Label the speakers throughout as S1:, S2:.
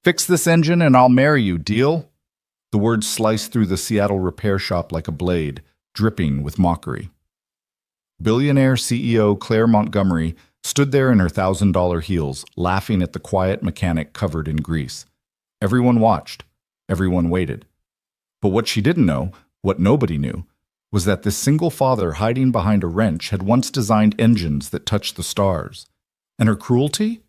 S1: Fix this engine and I'll marry you, deal? The words sliced through the Seattle repair shop like a blade, dripping with mockery. Billionaire CEO Claire Montgomery stood there in her $1,000 heels, laughing at the quiet mechanic covered in grease. Everyone watched. Everyone waited. But what she didn't know, what nobody knew, was that this single father hiding behind a wrench had once designed engines that touched the stars. And her cruelty?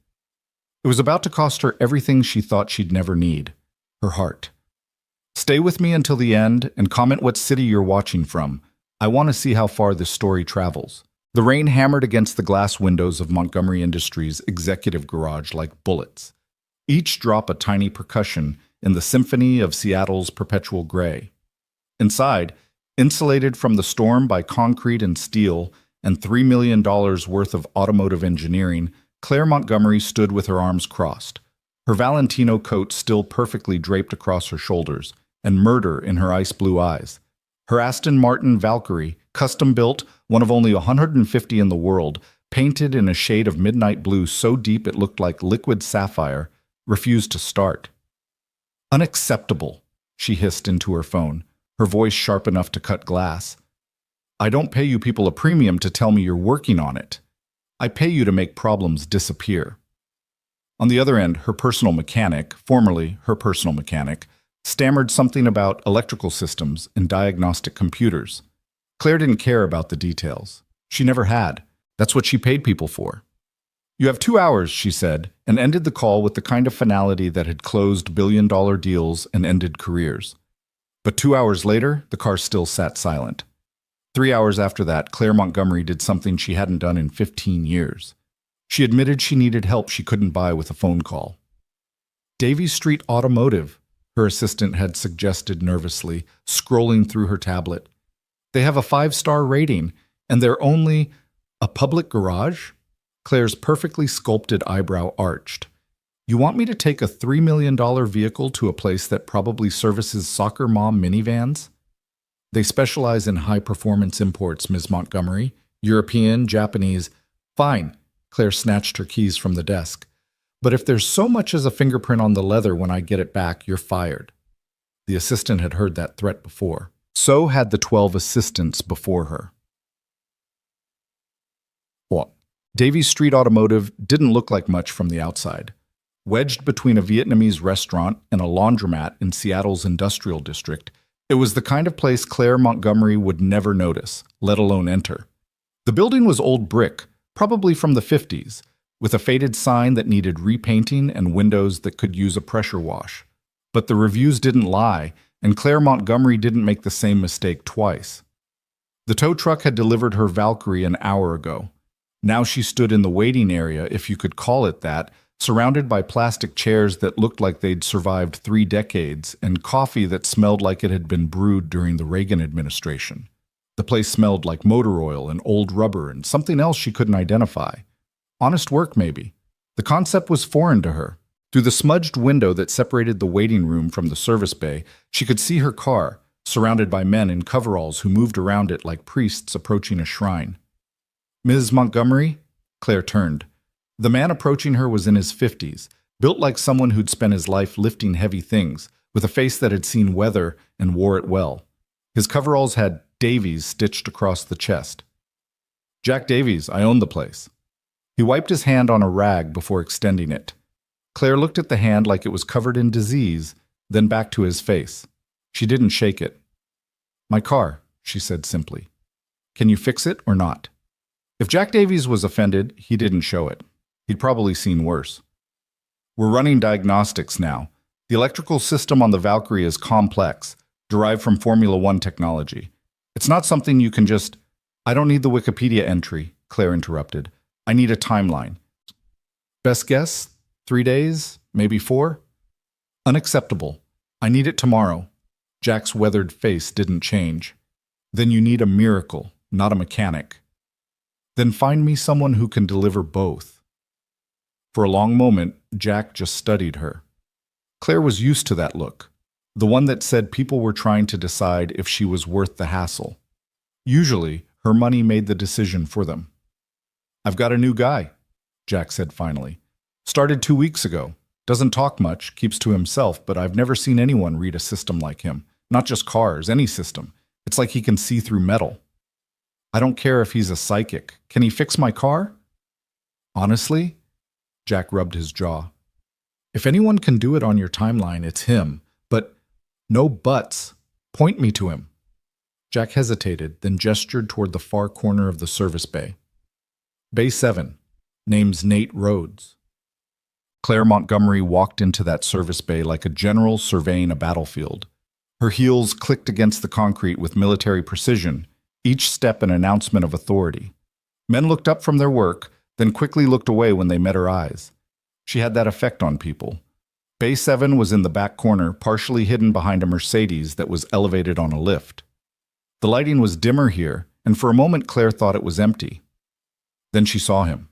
S1: It was about to cost her everything she thought she'd never need, her heart. Stay with me until the end and comment what city you're watching from. I want to see how far this story travels. The rain hammered against the glass windows of Montgomery Industries' executive garage like bullets, each drop a tiny percussion in the symphony of Seattle's perpetual gray. Inside, insulated from the storm by concrete and steel and $3 million worth of automotive engineering, Claire Montgomery stood with her arms crossed, her Valentino coat still perfectly draped across her shoulders, and murder in her ice-blue eyes. Her Aston Martin Valkyrie, custom-built, one of only 150 in the world, painted in a shade of midnight blue so deep it looked like liquid sapphire, refused to start. "Unacceptable," she hissed into her phone, her voice sharp enough to cut glass. "I don't pay you people a premium to tell me you're working on it. I pay you to make problems disappear." On the other end, her personal mechanic, formerly her personal mechanic, stammered something about electrical systems and diagnostic computers. Claire didn't care about the details. She never had. That's what she paid people for. "You have 2 hours," she said, and ended the call with the kind of finality that had closed billion-dollar deals and ended careers. But 2 hours later, the car still sat silent. 3 hours after that, Claire Montgomery did something she hadn't done in 15 years. She admitted she needed help she couldn't buy with a phone call. "Davies Street Automotive," her assistant had suggested nervously, scrolling through her tablet. "They have a 5-star rating, and they're only a public garage?" Claire's perfectly sculpted eyebrow arched. "You want me to take a $3 million vehicle to a place that probably services soccer mom minivans?" "They specialize in high-performance imports, Ms. Montgomery. European, Japanese." "Fine." Claire snatched her keys from the desk. "But if there's so much as a fingerprint on the leather when I get it back, you're fired." The assistant had heard that threat before. So had the 12 assistants before her. What? Davies Street Automotive didn't look like much from the outside. Wedged between a Vietnamese restaurant and a laundromat in Seattle's industrial district, it was the kind of place Claire Montgomery would never notice, let alone enter. The building was old brick, probably from the 50s, with a faded sign that needed repainting and windows that could use a pressure wash. But the reviews didn't lie, and Claire Montgomery didn't make the same mistake twice. The tow truck had delivered her Valkyrie an hour ago. Now she stood in the waiting area, if you could call it that, surrounded by plastic chairs that looked like they'd survived 3 decades and coffee that smelled like it had been brewed during the Reagan administration. The place smelled like motor oil and old rubber and something else she couldn't identify. Honest work, maybe. The concept was foreign to her. Through the smudged window that separated the waiting room from the service bay, she could see her car, surrounded by men in coveralls who moved around it like priests approaching a shrine. "Ms. Montgomery?" Claire turned. The man approaching her was in his 50s, built like someone who'd spent his life lifting heavy things, with a face that had seen weather and wore it well. His coveralls had Davies stitched across the chest. "Jack Davies, I own the place." He wiped his hand on a rag before extending it. Claire looked at the hand like it was covered in disease, then back to his face. She didn't shake it. "My car," she said simply. "Can you fix it or not?" If Jack Davies was offended, he didn't show it. He'd probably seen worse. "We're running diagnostics now. The electrical system on the Valkyrie is complex, derived from Formula One technology. It's not something you can just—" "I don't need the Wikipedia entry," Claire interrupted. "I need a timeline." "Best guess? 3 days? Maybe 4? "Unacceptable. I need it tomorrow." Jack's weathered face didn't change. "Then you need a miracle, not a mechanic." "Then find me someone who can deliver both." For a long moment, Jack just studied her. Claire was used to that look, the one that said people were trying to decide if she was worth the hassle. Usually, her money made the decision for them. "I've got a new guy," Jack said finally. "Started 2 weeks ago. Doesn't talk much, keeps to himself, but I've never seen anyone read a system like him. Not just cars, any system. It's like he can see through metal. I don't care if he's a psychic. Can he fix my car? Honestly? Jack rubbed his jaw. If anyone can do it on your timeline, it's him. But no buts. Point me to him. Jack hesitated, then gestured toward the far corner of the service bay. Bay 7. Name's Nate Rhodes. Claire Montgomery walked into that service bay like a general surveying a battlefield. Her heels clicked against the concrete with military precision, each step an announcement of authority. Men looked up from their work, then quickly looked away when they met her eyes. She had that effect on people. Bay 7 was in the back corner, partially hidden behind a Mercedes that was elevated on a lift. The lighting was dimmer here, and for a moment Claire thought it was empty. Then she saw him.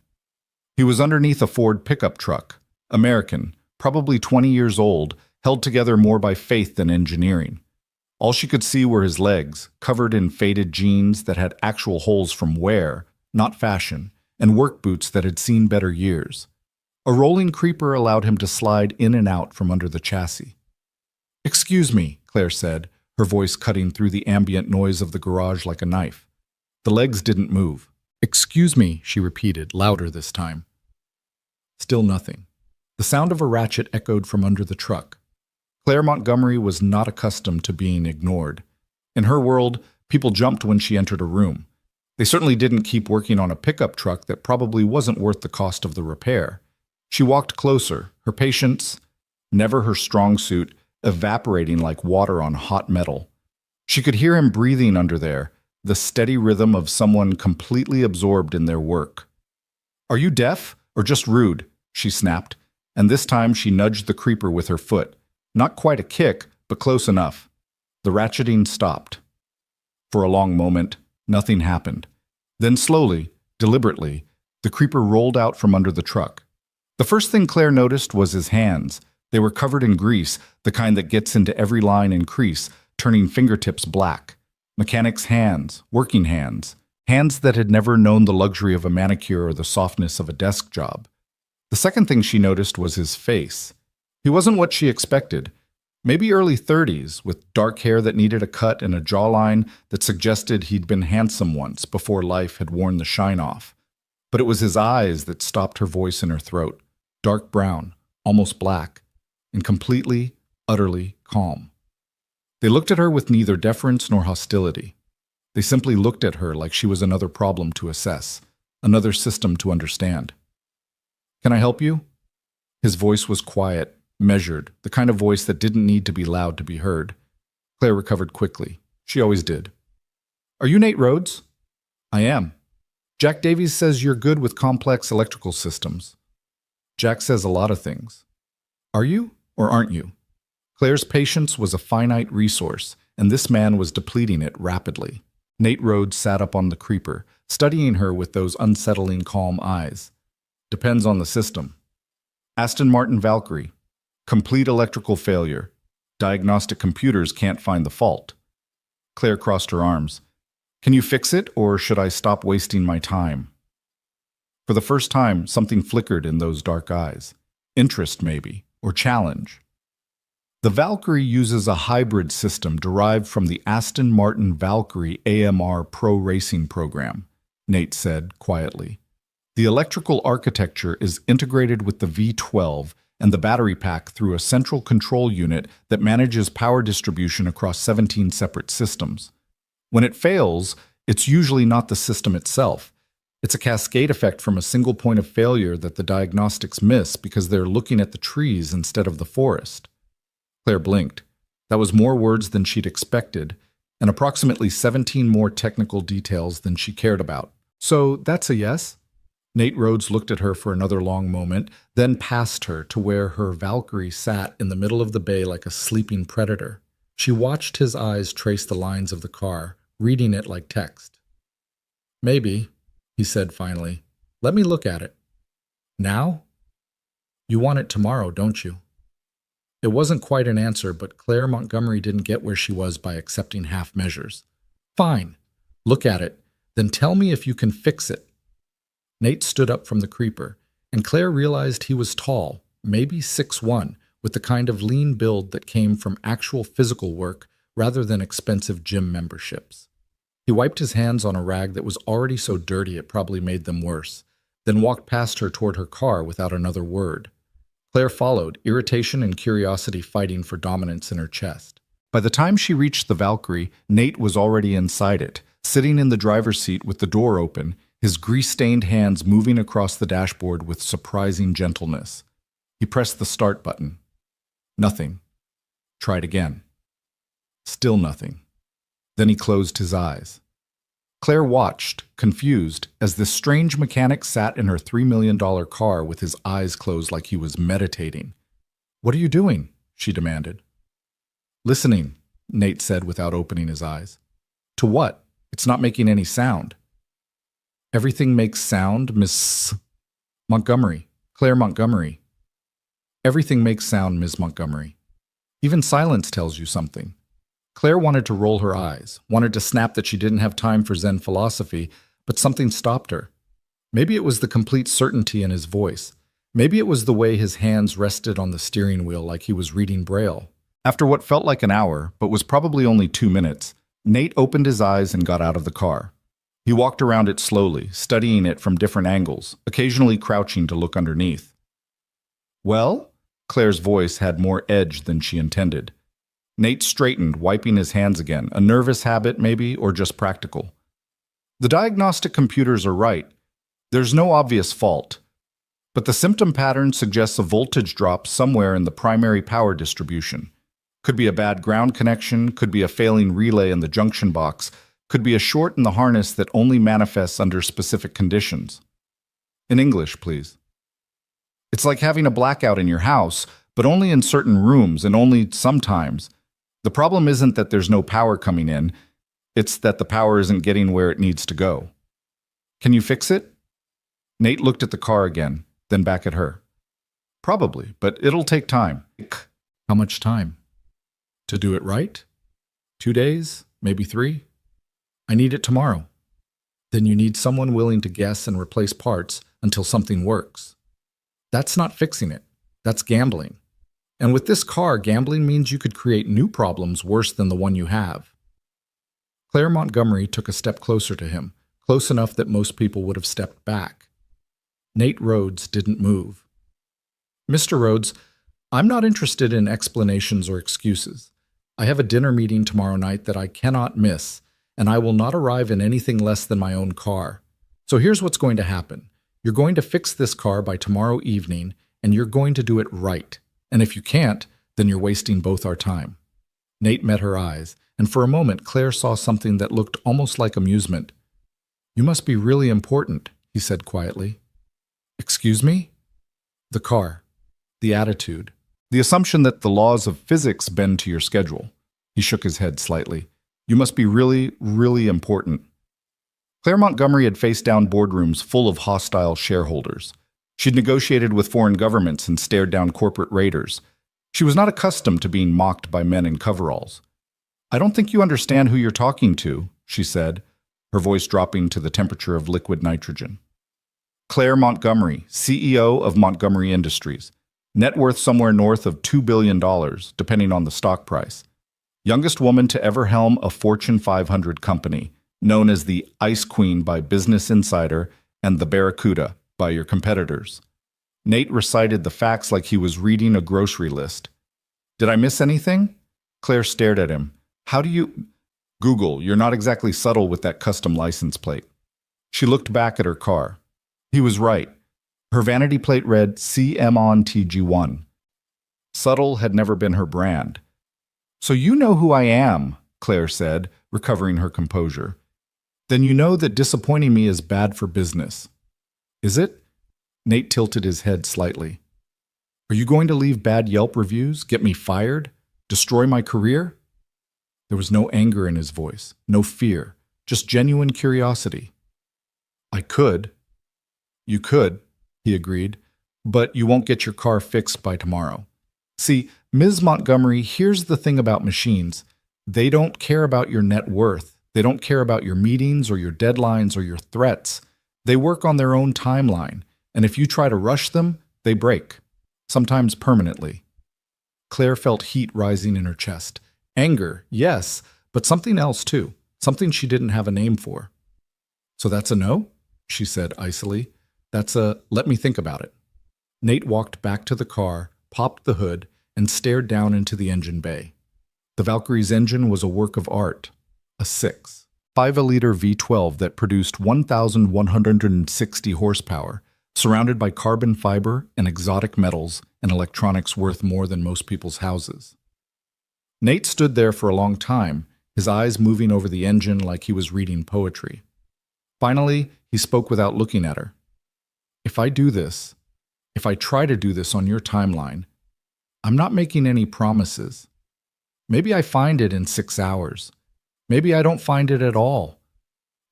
S1: He was underneath a Ford pickup truck, American, probably 20 years old, held together more by faith than engineering. All she could see were his legs, covered in faded jeans that had actual holes from wear, not fashion, and work boots that had seen better years. A rolling creeper allowed him to slide in and out from under the chassis. "Excuse me," Claire said, her voice cutting through the ambient noise of the garage like a knife. The legs didn't move. "Excuse me," she repeated, louder this time. Still nothing. The sound of a ratchet echoed from under the truck. Claire Montgomery was not accustomed to being ignored. In her world, people jumped when she entered a room. They certainly didn't keep working on a pickup truck that probably wasn't worth the cost of the repair. She walked closer, her patience, never her strong suit, evaporating like water on hot metal. She could hear him breathing under there, the steady rhythm of someone completely absorbed in their work. "Are you deaf or just rude?" she snapped, and this time she nudged the creeper with her foot. Not quite a kick, but close enough. The ratcheting stopped. For a long moment, nothing happened. Then slowly, deliberately, the creeper rolled out from under the truck. The first thing Claire noticed was his hands. They were covered in grease, the kind that gets into every line and crease, turning fingertips black. Mechanic's hands, working hands, hands that had never known the luxury of a manicure or the softness of a desk job. The second thing she noticed was his face. He wasn't what she expected. Maybe early 30s, with dark hair that needed a cut and a jawline that suggested he'd been handsome once before life had worn the shine off. But it was his eyes that stopped her voice in her throat, dark brown, almost black, and completely, utterly calm. They looked at her with neither deference nor hostility. They simply looked at her like she was another problem to assess, another system to understand. "Can I help you?" His voice was quiet, measured, the kind of voice that didn't need to be loud to be heard. Claire recovered quickly. She always did. "Are you Nate Rhodes?" "I am. Jack Davies says you're good with complex electrical systems." "Jack says a lot of things." "Are you or aren't you?" Claire's patience was a finite resource, and this man was depleting it rapidly. Nate Rhodes sat up on the creeper, studying her with those unsettling, calm eyes. "Depends on the system. Aston Martin Valkyrie. Complete electrical failure. Diagnostic computers can't find the fault." Claire crossed her arms. "Can you fix it, or should I stop wasting my time?" For the first time, something flickered in those dark eyes. Interest, maybe, or challenge. The Valkyrie uses a hybrid system derived from the Aston Martin Valkyrie AMR Pro Racing program, Nate said quietly. The electrical architecture is integrated with the V12 and the battery pack through a central control unit that manages power distribution across 17 separate systems. When it fails, it's usually not the system itself. It's a cascade effect from a single point of failure that the diagnostics miss because they're looking at the trees instead of the forest. Claire blinked. That was more words than she'd expected, and approximately 17 more technical details than she cared about. "So that's a yes?" Nate Rhodes looked at her for another long moment, then past her to where her Valkyrie sat in the middle of the bay like a sleeping predator. She watched his eyes trace the lines of the car, reading it like text. "Maybe," he said finally. "Let me look at it." "Now?" "You want it tomorrow, don't you?" It wasn't quite an answer, but Claire Montgomery didn't get where she was by accepting half measures. "Fine. Look at it. Then tell me if you can fix it." Nate stood up from the creeper, and Claire realized he was tall,
S2: maybe 6'1", with the kind of lean build that came from actual physical work rather than expensive gym memberships. He wiped his hands on a rag that was already so dirty it probably made them worse, then walked past her toward her car without another word. Claire followed, irritation and curiosity fighting for dominance in her chest. By the time she reached the Valkyrie, Nate was already inside it, sitting in the driver's seat with the door open, his grease-stained hands moving across the dashboard with surprising gentleness. He pressed the start button. Nothing. Tried again. Still nothing. Then he closed his eyes. Claire watched, confused, as this strange mechanic sat in her $3 million car with his eyes closed like he was meditating. "What are you doing?" she demanded. "Listening," Nate said without opening his eyes. "To what? It's not making any sound." "Everything makes sound, Miss Montgomery. Claire Montgomery. Everything makes sound, Ms. Montgomery. Even silence tells you something." Claire wanted to roll her eyes, wanted to snap that she didn't have time for Zen philosophy, but something stopped her. Maybe it was the complete certainty in his voice. Maybe it was the way his hands rested on the steering wheel like he was reading Braille. After what felt like an hour, but was probably only 2 minutes, Nate opened his eyes and got out of the car. He walked around it slowly, studying it from different angles, occasionally crouching to look underneath. "Well?" Claire's voice had more edge than she intended. Nate straightened, wiping his hands again, a nervous habit maybe, or just practical. "The diagnostic computers are right. There's no obvious fault. But the symptom pattern suggests a voltage drop somewhere in the primary power distribution. Could be a bad ground connection, could be a failing relay in the junction box, could be a short in the harness that only manifests under specific conditions." "In English, please." "It's like having a blackout in your house, but only in certain rooms and only sometimes. The problem isn't that there's no power coming in, it's that the power isn't getting where it needs to go. Can you fix it?" Nate looked at the car again, then back at her. "Probably, but it'll take time." "How much time?" "To do it right? 2 days, maybe 3. I need it tomorrow." "Then you need someone willing to guess and replace parts until something works. That's not fixing it. That's gambling. And with this car, gambling means you could create new problems worse than the one you have." Claire Montgomery took a step closer to him, close enough that most people would have stepped back. Nate Rhodes didn't move. "Mr. Rhodes, I'm not interested in explanations or excuses. I have a dinner meeting tomorrow night that I cannot miss, and I will not arrive in anything less than my own car. So here's what's going to happen. You're going to fix this car by tomorrow evening, and you're going to do it right. And if you can't, then you're wasting both our time." Nate met her eyes, and for a moment Claire saw something that looked almost like amusement. "You must be really important," he said quietly. "Excuse me?" "The car. The attitude. The assumption that the laws of physics bend to your schedule." He shook his head slightly. "You must be really, really important." Claire Montgomery had faced down boardrooms full of hostile shareholders. She'd negotiated with foreign governments and stared down corporate raiders. She was not accustomed to being mocked by men in coveralls. "I don't think you understand who you're talking to," she said, her voice dropping to the temperature of liquid nitrogen. "Claire Montgomery, CEO of Montgomery Industries. Net worth somewhere north of $2 billion, depending on the stock price. Youngest woman to ever helm a Fortune 500 company, known as the Ice Queen by Business Insider and the Barracuda by your competitors." Nate recited the facts like he was reading a grocery list. "Did I miss anything?" Claire stared at him. "How do you—" "Google, you're not exactly subtle with that custom license plate." She looked back at her car. He was right. Her vanity plate read CM-ON-TG1. Subtle had never been her brand. "So you know who I am," Claire said, recovering her composure. "Then you know that disappointing me is bad for business." "Is it?" Nate tilted his head slightly. "Are you going to leave bad Yelp reviews, get me fired, destroy my career?" There was no anger in his voice, no fear, just genuine curiosity. "I could." "You could," he agreed, "but you won't get your car fixed by tomorrow. See, Ms. Montgomery, here's the thing about machines. They don't care about your net worth. They don't care about your meetings or your deadlines or your threats. They work on their own timeline, and if you try to rush them, they break.
S1: sometimes permanently. Claire felt heat rising in her chest. Anger, yes, but something else too, something she didn't have a name for. So that's a no? She said icily. That's a let me think about it. Nate walked back to the car, popped the hood, and stared down into the engine bay. The Valkyrie's engine was a work of art, a 5-liter V12 that produced 1,160 horsepower, surrounded by carbon fiber and exotic metals and electronics worth more than most people's houses. Nate stood there for a long time, his eyes moving over the engine like he was reading poetry. Finally, he spoke without looking at her. If I try to do this on your timeline, I'm not making any promises. Maybe I find it in 6 hours. Maybe I don't find it at all.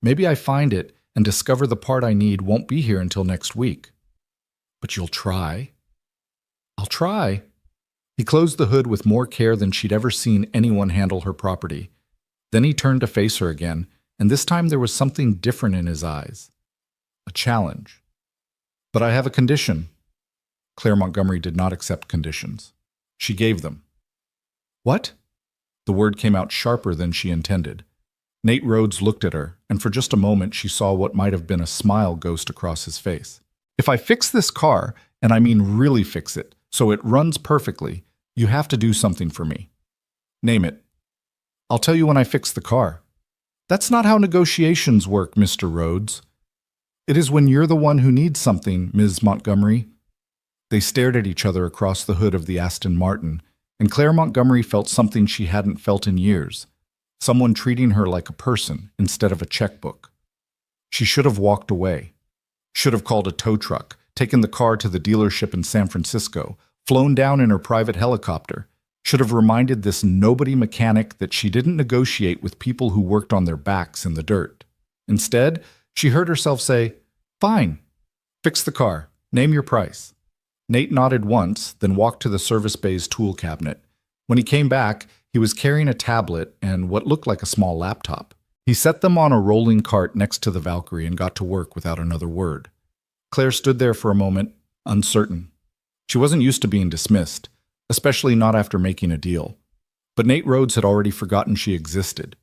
S1: Maybe I find it and discover the part I need won't be here until next week. But you'll try. I'll try. He closed the hood with more care than she'd ever seen anyone handle her property. Then he turned to face her again, and this time there was something different in his eyes. A challenge. But I have a condition. Claire Montgomery did not accept conditions. She gave them. What? The word came out sharper than she intended. Nate Rhodes looked at her, and for just a moment she saw what might have been a smile ghost across his face. If I fix this car, and I mean really fix it, so it runs perfectly, you have to do something for me. Name it. I'll tell you when I fix the car. That's not how negotiations work, Mr. Rhodes. It is when you're the one who needs something, Ms. Montgomery. They stared at each other across the hood of the Aston Martin, and Claire Montgomery felt something she hadn't felt in years, someone treating her like a person instead of a checkbook. She should have walked away, should have called a tow truck, taken the car to the dealership in San Francisco, flown down in her private helicopter, should have reminded this nobody mechanic that she didn't negotiate with people who worked on their backs in the dirt. Instead, she heard herself say, "Fine, fix the car, name your price." Nate nodded once, then walked to the service bay's tool cabinet. When he came back, he was carrying a tablet and what looked like a small laptop. He set them on a rolling cart next to the Valkyrie and got to work without another word. Claire stood there for a moment, uncertain. She wasn't used to being dismissed, especially not after making a deal. But Nate Rhodes had already forgotten she existed.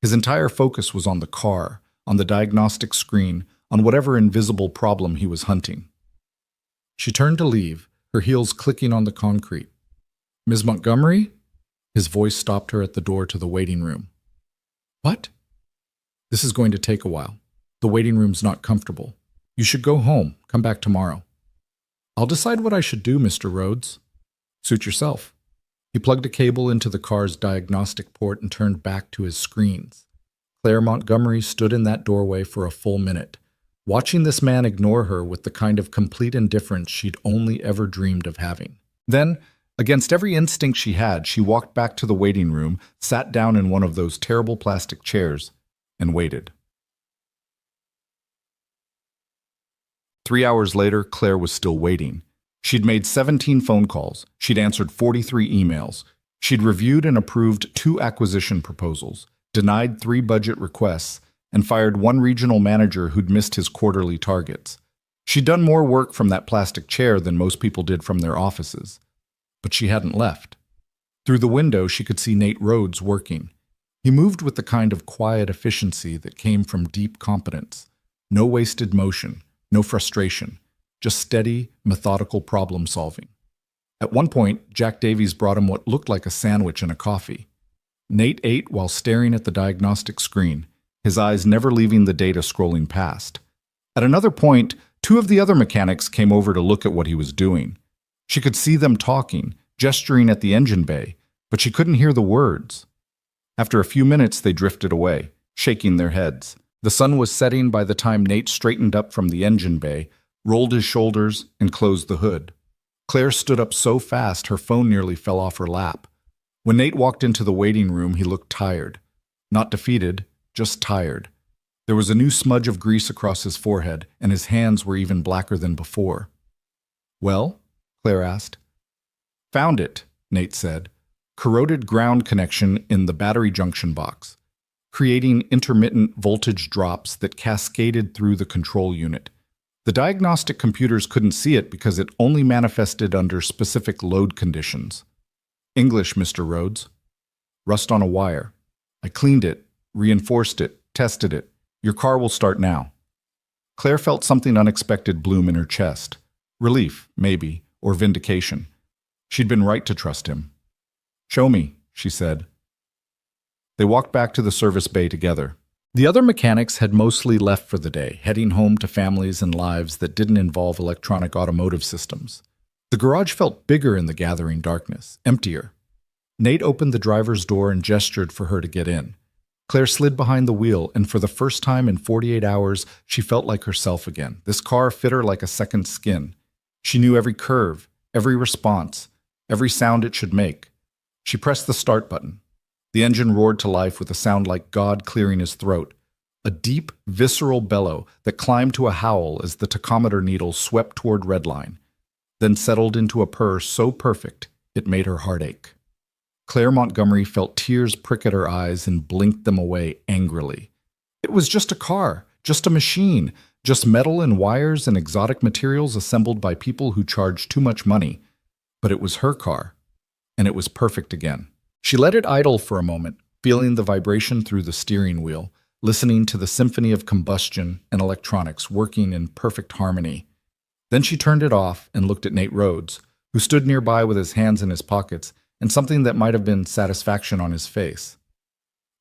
S1: His entire focus was on the car, on the diagnostic screen, on whatever invisible problem he was hunting. She turned to leave, her heels clicking on the concrete. "Ms. Montgomery?" His voice stopped her at the door to the waiting room. "What?" "This is going to take a while. The waiting room's not comfortable. You should go home. Come back tomorrow." "I'll decide what I should do, Mr. Rhodes." "Suit yourself." He plugged a cable into the car's diagnostic port and turned back to his screens. Claire Montgomery stood in that doorway for a full minute, watching this man ignore her with the kind of complete indifference she'd only ever dreamed of having. Then, against every instinct she had, she walked back to the waiting room, sat down in one of those terrible plastic chairs, and waited. 3 hours later, Claire was still waiting. She'd made 17 phone calls. She'd answered 43 emails. She'd reviewed and approved 2 acquisition proposals, denied 3 budget requests, and fired 1 regional manager who'd missed his quarterly targets. She'd done more work from that plastic chair than most people did from their offices. But she hadn't left. Through the window, she could see Nate Rhodes working. He moved with the kind of quiet efficiency that came from deep competence. No wasted motion, no frustration, just steady, methodical problem solving. At one point, Jack Davies brought him what looked like a sandwich and a coffee. Nate ate while staring at the diagnostic screen, his eyes never leaving the data scrolling past. At another point, 2 of the other mechanics came over to look at what he was doing. She could see them talking, gesturing at the engine bay, but she couldn't hear the words. After a few minutes, they drifted away, shaking their heads. The sun was setting by the time Nate straightened up from the engine bay, rolled his shoulders, and closed the hood. Claire stood up so fast her phone nearly fell off her lap. When Nate walked into the waiting room, he looked tired. Not defeated, just tired. There was a new smudge of grease across his forehead, and his hands were even blacker than before. "Well?" Claire asked. "Found it," Nate said. "Corroded ground connection in the battery junction box, creating intermittent voltage drops that cascaded through the control unit. The diagnostic computers couldn't see it because it only manifested under specific load conditions. English, Mr. Rhodes. Rust on a wire. I cleaned it, reinforced it, tested it. Your car will start now. Claire felt something unexpected bloom in her chest. Relief, maybe, or vindication. She'd been right to trust him. Show me, she said. They walked back to the service bay together. The other mechanics had mostly left for the day, heading home to families and lives that didn't involve electronic automotive systems. The garage felt bigger in the gathering darkness, emptier. Nate opened the driver's door and gestured for her to get in. Claire slid behind the wheel, and for the first time in 48 hours, she felt like herself again. This car fit her like a second skin. She knew every curve, every response, every sound it should make. She pressed the start button. The engine roared to life with a sound like God clearing his throat, a deep, visceral bellow that climbed to a howl as the tachometer needle swept toward redline, then settled into a purr so perfect it made her heart ache. Claire Montgomery felt tears prick at her eyes and blinked them away angrily. It was just a car, just a machine, just metal and wires and exotic materials assembled by people who charged too much money. But it was her car, and it was perfect again. She let it idle for a moment, feeling the vibration through the steering wheel, listening to the symphony of combustion and electronics working in perfect harmony. Then she turned it off and looked at Nate Rhodes, who stood nearby with his hands in his pockets and something that might have been satisfaction on his face.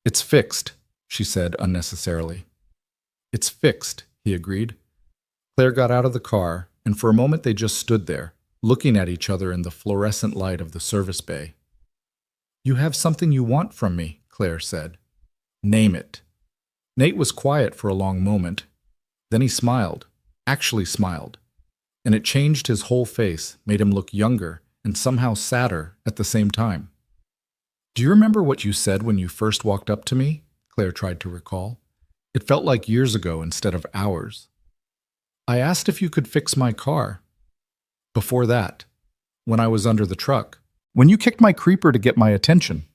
S1: It's fixed, she said unnecessarily. It's fixed, he agreed. Claire got out of the car, and for a moment they just stood there, looking at each other in the fluorescent light of the service bay. You have something you want from me, Claire said. Name it. Nate was quiet for a long moment. Then he smiled, actually smiled, and it changed his whole face, made him look younger and somehow sadder at the same time. Do you remember what you said when you first walked up to me? Claire tried to recall. It felt like years ago instead of hours. I asked if you could fix my car. Before that, when I was under the truck, when you kicked my creeper to get my attention.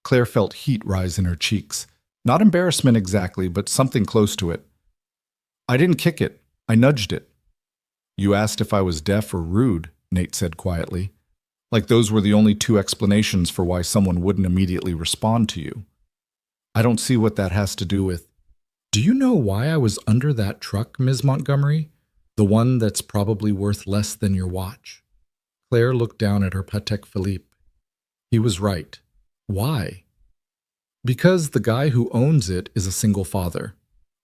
S1: Claire felt heat rise in her cheeks. Not embarrassment exactly, but something close to it. I didn't kick it. I nudged it. You asked if I was deaf or rude, Nate said quietly, like those were the only two explanations for why someone wouldn't immediately respond to you. I don't see what that has to do with... Do you know why I was under that truck, Ms. Montgomery? The one that's probably worth less than your watch. Claire looked down at her Patek Philippe. He was right. Why? Because the guy who owns it is a single father,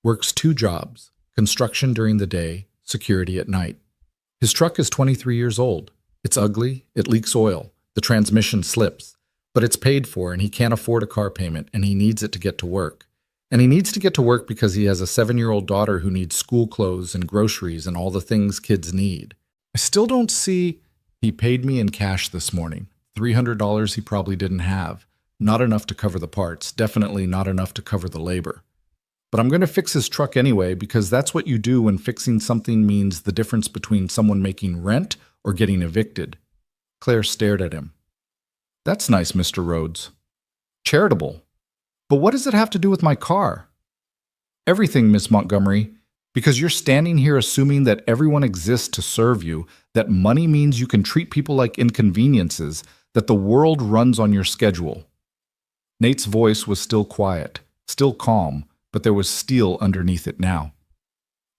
S1: works 2 jobs, construction during the day, security at night. His truck is 23 years old. It's ugly, it leaks oil, the transmission slips, but it's paid for and he can't afford a car payment and he needs it to get to work. And he needs to get to work because he has a 7-year-old daughter who needs school clothes and groceries and all the things kids need. I still don't see... He paid me in cash this morning. $300 he probably didn't have. Not enough to cover the parts, definitely not enough to cover the labor. But I'm going to fix his truck anyway because that's what you do when fixing something means the difference between someone making rent or getting evicted. Claire stared at him. That's nice, Mr. Rhodes. Charitable. But what does it have to do with my car? Everything, Miss Montgomery, because you're standing here assuming that everyone exists to serve you, that money means you can treat people like inconveniences, that the world runs on your schedule. Nate's voice was still quiet, still calm, but there was steel underneath it now.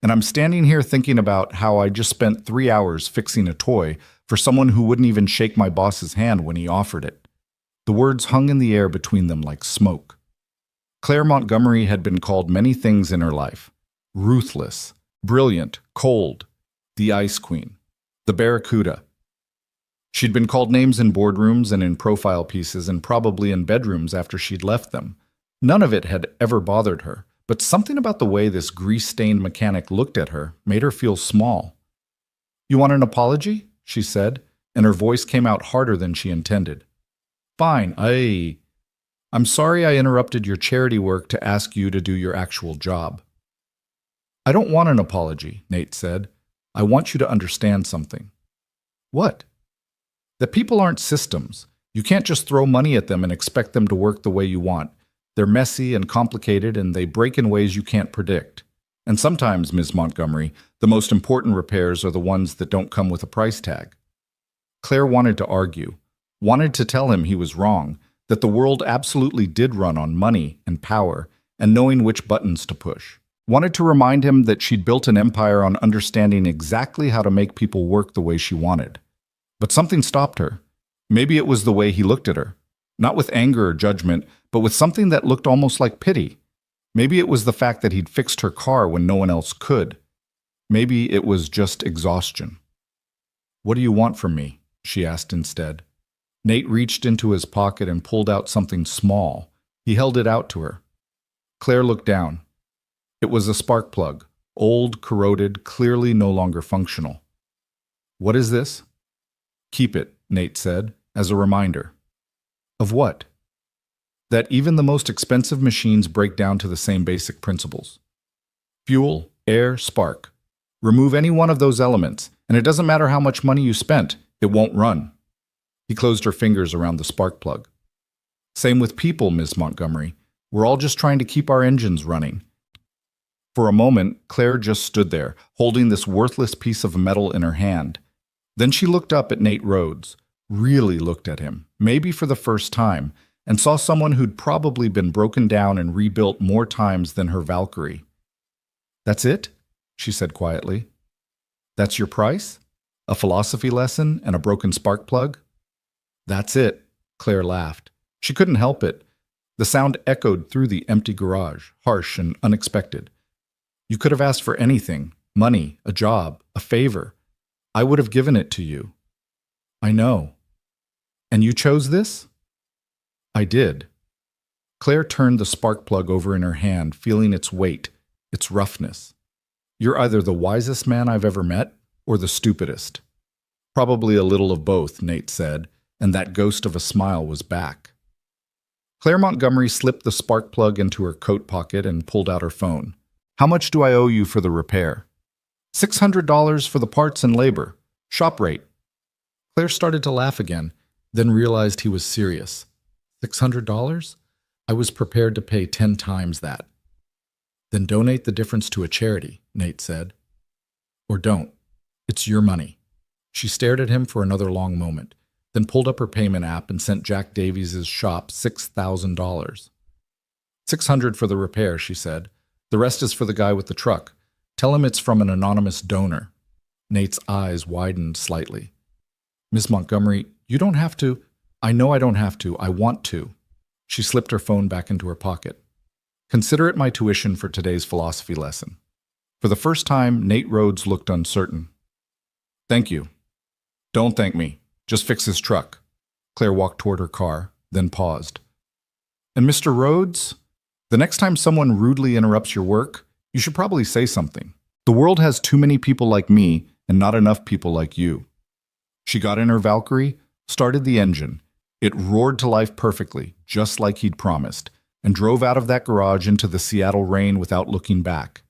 S1: And I'm standing here thinking about how I just spent 3 hours fixing a toy for someone who wouldn't even shake my boss's hand when he offered it. The words hung in the air between them like smoke. Claire Montgomery had been called many things in her life. Ruthless, brilliant, cold, the Ice Queen, the Barracuda. She'd been called names in boardrooms and in profile pieces and probably in bedrooms after she'd left them. None of it had ever bothered her, but something about the way this grease-stained mechanic looked at her made her feel small. You want an apology? She said, and her voice came out harder than she intended. Fine, I'm sorry I interrupted your charity work to ask you to do your actual job. I don't want an apology, Nate said. I want you to understand something. What? That people aren't systems. You can't just throw money at them and expect them to work the way you want. They're messy and complicated, and they break in ways you can't predict. And sometimes, Ms. Montgomery, the most important repairs are the ones that don't come with a price tag. Claire wanted to argue, wanted to tell him he was wrong, that the world absolutely did run on money and power and knowing which buttons to push. Wanted to remind him that she'd built an empire on understanding exactly how to make people work the way she wanted. But something stopped her. Maybe it was the way he looked at her. Not with anger or judgment, but with something that looked almost like pity. Maybe it was the fact that he'd fixed her car when no one else could. Maybe it was just exhaustion. "What do you want from me?" she asked instead. Nate reached into his pocket and pulled out something small. He held it out to her. Claire looked down. It was a spark plug, old, corroded, clearly no longer functional. "What is this?" "Keep it," Nate said, as a reminder. Of what? That even the most expensive machines break down to the same basic principles. Fuel, air, spark. Remove any one of those elements, and it doesn't matter how much money you spent, it won't run. He closed her fingers around the spark plug. "Same with people, Miss Montgomery. We're all just trying to keep our engines running." For a moment, Claire just stood there, holding this worthless piece of metal in her hand. Then she looked up at Nate Rhodes, really looked at him, maybe for the first time, and saw someone who'd probably been broken down and rebuilt more times than her Valkyrie. "That's it?" she said quietly. "That's your price? A philosophy lesson and a broken spark plug?" "That's it," Claire laughed. She couldn't help it. The sound echoed through the empty garage, harsh and unexpected. "You could have asked for anything, money, a job, a favor. I would have given it to you." "I know." "And you chose this?" "I did." Claire turned the spark plug over in her hand, feeling its weight, its roughness. "You're either the wisest man I've ever met or the stupidest." "Probably a little of both," Nate said, and that ghost of a smile was back. Claire Montgomery slipped the spark plug into her coat pocket and pulled out her phone. "How much do I owe you for the repair?" $600 for the parts and labor. Shop rate." Claire started to laugh again, then realized he was serious. $600? I was prepared to pay 10 times that. "Then donate the difference to a charity," Nate said. "Or don't. It's your money." She stared at him for another long moment, then pulled up her payment app and sent Jack Davies' shop $6,000. $600 for the repair, she said. "The rest is for the guy with the truck. Tell him it's from an anonymous donor." Nate's eyes widened slightly. "Miss Montgomery, you don't have to." "I know I don't have to. I want to." She slipped her phone back into her pocket. "Consider it my tuition for today's philosophy lesson." For the first time, Nate Rhodes looked uncertain. "Thank you." "Don't thank me. Just fix his truck." Claire walked toward her car, then paused. "And Mr. Rhodes, the next time someone rudely interrupts your work, you should probably say something. The world has too many people like me and not enough people like you." She got in her Valkyrie, started the engine. It roared to life perfectly, just like he'd promised, and drove out of that garage into the Seattle rain without looking back.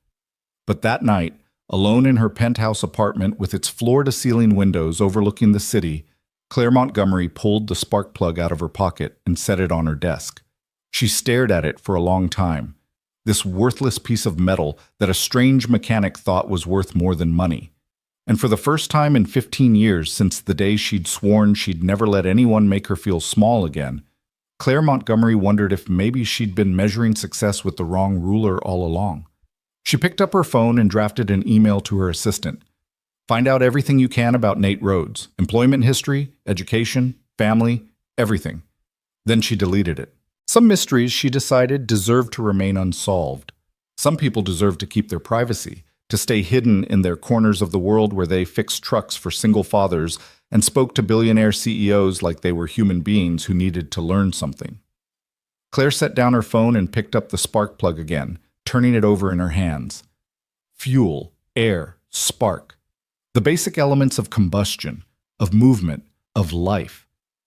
S1: But that night, alone in her penthouse apartment with its floor-to-ceiling windows overlooking the city, Claire Montgomery pulled the spark plug out of her pocket and set it on her desk. She stared at it for a long time, this worthless piece of metal that a strange mechanic thought was worth more than money. And for the first time in 15 years since the day she'd sworn she'd never let anyone make her feel small again, Claire Montgomery wondered if maybe she'd been measuring success with the wrong ruler all along. She picked up her phone and drafted an email to her assistant. "Find out everything you can about Nate Rhodes. Employment history, education, family, everything." Then she deleted it. Some mysteries, she decided, deserved to remain unsolved. Some people deserve to keep their privacy, to stay hidden in their corners of the world where they fixed trucks for single fathers and spoke to billionaire CEOs like they were human beings who needed to learn something. Claire set down her phone and picked up the spark plug again, turning it over in her hands. Fuel, air, spark. The basic elements of combustion, of movement, of life.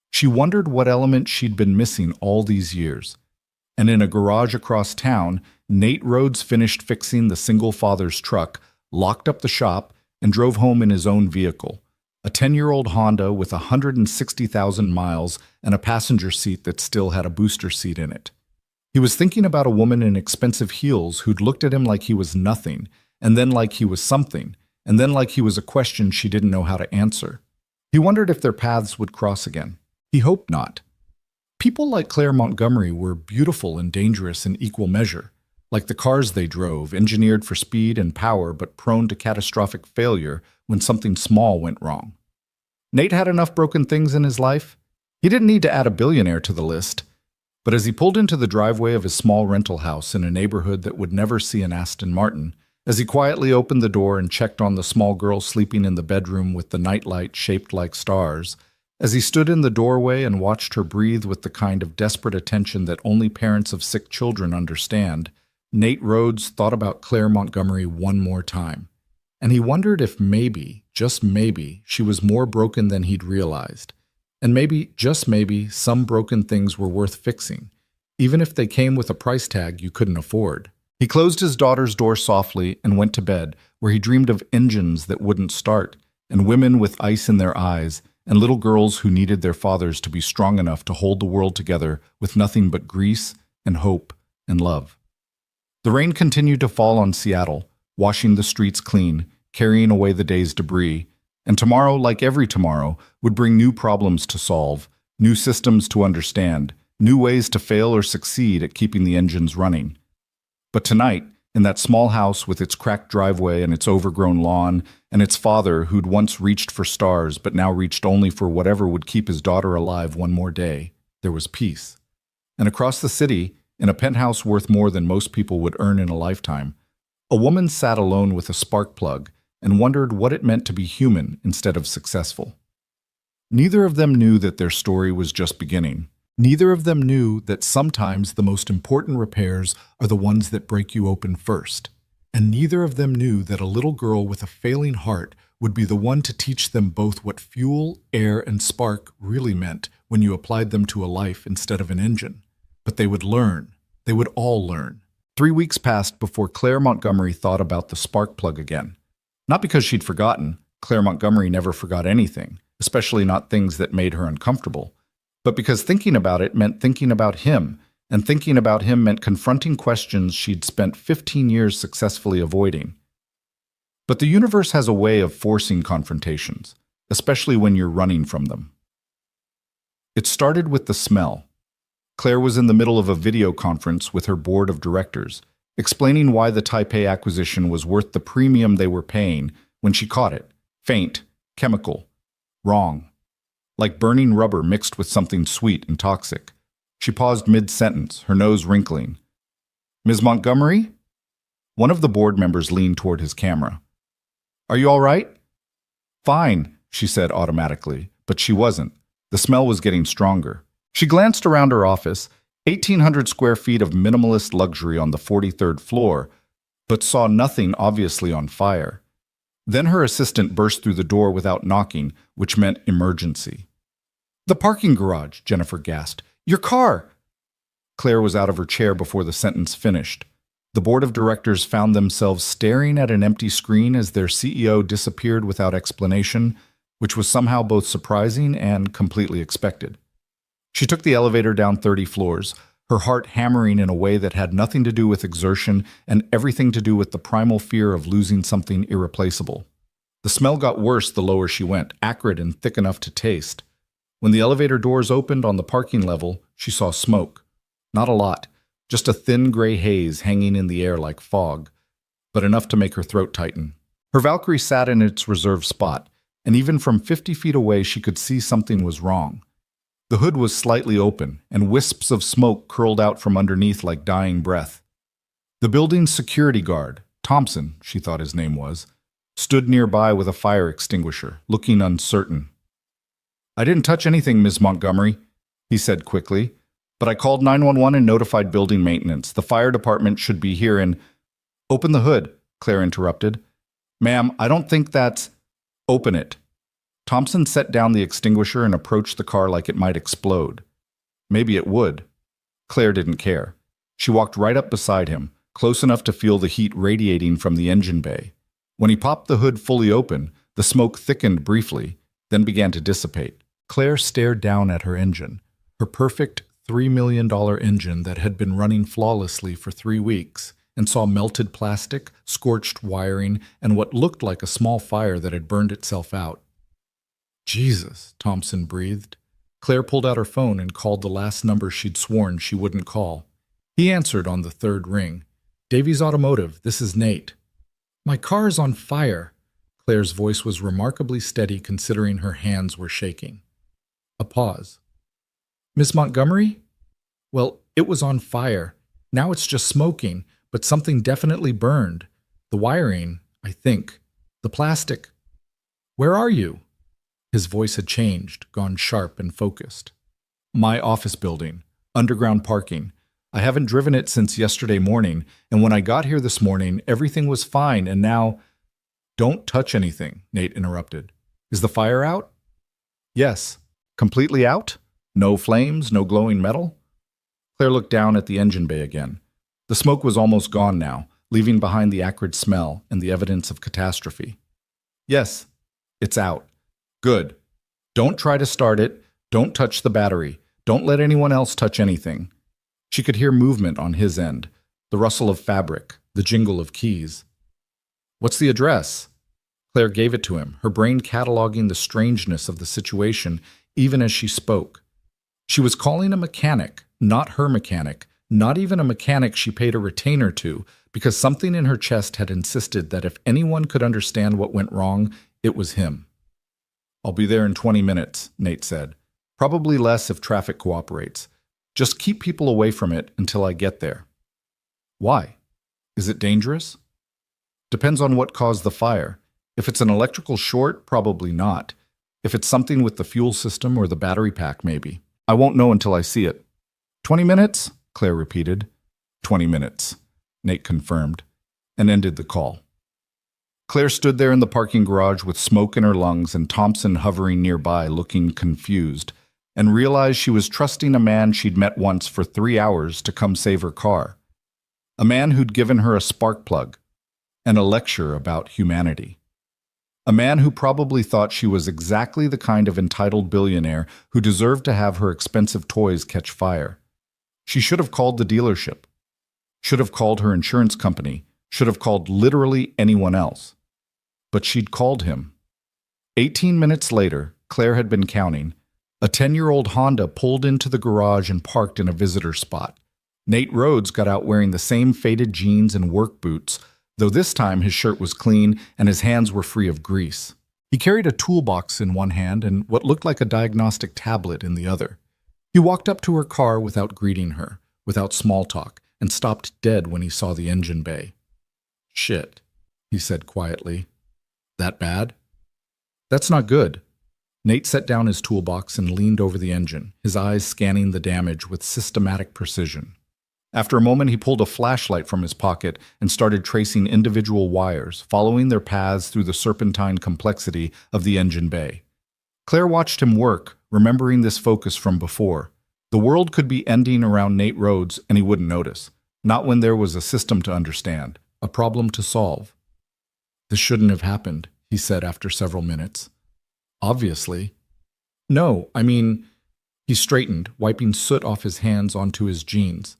S1: She wondered what element she'd been missing all these years. And in a garage across town, Nate Rhodes finished fixing the single father's truck, locked up the shop, and drove home in his own vehicle, a 10-year-old Honda with 160,000 miles and a passenger seat that still had a booster seat in it. He was thinking about a woman in expensive heels who'd looked at him like he was nothing and then like he was something, and then like he was a question she didn't know how to answer. He wondered if their paths would cross again. He hoped not. People like Claire Montgomery were beautiful and dangerous in equal measure, like the cars they drove, engineered for speed and power but prone to catastrophic failure when something small went wrong. Nate had enough broken things in his life. He didn't need to add a billionaire to the list. But as he pulled into the driveway of his small rental house in a neighborhood that would never see an Aston Martin, as he quietly opened the door and checked on the small girl sleeping in the bedroom with the nightlight shaped like stars, as he stood in the doorway and watched her breathe with the kind of desperate attention that only parents of sick children understand, Nate Rhodes thought about Claire Montgomery one more time. And he wondered if maybe, just maybe, she was more broken than he'd realized. And maybe, just maybe, some broken things were worth fixing, even if they came with a price tag you couldn't afford. He closed his daughter's door softly and went to bed, where he dreamed of engines that wouldn't start, and women with ice in their eyes, and little girls who needed their fathers to be strong enough to hold the world together with nothing but grease and hope and love. The rain continued to fall on Seattle, washing the streets clean, carrying away the day's debris, and tomorrow, like every tomorrow, would bring new problems to solve, new systems to understand, new ways to fail or succeed at keeping the engines running. But tonight, in that small house with its cracked driveway and its overgrown lawn, and its father who'd once reached for stars but now reached only for whatever would keep his daughter alive one more day, there was peace. And across the city, in a penthouse worth more than most people would earn in a lifetime, a woman sat alone with a spark plug and wondered what it meant to be human instead of successful. Neither of them knew that their story was just beginning. Neither of them knew that sometimes the most important repairs are the ones that break you open first. And neither of them knew that a little girl with a failing heart would be the one to teach them both what fuel, air, and spark really meant when you applied them to a life instead of an engine. But they would learn. They would all learn. 3 weeks passed before Claire Montgomery thought about the spark plug again. Not because she'd forgotten. Claire Montgomery never forgot anything, especially not things that made her uncomfortable. But because thinking about it meant thinking about him, and thinking about him meant confronting questions she'd spent 15 years successfully avoiding. But the universe has a way of forcing confrontations, especially when you're running from them. It started with the smell. Claire was in the middle of a video conference with her board of directors, explaining why the Taipei acquisition was worth the premium they were paying when she caught it. Faint, chemical, wrong. Like burning rubber mixed with something sweet and toxic. She paused mid-sentence, her nose wrinkling. "Ms. Montgomery?" One of the board members leaned toward his camera. "Are you all right?" "Fine," she said automatically, but she wasn't. The smell was getting stronger. She glanced around her office, 1,800 square feet of minimalist luxury on the 43rd floor, but saw nothing obviously on fire. Then her assistant burst through the door without knocking, which meant emergency. "The parking garage," Jennifer gasped. "Your car!" Claire was out of her chair before the sentence finished. The board of directors found themselves staring at an empty screen as their CEO disappeared without explanation, which was somehow both surprising and completely expected. She took the elevator down 30 floors, her heart hammering in a way that had nothing to do with exertion and everything to do with the primal fear of losing something irreplaceable. The smell got worse the lower she went, acrid and thick enough to taste. When the elevator doors opened on the parking level, she saw smoke. Not a lot, just a thin gray haze hanging in the air like fog, but enough to make her throat tighten. Her Valkyrie sat in its reserved spot, and even from 50 feet away she could see something was wrong. The hood was slightly open, and wisps of smoke curled out from underneath like dying breath. The building's security guard, Thompson, she thought his name was, stood nearby with a fire extinguisher, looking uncertain. "I didn't touch anything, Ms. Montgomery," he said quickly, "but I called 911 and notified building maintenance. The fire department should be here in—" "Open the hood," Claire interrupted. "Ma'am, I don't think that's—" "Open it." Thompson set down the extinguisher and approached the car like it might explode. Maybe it would. Claire didn't care. She walked right up beside him, close enough to feel the heat radiating from the engine bay. When he popped the hood fully open, the smoke thickened briefly, then began to dissipate. Claire stared down at her engine, her perfect $3 million engine that had been running flawlessly for 3 weeks,
S2: and saw melted plastic, scorched wiring, and what looked like a small fire that had burned itself out. Jesus, Thompson breathed. Claire pulled out her phone and called the last number she'd sworn she wouldn't call. He answered on the third ring. Davies Automotive, this is Nate. My car is on fire. Claire's voice was remarkably steady considering her hands were shaking. A pause. Miss Montgomery? Well, it was on fire. Now it's just smoking, but something definitely burned. The wiring, I think. The plastic. Where are you? His voice had changed, gone sharp and focused. My office building. Underground parking. I haven't driven it since yesterday morning, and when I got here this morning, everything was fine, and now— Don't touch anything, Nate interrupted. Is the fire out? Yes. Completely out? No flames, no glowing metal? Claire looked down at the engine bay again. The smoke was almost gone now, leaving behind the acrid smell and the evidence of catastrophe. Yes, it's out. Good. Don't try to start it. Don't touch the battery. Don't let anyone else touch anything. She could hear movement on his end, the rustle of fabric, the jingle of keys. What's the address? Claire gave it to him, her brain cataloging the strangeness of the situation even as she spoke. She was calling a mechanic, not her mechanic, not even a mechanic she paid a retainer to, because something in her chest had insisted that if anyone could understand what went wrong, it was him. I'll be there in 20 minutes, Nate said. Probably less if traffic cooperates. Just keep people away from it until I get there. Why? Is it dangerous? Depends on what caused the fire. If it's an electrical short, probably not. If it's something with the fuel system or the battery pack, maybe. I won't know until I see it. 20 minutes? Claire repeated. 20 minutes, Nate confirmed, and ended the call. Claire stood there in the parking garage with smoke in her lungs and Thompson hovering nearby looking confused, and realized she was trusting a man she'd met once for 3 hours to come save her car. A man who'd given her a spark plug and a lecture about humanity. A man who probably thought she was exactly the kind of entitled billionaire who deserved to have her expensive toys catch fire. She should have called the dealership, should have called her insurance company, should have called literally anyone else. But she'd called him. 18 minutes later, Claire had been counting. A 10-year-old Honda pulled into the garage and parked in a visitor spot. Nate Rhodes got out wearing the same faded jeans and work boots, though this time his shirt was clean and his hands were free of grease. He carried a toolbox in one hand and what looked like a diagnostic tablet in the other. He walked up to her car without greeting her, without small talk, and stopped dead when he saw the engine bay. Shit, he said quietly. That bad? That's not good. Nate set down his toolbox and leaned over the engine, his eyes scanning the damage with systematic precision. After a moment, he pulled a flashlight from his pocket and started tracing individual wires, following their paths through the serpentine complexity of the engine bay. Claire watched him work, remembering this focus from before. The world could be ending around Nate Rhodes and he wouldn't notice, not when there was a system to understand, a problem to solve. This shouldn't have happened, he said after several minutes. Obviously. No, I mean, he straightened, wiping soot off his hands onto his jeans.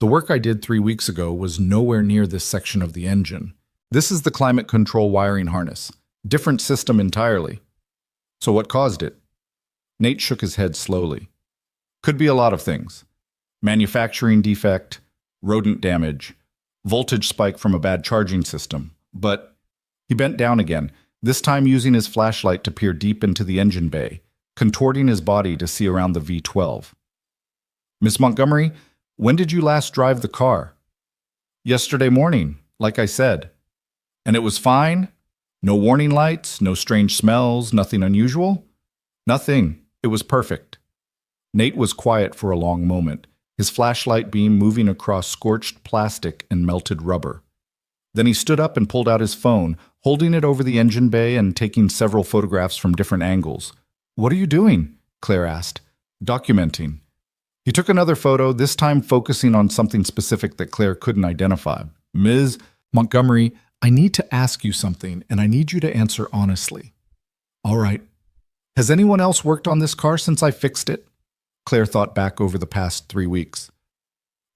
S2: The work I did 3 weeks ago was nowhere near this section of the engine. This is the climate control wiring harness. Different system entirely. So what caused it? Nate shook his head slowly. Could be a lot of things. Manufacturing defect, rodent damage, voltage spike from a bad charging system. But he bent down again, this time using his flashlight to peer deep into the engine bay, contorting his body to see around the V12. Miss Montgomery, when did you last drive the car? Yesterday morning, like I said. And it was fine? No warning lights, no strange smells, nothing unusual? Nothing. It was perfect. Nate was quiet for a long moment, his flashlight beam moving across scorched plastic and melted rubber. Then he stood up and pulled out his phone, holding it over the engine bay and taking several photographs from different angles. What are you doing? Claire asked. Documenting. He took another photo, this time focusing on something specific that Claire couldn't identify. Ms. Montgomery, I need to ask you something, and I need you to answer honestly. All right. Has anyone else worked on this car since I fixed it? Claire thought back over the past 3 weeks.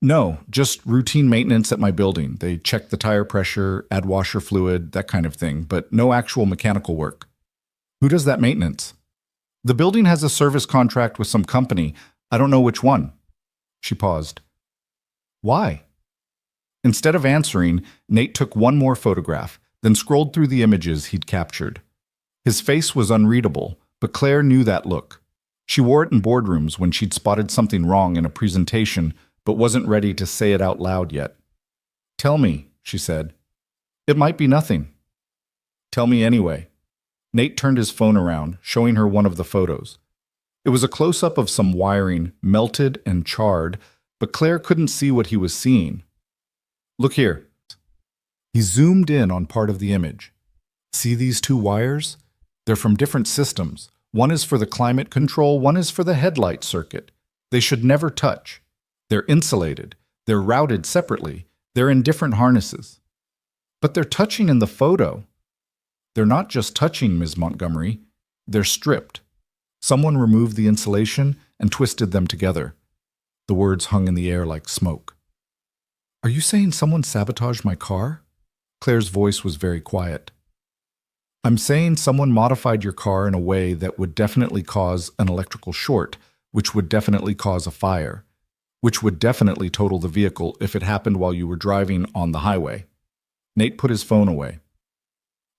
S1: No, just routine maintenance at my building. They check the tire pressure, add washer fluid, that kind of thing, but no actual mechanical work. Who does that maintenance? The building has a service contract with some company. I don't know which one. She paused. Why? Instead of answering, Nate took one more photograph, then scrolled through the images he'd captured. His face was unreadable, but Claire knew that look. She wore it in boardrooms when she'd spotted something wrong in a presentation, but wasn't ready to say it out loud yet. Tell me, she said. It might be nothing. Tell me anyway. Nate turned his phone around, showing her one of the photos. It was a close-up of some wiring, melted and charred, but Claire couldn't see what he was seeing. Look here. He zoomed in on part of the image. See these two wires? They're from different systems. One is for the climate control, one is for the headlight circuit. They should never touch. They're insulated. They're routed separately. They're in different harnesses. But they're touching in the photo. They're not just touching, Ms. Montgomery. They're stripped. Someone removed the insulation and twisted them together. The words hung in the air like smoke. Are you saying someone sabotaged my car? Claire's voice was very quiet. I'm saying someone modified your car in a way that would definitely cause an electrical short, which would definitely cause a fire, which would definitely total the vehicle if it happened while you were driving on the highway. Nate put his phone away.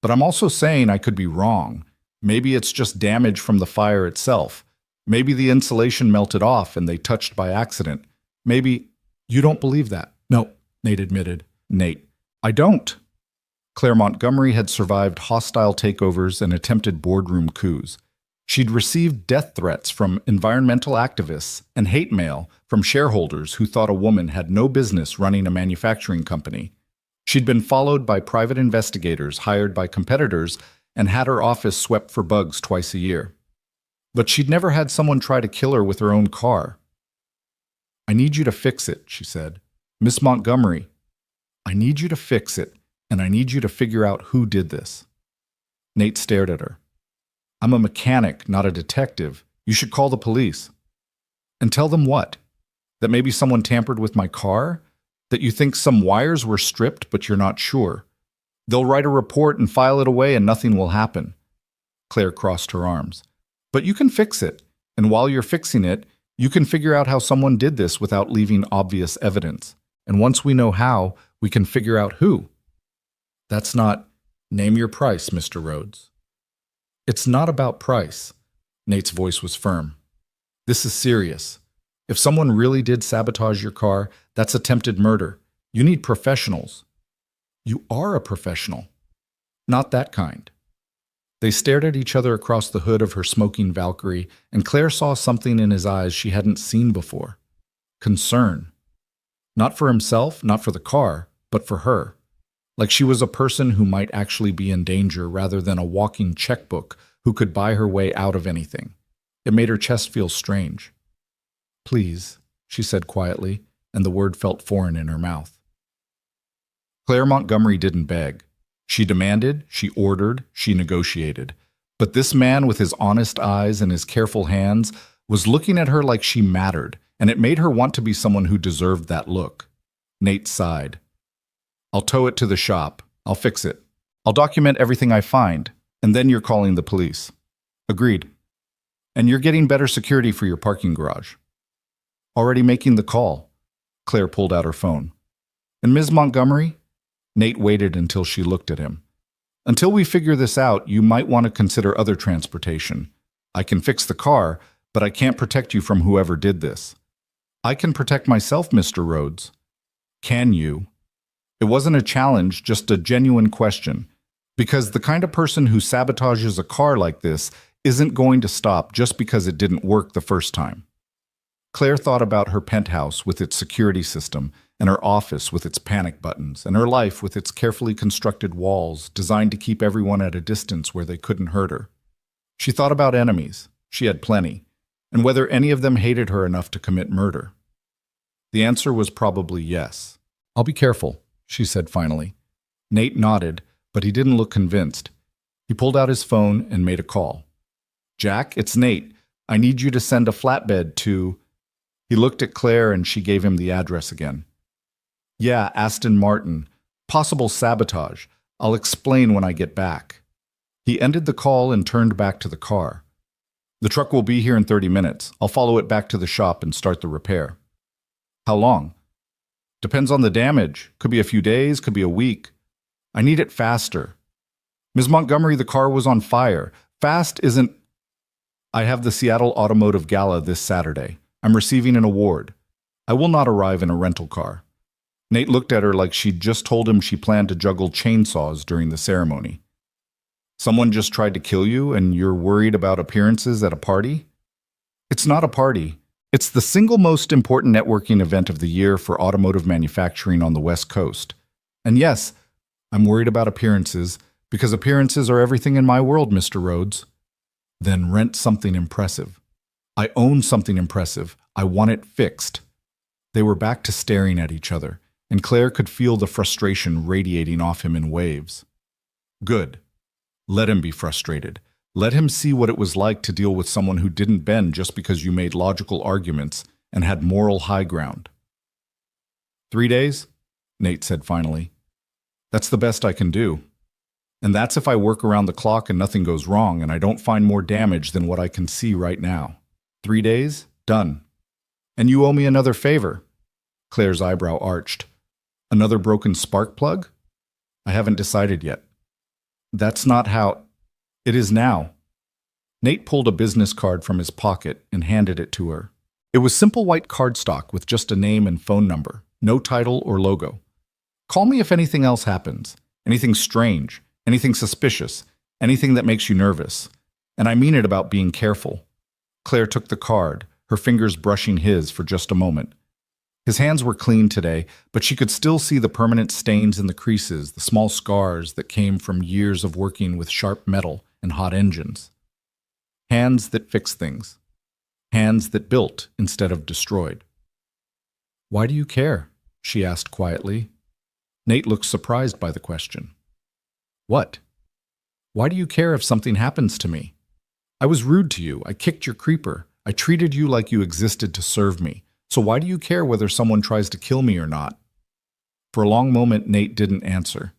S1: But I'm also saying I could be wrong. Maybe it's just damage from the fire itself. Maybe the insulation melted off and they touched by accident. Maybe you don't believe that. No, Nate admitted. Nate, I don't. Claire Montgomery had survived hostile takeovers and attempted boardroom coups. She'd received death threats from environmental activists and hate mail from shareholders who thought a woman had no business running a manufacturing company. She'd been followed by private investigators hired by competitors and had her office swept for bugs twice a year. But she'd never had someone try to kill her with her own car. I need you to fix it, she said. Miss Montgomery, I need you to fix it, and I need you to figure out who did this. Nate stared at her. I'm a mechanic, not a detective. You should call the police. And tell them what? That maybe someone tampered with my car? That you think some wires were stripped, but you're not sure? They'll write a report and file it away and nothing will happen. Claire crossed her arms. But you can fix it, and while you're fixing it, you can figure out how someone did this without leaving obvious evidence. And once we know how, we can figure out who. That's not, name your price, Mr. Rhodes. It's not about price. Nate's voice was firm. This is serious. If someone really did sabotage your car, that's attempted murder. You need professionals. You are a professional. Not that kind. They stared at each other across the hood of her smoking Valkyrie, and Claire saw something in his eyes she hadn't seen before. Concern. Not for himself, not for the car, but for her. Like she was a person who might actually be in danger rather than a walking checkbook who could buy her way out of anything. It made her chest feel strange. Please, she said quietly, and the word felt foreign in her mouth. Claire Montgomery didn't beg. She demanded, she ordered, she negotiated. But this man with his honest eyes and his careful hands was looking at her like she mattered, and it made her want to be someone who deserved that look. Nate sighed. I'll tow it to the shop. I'll fix it. I'll document everything I find, and then you're calling the police. Agreed. And you're getting better security for your parking garage. Already making the call. Claire pulled out her phone. And Ms. Montgomery? Nate waited until she looked at him. Until we figure this out, you might want to consider other transportation. I can fix the car, but I can't protect you from whoever did this. I can protect myself, Mr. Rhodes. Can you? It wasn't a challenge, just a genuine question. Because the kind of person who sabotages a car like this isn't going to stop just because it didn't work the first time. Claire thought about her penthouse with its security system, and her office with its panic buttons, and her life with its carefully constructed walls designed to keep everyone at a distance where they couldn't hurt her. She thought about enemies. She had plenty. And whether any of them hated her enough to commit murder. The answer was probably yes. I'll be careful, she said finally. Nate nodded, but he didn't look convinced. He pulled out his phone and made a call. Jack, it's Nate. I need you to send a flatbed to... He looked at Claire and she gave him the address again. Yeah, Aston Martin. Possible sabotage. I'll explain when I get back. He ended the call and turned back to the car. The truck will be here in 30 minutes. I'll follow it back to the shop and start the repair. How long? Depends on the damage. Could be a few days, could be a week. I need it faster. Ms. Montgomery, the car was on fire. Fast isn't... I have the Seattle Automotive Gala this Saturday. I'm receiving an award. I will not arrive in a rental car. Nate looked at her like she'd just told him she planned to juggle chainsaws during the ceremony. Someone just tried to kill you and you're worried about appearances at a party? It's not a party. It's the single most important networking event of the year for automotive manufacturing on the West Coast. And yes, I'm worried about appearances, because appearances are everything in my world, Mr. Rhodes. Then rent something impressive. I own something impressive. I want it fixed. They were back to staring at each other, and Claire could feel the frustration radiating off him in waves. Good. Let him be frustrated. Let him see what it was like to deal with someone who didn't bend just because you made logical arguments and had moral high ground. 3 days? Nate said finally. That's the best I can do. And that's if I work around the clock and nothing goes wrong and I don't find more damage than what I can see right now. 3 days? Done. And you owe me another favor. Claire's eyebrow arched. Another broken spark plug? I haven't decided yet. That's not how... It is now. Nate pulled a business card from his pocket and handed it to her. It was simple white cardstock with just a name and phone number, no title or logo. Call me if anything else happens, anything strange, anything suspicious, anything that makes you nervous. And I mean it about being careful. Claire took the card, her fingers brushing his for just a moment. His hands were clean today, but she could still see the permanent stains in the creases, the small scars that came from years of working with sharp metal and hot engines. Hands that fixed things. Hands that built instead of destroyed. Why do you care? She asked quietly. Nate looked surprised by the question. What? Why do you care if something happens to me? I was rude to you. I kicked your creeper. I treated you like you existed to serve me. So why do you care whether someone tries to kill me or not? For a long moment, Nate didn't answer.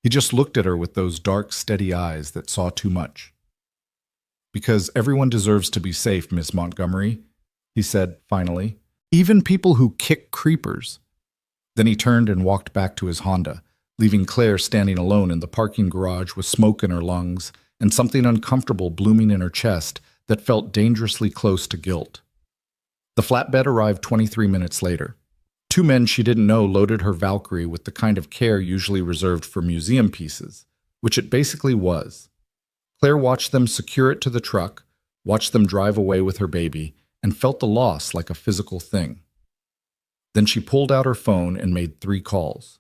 S1: He just looked at her with those dark, steady eyes that saw too much. Because everyone deserves to be safe, Miss Montgomery, he said finally. Even people who kick creepers. Then he turned and walked back to his Honda, leaving Claire standing alone in the parking garage with smoke in her lungs and something uncomfortable blooming in her chest that felt dangerously close to guilt. The flatbed arrived 23 minutes later. 2 men she didn't know loaded her Valkyrie with the kind of care usually reserved for museum pieces, which it basically was. Claire watched them secure it to the truck, watched them drive away with her baby, and felt the loss like a physical thing. Then she pulled out her phone and made 3 calls.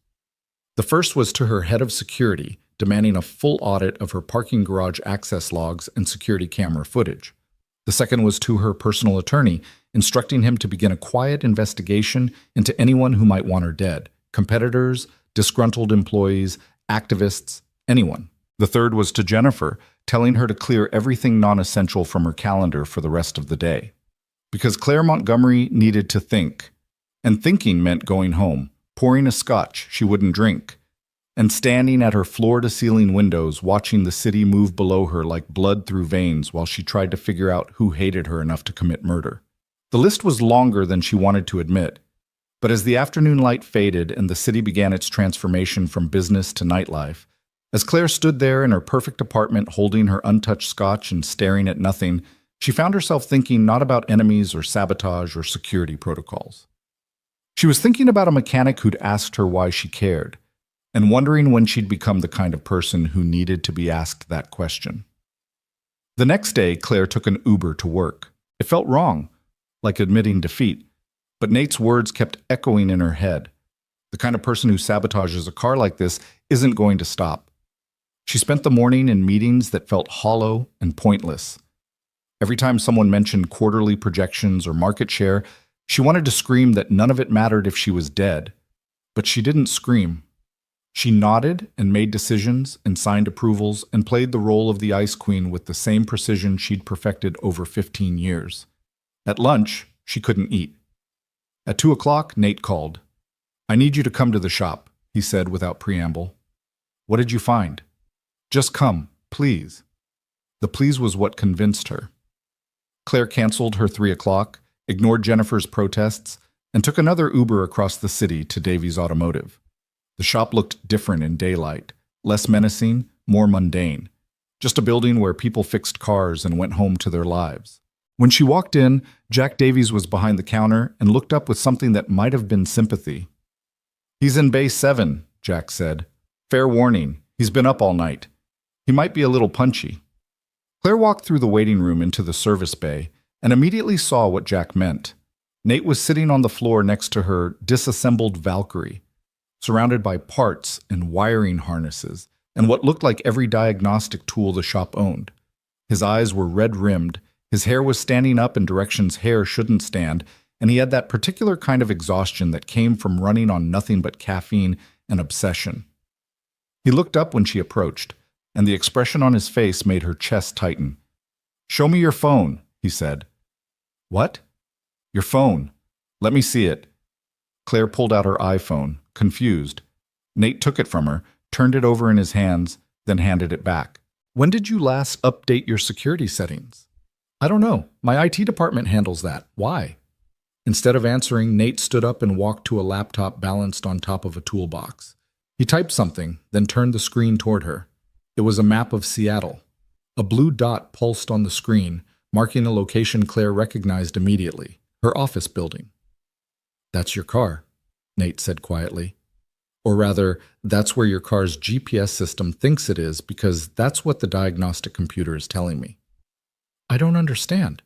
S1: The first was to her head of security, demanding a full audit of her parking garage access logs and security camera footage. The second was to her personal attorney, instructing him to begin a quiet investigation into anyone who might want her dead, competitors, disgruntled employees, activists, anyone. The third was to Jennifer, telling her to clear everything non-essential from her calendar for the rest of the day. Because Claire Montgomery needed to think, and thinking meant going home, pouring a scotch she wouldn't drink, and standing at her floor-to-ceiling windows watching the city move below her like blood through veins while she tried to figure out who hated her enough to commit murder. The list was longer than she wanted to admit, but as the afternoon light faded and the city began its transformation from business to nightlife, as Claire stood there in her perfect apartment holding her untouched scotch and staring at nothing, she found herself thinking not about enemies or sabotage or security protocols. She was thinking about a mechanic who'd asked her why she cared, and wondering when she'd become the kind of person who needed to be asked that question. The next day, Claire took an Uber to work. It felt wrong, like admitting defeat, but Nate's words kept echoing in her head. The kind of person who sabotages a car like this isn't going to stop. She spent the morning in meetings that felt hollow and pointless. Every time someone mentioned quarterly projections or market share, she wanted to scream that none of it mattered if she was dead. But she didn't scream. She nodded and made decisions and signed approvals and played the role of the Ice Queen with the same precision she'd perfected over 15 years. At lunch, she couldn't eat. At 2 o'clock, Nate called. "I need you to come to the shop," he said without preamble. "What did you find?" "Just come, please." The please was what convinced her. Claire canceled her 3 o'clock, ignored Jennifer's protests, and took another Uber across the city to Davies Automotive. The shop looked different in daylight, less menacing, more mundane. Just a building where people fixed cars and went home to their lives. When she walked in, Jack Davies was behind the counter and looked up with something that might have been sympathy. "He's in Bay 7, Jack said. "Fair warning, he's been up all night. He might be a little punchy." Claire walked through the waiting room into the service bay and immediately saw what Jack meant. Nate was sitting on the floor next to her disassembled Valkyrie, surrounded by parts and wiring harnesses and what looked like every diagnostic tool the shop owned. His eyes were red-rimmed, his hair was standing up in directions hair shouldn't stand, and he had that particular kind of exhaustion that came from running on nothing but caffeine and obsession. He looked up when she approached, and the expression on his face made her chest tighten. "Show me your phone," he said. "What?" "Your phone. Let me see it." Claire pulled out her iPhone, confused. Nate took it from her, turned it over in his hands, then handed it back. "When did you last update your security settings?" "I don't know. My IT department handles that. Why?" Instead of answering, Nate stood up and walked to a laptop balanced on top of a toolbox. He typed something, then turned the screen toward her. It was a map of Seattle. A blue dot pulsed on the screen, marking a location Claire recognized immediately, her office building. "That's your car," Nate said quietly. "Or rather, that's where your car's GPS system thinks it is because that's what the diagnostic computer is telling me." "I don't understand."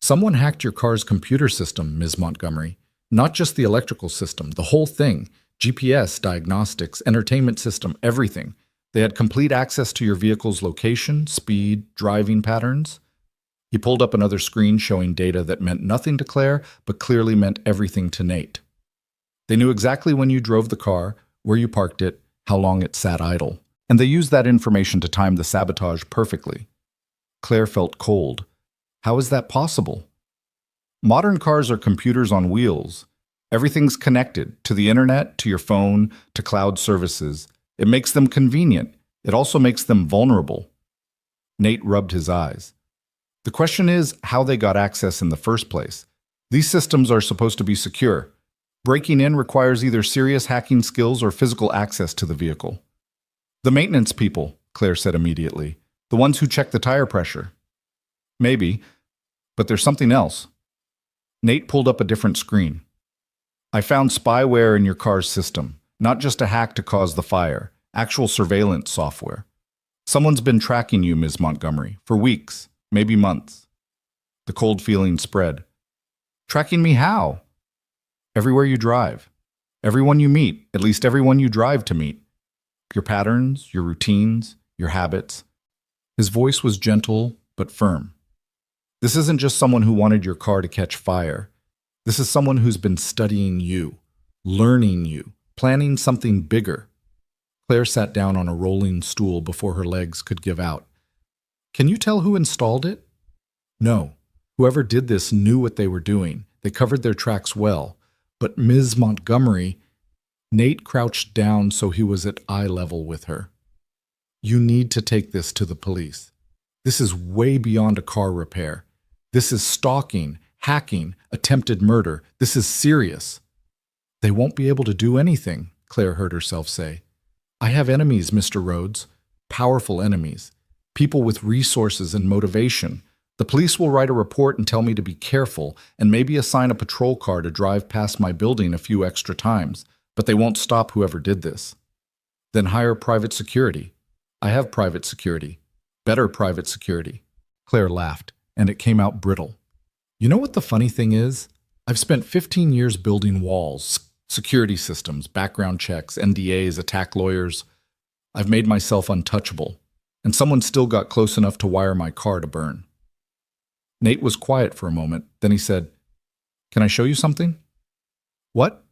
S1: "Someone hacked your car's computer system, Ms. Montgomery. Not just the electrical system, the whole thing. GPS, diagnostics, entertainment system, everything. They had complete access to your vehicle's location, speed, driving patterns." He pulled up another screen showing data that meant nothing to Claire, but clearly meant everything to Nate. They knew exactly when you drove the car, where you parked it, how long it sat idle, and they used that information to time the sabotage perfectly. Claire felt cold. How is that possible? Modern cars are computers on wheels. Everything's connected, to the internet, to your phone, to cloud services. It makes them convenient. It also makes them vulnerable. Nate rubbed his eyes. The question is how they got access in the first place. These systems are supposed to be secure. Breaking in requires either serious hacking skills or physical access to the vehicle. "The maintenance people," Claire said immediately. "The ones who check the tire pressure." "Maybe, but there's something else." Nate pulled up a different screen. "I found spyware in your car's system, not just a hack to cause the fire, actual surveillance software. Someone's been tracking you, Ms. Montgomery, for weeks, maybe months." The cold feeling spread. "Tracking me how?" "Everywhere you drive. Everyone you meet, at least everyone you drive to meet. Your patterns, your routines, your habits." His voice was gentle but firm. "This isn't just someone who wanted your car to catch fire. This is someone who's been studying you, learning you, planning something bigger." Claire sat down on a rolling stool before her legs could give out. "Can you tell who installed it?" "No. Whoever did this knew what they were doing. They covered their tracks well. But Ms. Montgomery..." Nate crouched down so he was at eye level with her. "You need to take this to the police. This is way beyond a car repair. This is stalking, hacking, attempted murder. This is serious." "They won't be able to do anything," Claire heard herself say. "I have enemies, Mr. Rhodes. Powerful enemies. People with resources and motivation. The police will write a report and tell me to be careful and maybe assign a patrol car to drive past my building a few extra times, but they won't stop whoever did this." "Then hire private security." "I have private security. Better private security." Claire laughed, and it came out brittle. "You know what the funny thing is? I've spent 15 years building walls, security systems, background checks, NDAs, attack lawyers. I've made myself untouchable, and someone still got close enough to wire my car to burn." Nate was quiet for a moment, then he said, "Can I show you something?" "What?"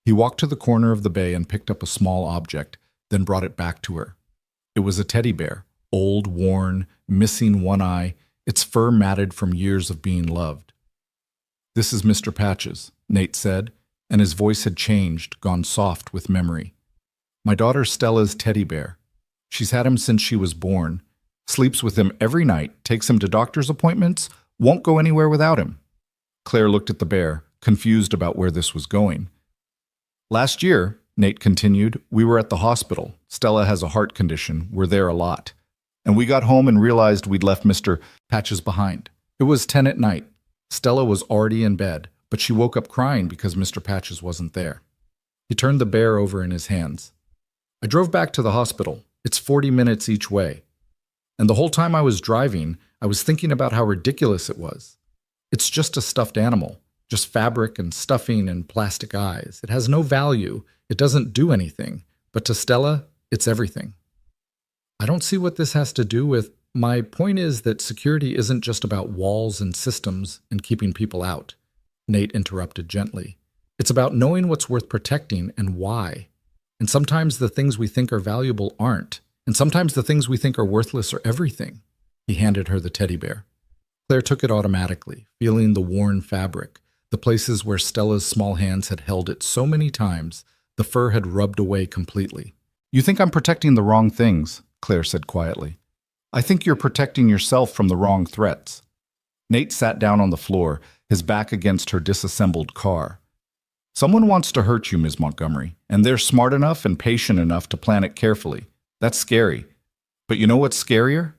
S1: He walked to the corner of the bay and picked up a small object, then brought it back to her. It was a teddy bear, old, worn, missing one eye, its fur matted from years of being loved.
S2: "This is Mr. Patches," Nate said, and his voice had changed, gone soft with memory. "My daughter Stella's teddy bear. She's had him since she was born. Sleeps with him every night, takes him to doctor's appointments, won't go anywhere without him." Claire looked at the bear, confused about where this was going. "Last year," Nate continued, "we were at the hospital. Stella has a heart condition. We're there a lot. And we got home and realized we'd left Mr. Patches behind. It was 10 at night. Stella was already in bed, but she woke up crying because Mr. Patches wasn't there." He turned the bear over in his hands. "I drove back to the hospital. It's 40 minutes each way. And the whole time I was driving, I was thinking about how ridiculous it was. It's just a stuffed animal, just fabric and stuffing and plastic eyes. It has no value. It doesn't do anything. But to Stella, it's everything." "I don't see what this has to do with— My point is that security isn't just about walls and systems and keeping people out," Nate interrupted gently. "It's about knowing what's worth protecting and why. And sometimes the things we think are valuable aren't. And sometimes the things we think are worthless are everything." He handed her the teddy bear. Claire took it automatically, feeling the worn fabric, the places where Stella's small hands had held it so many times, the fur had rubbed away completely. "You think I'm protecting the wrong things," Claire said quietly. "I think you're protecting yourself from the wrong threats." Nate sat down on the floor, his back against her disassembled car. "Someone wants to hurt you, Ms. Montgomery, and they're smart enough and patient enough to plan it carefully. That's scary. But you know what's scarier?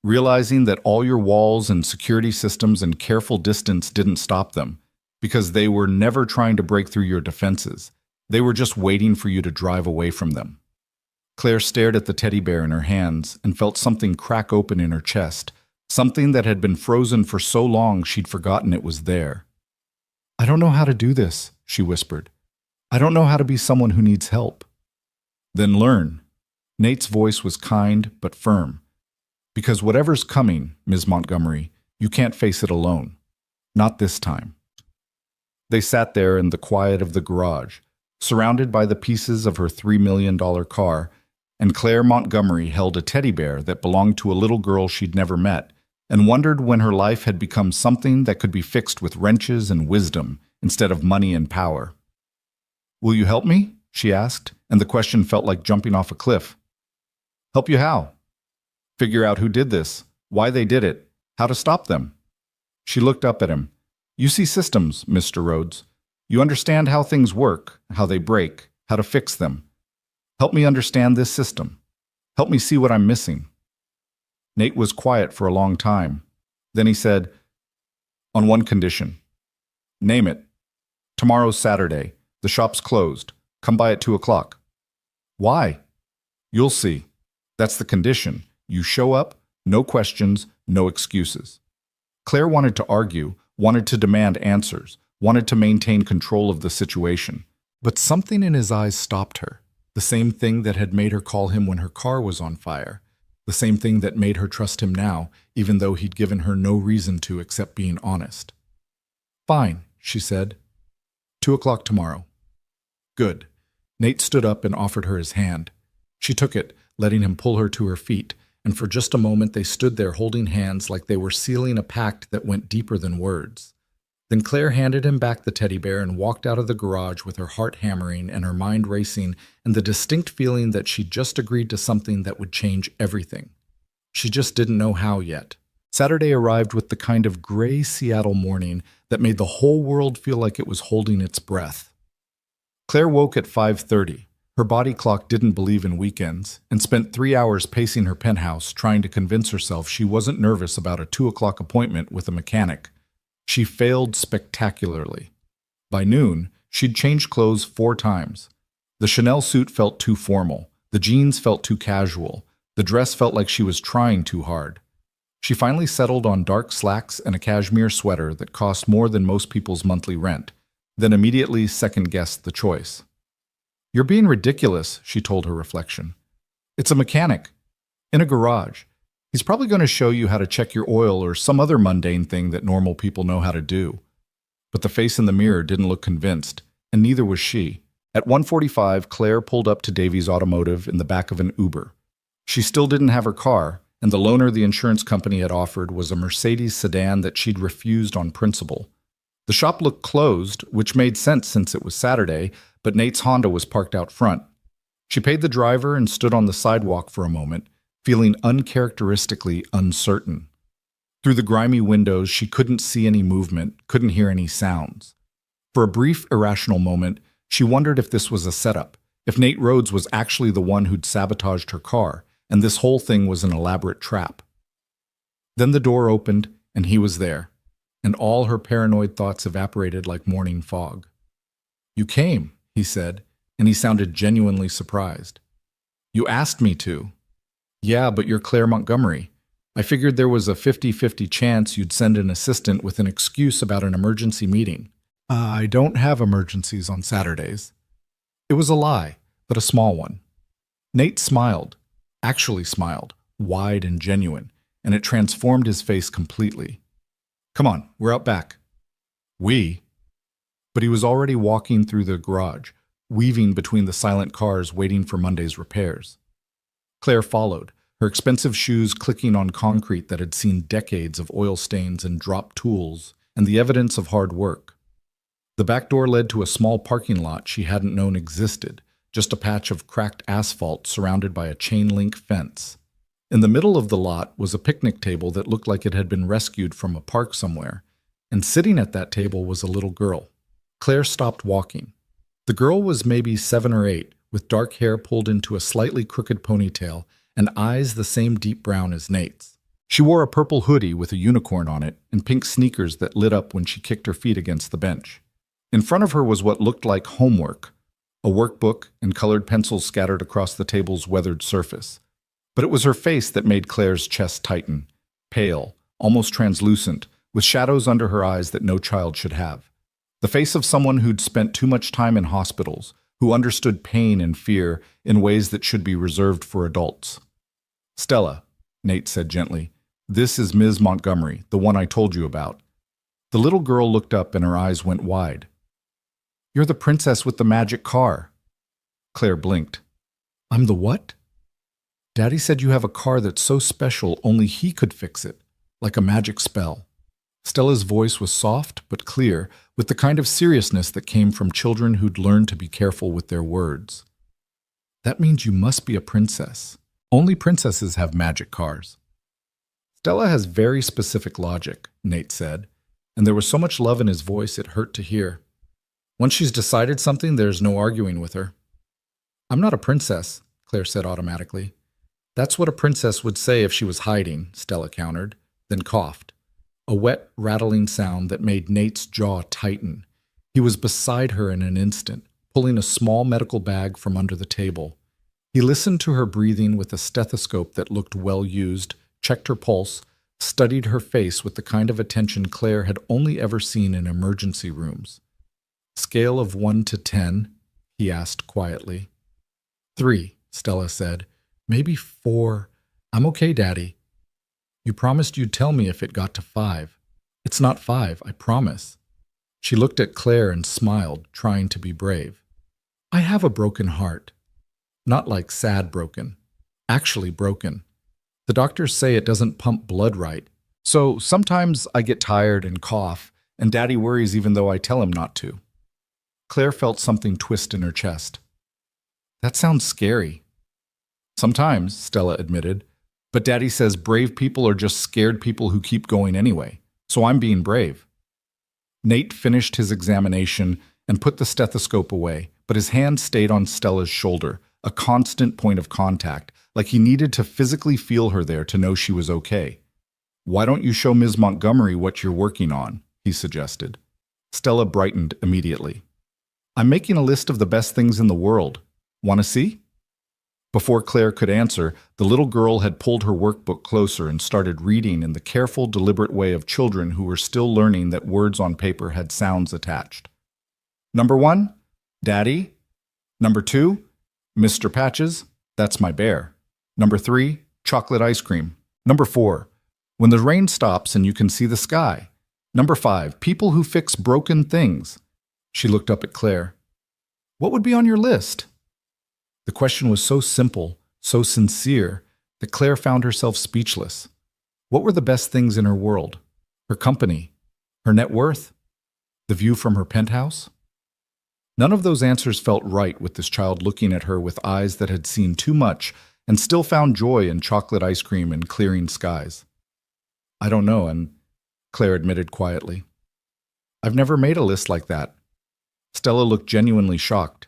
S2: Realizing that all your walls and security systems and careful distance didn't stop them, because they were never trying to break through your defenses. They were just waiting for you to drive away from them." Claire stared at the teddy bear in her hands and felt something crack open in her chest, something that had been frozen for so long she'd forgotten it was there. "I don't know how to do this," she whispered. "I don't know how to be someone who needs help." "Then learn." Nate's voice was kind but firm. "Because whatever's coming, Ms. Montgomery, you can't face it alone. Not this time." They sat there in the quiet of the garage, surrounded by the pieces of her $3 million car, and Claire Montgomery held a teddy bear that belonged to a little girl she'd never met, and wondered when her life had become something that could be fixed with wrenches and wisdom instead of money and power. "Will you help me?" she asked, and the question felt like jumping off a cliff. "Help you how?" "Figure out who did this, why they did it, how to stop them." She looked up at him. "You see systems, Mr. Rhodes. You understand how things work, how they break, how to fix them. Help me understand this system. Help me see what I'm missing." Nate was quiet for a long time. Then he said, "On one condition." "Name it." "Tomorrow's Saturday. The shop's closed. Come by at 2 o'clock. "Why?" "You'll see. That's the condition. You show up, no questions, no excuses." Claire wanted to argue, wanted to demand answers, wanted to maintain control of the situation. But something in his eyes stopped her. The same thing that had made her call him when her car was on fire. The same thing that made her trust him now, even though he'd given her no reason to except being honest. "Fine," she said. 2 o'clock tomorrow." "Good." Nate stood up and offered her his hand. She took it, letting him pull her to her feet, and for just a moment they stood there holding hands like they were sealing a pact that went deeper than words. Then Claire handed him back the teddy bear and walked out of the garage with her heart hammering and her mind racing and the distinct feeling that she'd just agreed to something that would change everything. She just didn't know how yet. Saturday arrived with the kind of gray Seattle morning that made the whole world feel like it was holding its breath. Claire woke at 5:30. Her body clock didn't believe in weekends and spent 3 hours pacing her penthouse trying to convince herself she wasn't nervous about a 2 o'clock appointment with a mechanic. She failed spectacularly. By noon, she'd changed clothes 4 times. The Chanel suit felt too formal. The jeans felt too casual. The dress felt like she was trying too hard. She finally settled on dark slacks and a cashmere sweater that cost more than most people's monthly rent, then immediately second-guessed the choice. "You're being ridiculous," she told her reflection. "It's a mechanic. In a garage. He's probably going to show you how to check your oil or some other mundane thing that normal people know how to do." But the face in the mirror didn't look convinced, and neither was she. At 1:45, Claire pulled up to Davies Automotive in the back of an Uber. She still didn't have her car, and the loaner the insurance company had offered was a Mercedes sedan that she'd refused on principle.
S1: The shop looked closed, which made sense since it was Saturday, but Nate's Honda was parked out front. She paid the driver and stood on the sidewalk for a moment, feeling uncharacteristically uncertain. Through the grimy windows, she couldn't see any movement, couldn't hear any sounds. For a brief, irrational moment, she wondered if this was a setup, if Nate Rhodes was actually the one who'd sabotaged her car, and this whole thing was an elaborate trap. Then the door opened, and he was there, and all her paranoid thoughts evaporated like morning fog. "You came," he said, and he sounded genuinely surprised. "You asked me to." "Yeah, but you're Claire Montgomery. I figured there was a 50-50 chance you'd send an assistant with an excuse about an emergency meeting." "I don't have emergencies on Saturdays." It was a lie, but a small one. Nate smiled, actually smiled, wide and genuine, and it transformed his face completely. "Come on, we're out back." "We?" But he was already walking through the garage, weaving between the silent cars waiting for Monday's repairs. Claire followed, her expensive shoes clicking on concrete that had seen decades of oil stains and dropped tools and the evidence of hard work. The back door led to a small parking lot she hadn't known existed, just a patch of cracked asphalt surrounded by a chain-link fence. In the middle of the lot was a picnic table that looked like it had been rescued from a park somewhere, and sitting at that table was a little girl. Claire stopped walking. The girl was maybe 7 or 8, with dark hair pulled into a slightly crooked ponytail and eyes the same deep brown as Nate's. She wore a purple hoodie with a unicorn on it and pink sneakers that lit up when she kicked her feet against the bench. In front of her was what looked like homework, a workbook and colored pencils scattered across the table's weathered surface. But it was her face that made Claire's chest tighten, pale, almost translucent, with shadows under her eyes that no child should have. The face of someone who'd spent too much time in hospitals, who understood pain and fear in ways that should be reserved for adults. "Stella," Nate said gently, "this is Ms. Montgomery, the one I told you about." The little girl looked up and her eyes went wide. "You're the princess with the magic car." Claire blinked. "I'm the what?" "Daddy said you have a car that's so special only he could fix it, like a magic spell." Stella's voice was soft but clear, with the kind of seriousness that came from children who'd learned to be careful with their words. "That means you must be a princess. Only princesses have magic cars." "Stella has very specific logic," Nate said, and there was so much love in his voice it hurt to hear. "Once she's decided something, there's no arguing with her." "I'm not a princess," Claire said automatically. "That's what a princess would say if she was hiding," Stella countered, then coughed. A wet, rattling sound that made Nate's jaw tighten. He was beside her in an instant, pulling a small medical bag from under the table. He listened to her breathing with a stethoscope that looked well used, checked her pulse, studied her face with the kind of attention Claire had only ever seen in emergency rooms. "Scale of 1 to 10, he asked quietly. 3, Stella said. "Maybe 4. I'm okay, Daddy." "You promised you'd tell me if it got to 5. "It's not 5, I promise." She looked at Claire and smiled, trying to be brave. "I have a broken heart. Not like sad broken. Actually broken. The doctors say it doesn't pump blood right. So sometimes I get tired and cough, and Daddy worries even though I tell him not to." Claire felt something twist in her chest. "That sounds scary." "Sometimes," Stella admitted. "But Daddy says brave people are just scared people who keep going anyway. So I'm being brave." Nate finished his examination and put the stethoscope away, but his hand stayed on Stella's shoulder, a constant point of contact, like he needed to physically feel her there to know she was okay. "Why don't you show Ms. Montgomery what you're working on?" he suggested. Stella brightened immediately. "I'm making a list of the best things in the world. Want to see?" Before Claire could answer, the little girl had pulled her workbook closer and started reading in the careful, deliberate way of children who were still learning that words on paper had sounds attached. "Number 1, Daddy. Number 2, Mr. Patches, that's my bear. Number 3, chocolate ice cream. Number 4, when the rain stops and you can see the sky. Number 5, people who fix broken things." She looked up at Claire. "What would be on your list?" The question was so simple, so sincere, that Claire found herself speechless. What were the best things in her world? Her company? Her net worth? The view from her penthouse? None of those answers felt right with this child looking at her with eyes that had seen too much and still found joy in chocolate ice cream and clearing skies. I don't know, and Claire admitted quietly. I've never made a list like that. Stella looked genuinely shocked.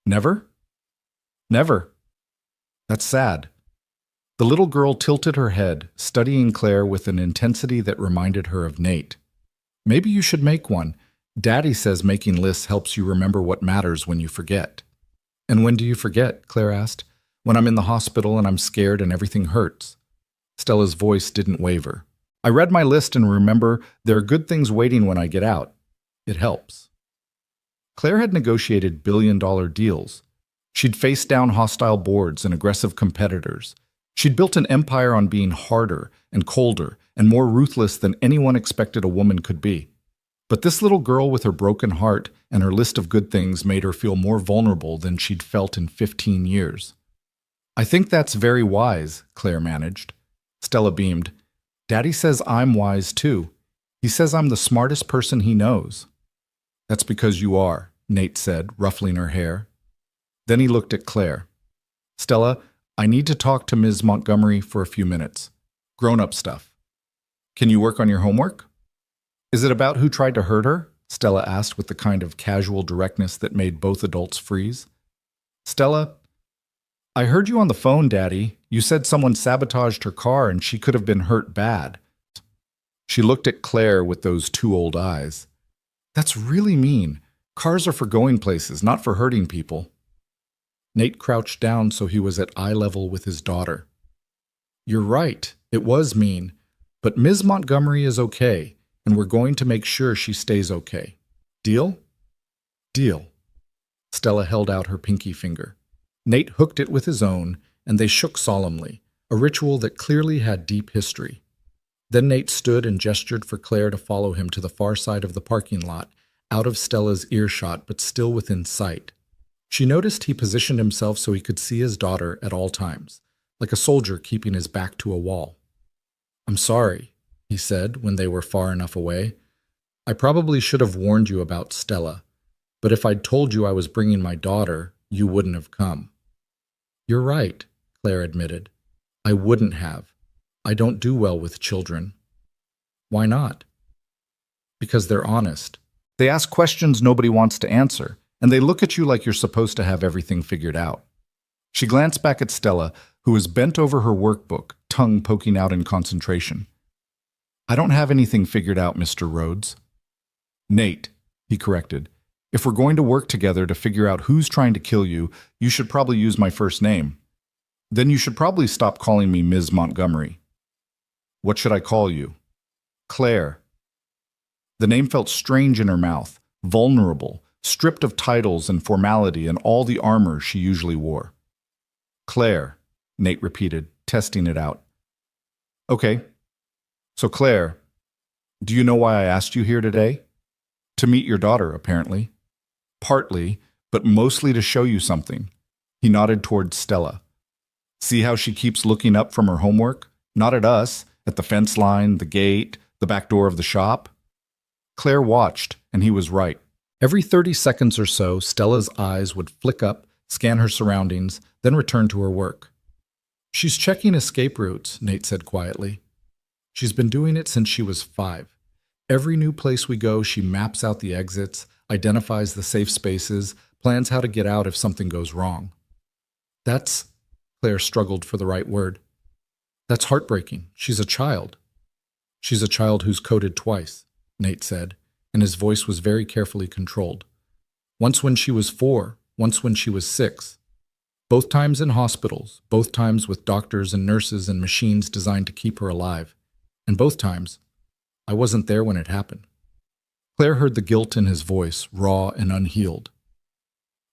S1: Never? Never. That's sad. The little girl tilted her head, studying Claire with an intensity that reminded her of Nate. Maybe you should make one. Daddy says making lists helps you remember what matters when you forget. And when do you forget? Claire asked. When I'm in the hospital and I'm scared and everything hurts. Stella's voice didn't waver. I read my list and remember there are good things waiting when I get out. It helps. Claire had negotiated billion-dollar deals. She'd faced down hostile boards and aggressive competitors. She'd built an empire on being harder and colder and more ruthless than anyone expected a woman could be. But this little girl with her broken heart and her list of good things made her feel more vulnerable than she'd felt in 15 years. I think that's very wise, Claire managed. Stella beamed. Daddy says I'm wise too. He says I'm the smartest person he knows. That's because you are, Nate said, ruffling her hair. Then he looked at Claire. Stella, I need to talk to Ms. Montgomery for a few minutes. Grown-up stuff. Can you work on your homework? Is it about who tried to hurt her? Stella asked with the kind of casual directness that made both adults freeze. Stella, I heard you on the phone, Daddy. You said someone sabotaged her car and she could have been hurt bad. She looked at Claire with those two old eyes. That's really mean. Cars are for going places, not for hurting people. Nate crouched down so he was at eye level with his daughter. You're right, it was mean, but Ms. Montgomery is okay, and we're going to make sure she stays okay. Deal? Deal. Stella held out her pinky finger. Nate hooked it with his own, and they shook solemnly, a ritual that clearly had deep history. Then Nate stood and gestured for Claire to follow him to the far side of the parking lot, out of Stella's earshot but still within sight. She noticed he positioned himself so he could see his daughter at all times, like a soldier keeping his back to a wall. I'm sorry, he said when they were far enough away. I probably should have warned you about Stella, but if I'd told you I was bringing my daughter, you wouldn't have come. You're right, Claire admitted. I wouldn't have. I don't do well with children. Why not? Because they're honest. They ask questions nobody wants to answer, and they look at you like you're supposed to have everything figured out. She glanced back at Stella, who was bent over her workbook, tongue poking out in concentration. I don't have anything figured out, Mr. Rhodes. Nate, he corrected. If we're going to work together to figure out who's trying to kill you, you should probably use my first name. Then you should probably stop calling me Ms. Montgomery. What should I call you? Claire. The name felt strange in her mouth, vulnerable, stripped of titles and formality and all the armor she usually wore. Claire, Nate repeated, testing it out. Okay. So Claire, do you know why I asked you here today? To meet your daughter, apparently. Partly, but mostly to show you something. He nodded towards Stella. See how she keeps looking up from her homework? Not at us, at the fence line, the gate, the back door of the shop. Claire watched, and he was right. Every 30 seconds or so, Stella's eyes would flick up, scan her surroundings, then return to her work. She's checking escape routes, Nate said quietly. She's been doing it since she was 5. Every new place we go, she maps out the exits, identifies the safe spaces, plans how to get out if something goes wrong. That's, Claire struggled for the right word. That's heartbreaking. She's a child. She's a child who's coded twice, Nate said, and his voice was very carefully controlled. Once when she was 4, once when she was 6. Both times in hospitals, both times with doctors and nurses and machines designed to keep her alive. And both times, I wasn't there when it happened. Claire heard the guilt in his voice, raw and unhealed.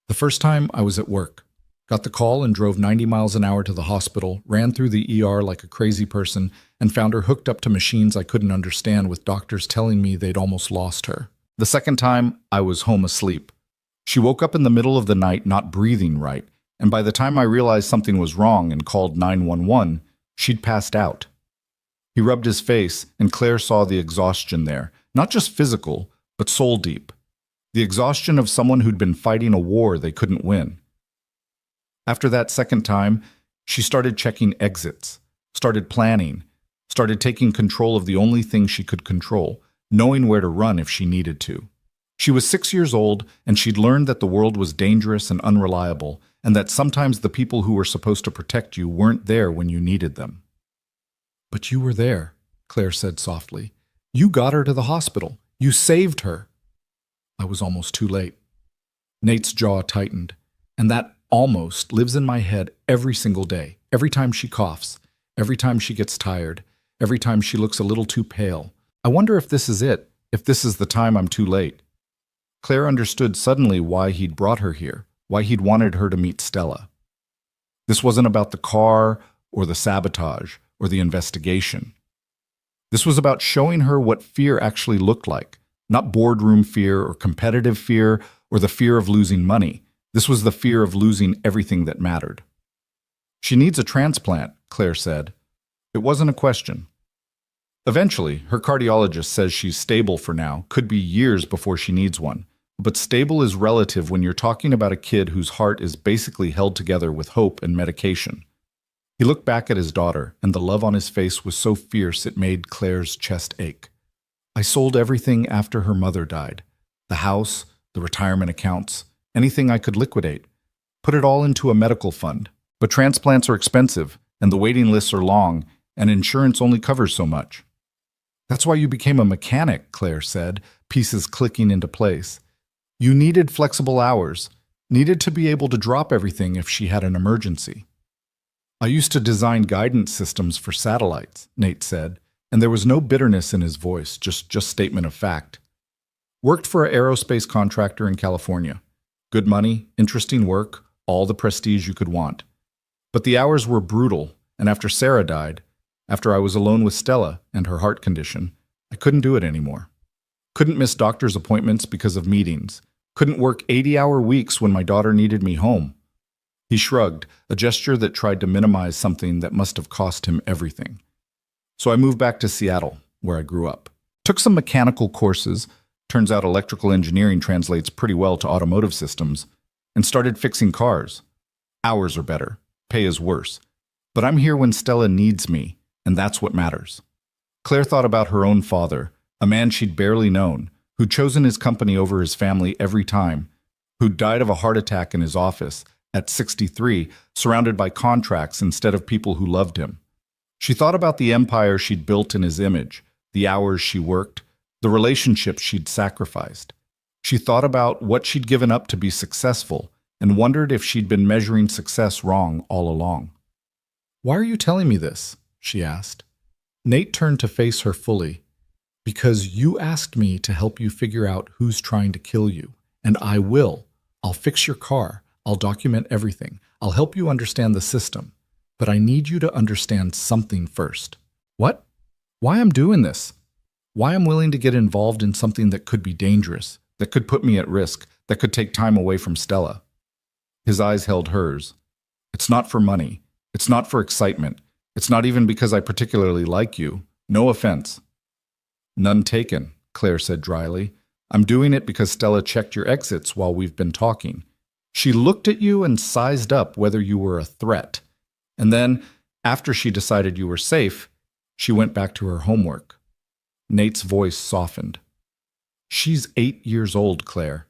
S1: The first time, I was at work. Got the call and drove 90 miles an hour to the hospital, ran through the ER like a crazy person, and found her hooked up to machines I couldn't understand with doctors telling me they'd almost lost her. The second time, I was home asleep. She woke up in the middle of the night not breathing right, and by the time I realized something was wrong and called 911, she'd passed out. He rubbed his face, and Claire saw the exhaustion there, not just physical, but soul deep. The exhaustion of someone who'd been fighting a war they couldn't win. After that second time, she started checking exits, started planning, started taking control of the only thing she could control, knowing where to run if she needed to. She was 6 years old, and she'd learned that the world was dangerous and unreliable, and that sometimes the people who were supposed to protect you weren't there when you needed them. "But you were there," Claire said softly. "You got her to the hospital. You saved her." "I was almost too late." Nate's jaw tightened, and that almost lives in my head every single day, every time she coughs, every time she gets tired, every time she looks a little too pale. I wonder if this is it, if this is the time I'm too late. Claire understood suddenly why he'd brought her here, why he'd wanted her to meet Stella. This wasn't about the car or the sabotage or the investigation. This was about showing her what fear actually looked like, not boardroom fear or competitive fear or the fear of losing money. This was the fear of losing everything that mattered. "She needs a transplant," Claire said. It wasn't a question. Eventually, her cardiologist says she's stable for now, could be years before she needs one. But stable is relative when you're talking about a kid whose heart is basically held together with hope and medication. He looked back at his daughter, and the love on his face was so fierce it made Claire's chest ache. "I sold everything after her mother died. The house, the retirement accounts, anything I could liquidate. Put it all into a medical fund. But transplants are expensive, and the waiting lists are long, and insurance only covers so much." "That's why you became a mechanic," Claire said, pieces clicking into place. "You needed flexible hours, needed to be able to drop everything if she had an emergency." "I used to design guidance systems for satellites," Nate said, and there was no bitterness in his voice, just statement of fact. "Worked for an aerospace contractor in California. Good money, interesting work, all the prestige you could want. But the hours were brutal, and after Sarah died, after I was alone with Stella and her heart condition, I couldn't do it anymore. Couldn't miss doctor's appointments because of meetings. Couldn't work 80-hour weeks when my daughter needed me home." He shrugged, a gesture that tried to minimize something that must have cost him everything. "So I moved back to Seattle, where I grew up. Took some mechanical courses, turns out electrical engineering translates pretty well to automotive systems, and started fixing cars. Hours are better, pay is worse. But I'm here when Stella needs me, and that's what matters." Claire thought about her own father, a man she'd barely known, who'd chosen his company over his family every time, who'd died of a heart attack in his office at 63, surrounded by contracts instead of people who loved him. She thought about the empire she'd built in his image, the hours she worked, the relationships she'd sacrificed. She thought about what she'd given up to be successful and wondered if she'd been measuring success wrong all along. "Why are you telling me this?" she asked. Nate turned to face her fully. "Because you asked me to help you figure out who's trying to kill you, and I will. I'll fix your car. I'll document everything. I'll help you understand the system. But I need you to understand something first." "What?" "Why I'm doing this. Why I'm willing to get involved in something that could be dangerous, that could put me at risk, that could take time away from Stella." His eyes held hers. "It's not for money. It's not for excitement. It's not even because I particularly like you. No offense." "None taken," Claire said dryly. "I'm doing it because Stella checked your exits while we've been talking. She looked at you and sized up whether you were a threat. And then, after she decided you were safe, she went back to her homework." Nate's voice softened. "She's 8 years old, Claire.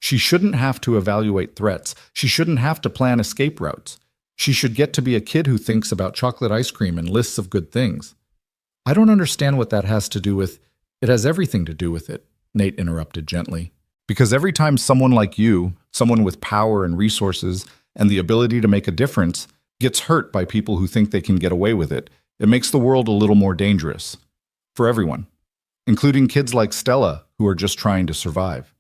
S1: She shouldn't have to evaluate threats. She shouldn't have to plan escape routes. She should get to be a kid who thinks about chocolate ice cream and lists of good things." "I don't understand what that has to do with—" "It has everything to do with it," Nate interrupted gently. "Because every time someone like you, someone with power and resources and the ability to make a difference, gets hurt by people who think they can get away with it, it makes the world a little more dangerous. For everyone. Including kids like Stella, who are just trying to survive."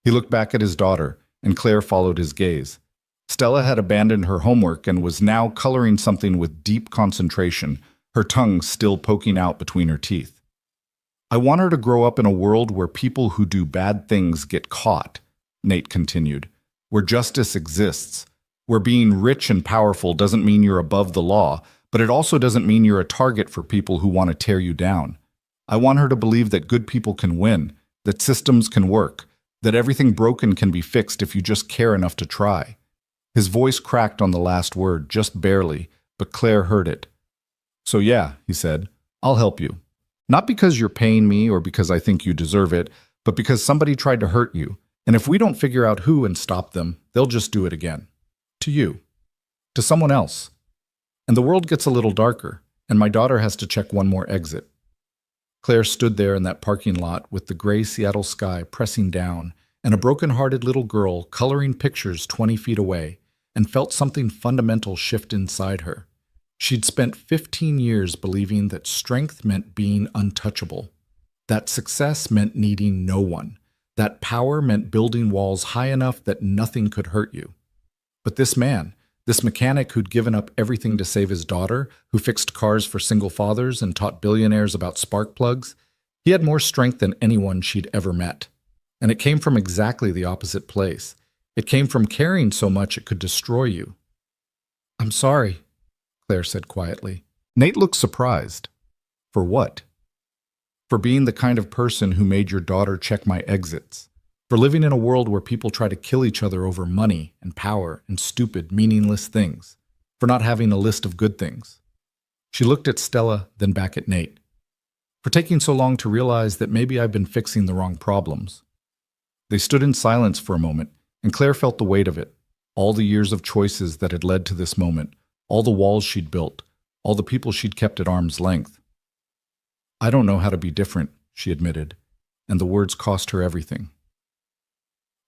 S1: He looked back at his daughter, and Claire followed his gaze. Stella had abandoned her homework and was now coloring something with deep concentration, her tongue still poking out between her teeth. "I want her to grow up in a world where people who do bad things get caught," Nate continued, "where justice exists, where being rich and powerful doesn't mean you're above the law, but it also doesn't mean you're a target for people who want to tear you down. I want her to believe that good people can win, that systems can work, that everything broken can be fixed if you just care enough to try. His voice cracked on the last word, just barely, but Claire heard it. So yeah, he said, I'll help you. Not because you're paying me or because I think you deserve it, but because somebody tried to hurt you. And if we don't figure out who and stop them, they'll just do it again. To you. To someone else. And the world gets a little darker, and my daughter has to check one more exit. Claire stood there in that parking lot with the gray Seattle sky pressing down and a broken-hearted little girl coloring pictures 20 feet away, and felt something fundamental shift inside her. She'd spent 15 years believing that strength meant being untouchable, that success meant needing no one, that power meant building walls high enough that nothing could hurt you. But this man, this mechanic who'd given up everything to save his daughter, who fixed cars for single fathers and taught billionaires about spark plugs, he had more strength than anyone she'd ever met. And it came from exactly the opposite place. It came from caring so much it could destroy you. I'm sorry, Claire said quietly. Nate looked surprised. For what? For being the kind of person who made your daughter check my exits. For living in a world where people try to kill each other over money and power and stupid, meaningless things. For not having a list of good things. She looked at Stella, then back at Nate. For taking so long to realize that maybe I've been fixing the wrong problems. They stood in silence for a moment, and Claire felt the weight of it. All the years of choices that had led to this moment. All the walls she'd built. All the people she'd kept at arm's length. I don't know how to be different, she admitted, and the words cost her everything.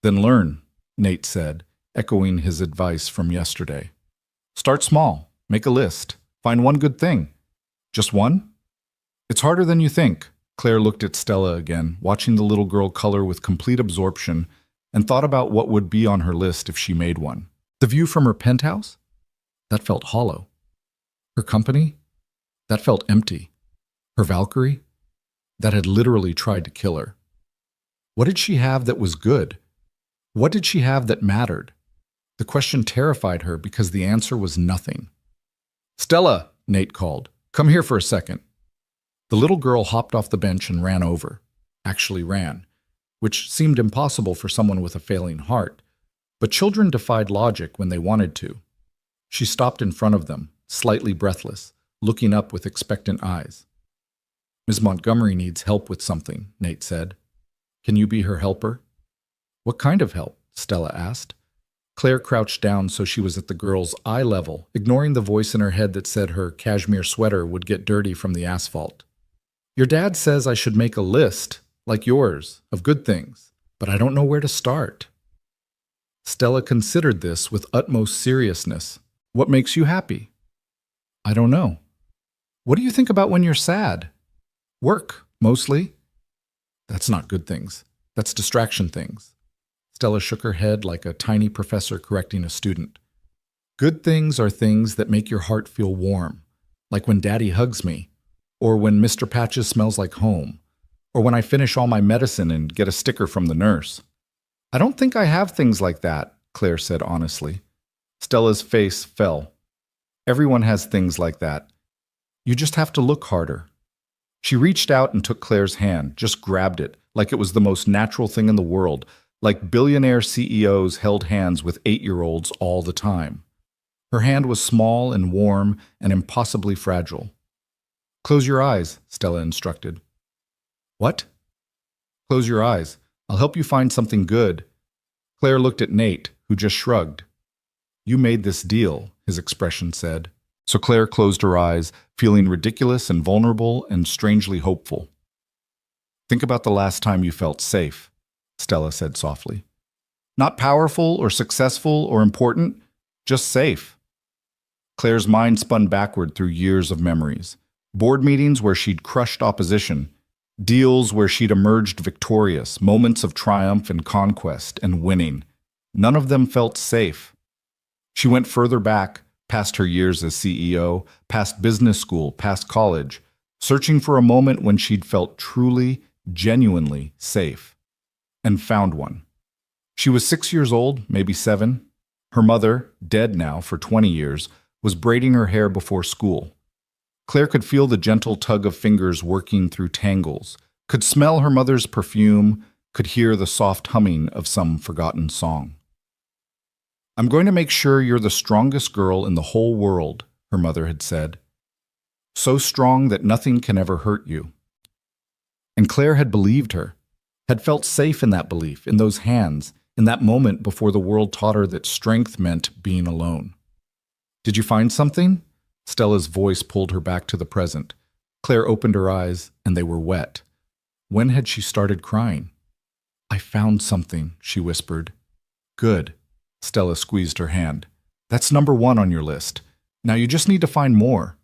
S1: Then learn, Nate said, echoing his advice from yesterday. Start small. Make a list. Find one good thing. Just one? It's harder than you think. Claire looked at Stella again, watching the little girl color with complete absorption, and thought about what would be on her list if she made one. The view from her penthouse? That felt hollow. Her company? That felt empty. Her Valkyrie? That had literally tried to kill her. What did she have that was good? What did she have that mattered? The question terrified her because the answer was nothing. Stella, Nate called. Come here for a second. The little girl hopped off the bench and ran over. Actually ran, which seemed impossible for someone with a failing heart. But children defied logic when they wanted to. She stopped in front of them, slightly breathless, looking up with expectant eyes. Ms. Montgomery needs help with something, Nate said. Can you be her helper? What kind of help? Stella asked. Claire crouched down so she was at the girl's eye level, ignoring the voice in her head that said her cashmere sweater would get dirty from the asphalt. Your dad says I should make a list, like yours, of good things, but I don't know where to start. Stella considered this with utmost seriousness. What makes you happy? I don't know. What do you think about when you're sad? Work, mostly. That's not good things. That's distraction things. Stella shook her head like a tiny professor correcting a student. Good things are things that make your heart feel warm, like when Daddy hugs me, or when Mr. Patches smells like home, or when I finish all my medicine and get a sticker from the nurse. I don't think I have things like that, Claire said honestly. Stella's face fell. Everyone has things like that. You just have to look harder. She reached out and took Claire's hand, just grabbed it, like it was the most natural thing in the world, like billionaire CEOs held hands with 8-year-olds all the time. Her hand was small and warm and impossibly fragile. Close your eyes, Stella instructed. What? Close your eyes. I'll help you find something good. Claire looked at Nate, who just shrugged. You made this deal, his expression said. So Claire closed her eyes, feeling ridiculous and vulnerable and strangely hopeful. Think about the last time you felt safe, Stella said softly. Not powerful or successful or important, just safe. Claire's mind spun backward through years of memories. Board meetings where she'd crushed opposition, deals where she'd emerged victorious, moments of triumph and conquest and winning. None of them felt safe. She went further back, past her years as CEO, past business school, past college, searching for a moment when she'd felt truly, genuinely safe. And found one. She was 6 years old, maybe 7. Her mother, dead now for 20 years, was braiding her hair before school. Claire could feel the gentle tug of fingers working through tangles, could smell her mother's perfume, could hear the soft humming of some forgotten song. "I'm going to make sure you're the strongest girl in the whole world," her mother had said. "So strong that nothing can ever hurt you." And Claire had believed her, had felt safe in that belief, in those hands, in that moment before the world taught her that strength meant being alone. "Did you find something?" Stella's voice pulled her back to the present. Claire opened her eyes, and they were wet. When had she started crying? "I found something," she whispered. "Good." Stella squeezed her hand. "That's number 1 on your list. Now you just need to find more."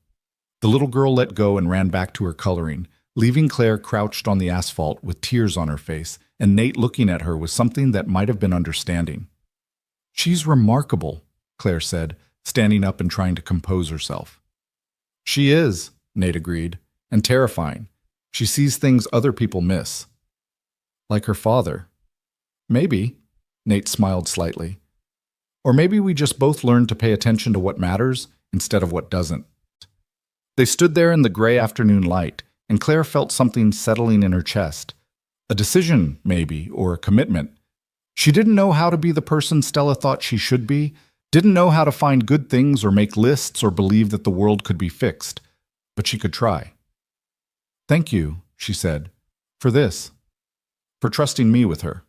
S1: The little girl let go and ran back to her coloring, leaving Claire crouched on the asphalt with tears on her face, and Nate looking at her with something that might have been understanding. "She's remarkable," Claire said, standing up and trying to compose herself. "She is," Nate agreed, "and terrifying. She sees things other people miss." "Like her father." "Maybe," Nate smiled slightly. "Or maybe we just both learned to pay attention to what matters instead of what doesn't." They stood there in the gray afternoon light, and Claire felt something settling in her chest. A decision, maybe, or a commitment. She didn't know how to be the person Stella thought she should be, didn't know how to find good things or make lists or believe that the world could be fixed, but she could try. "Thank you," she said, "for this, for trusting me with her."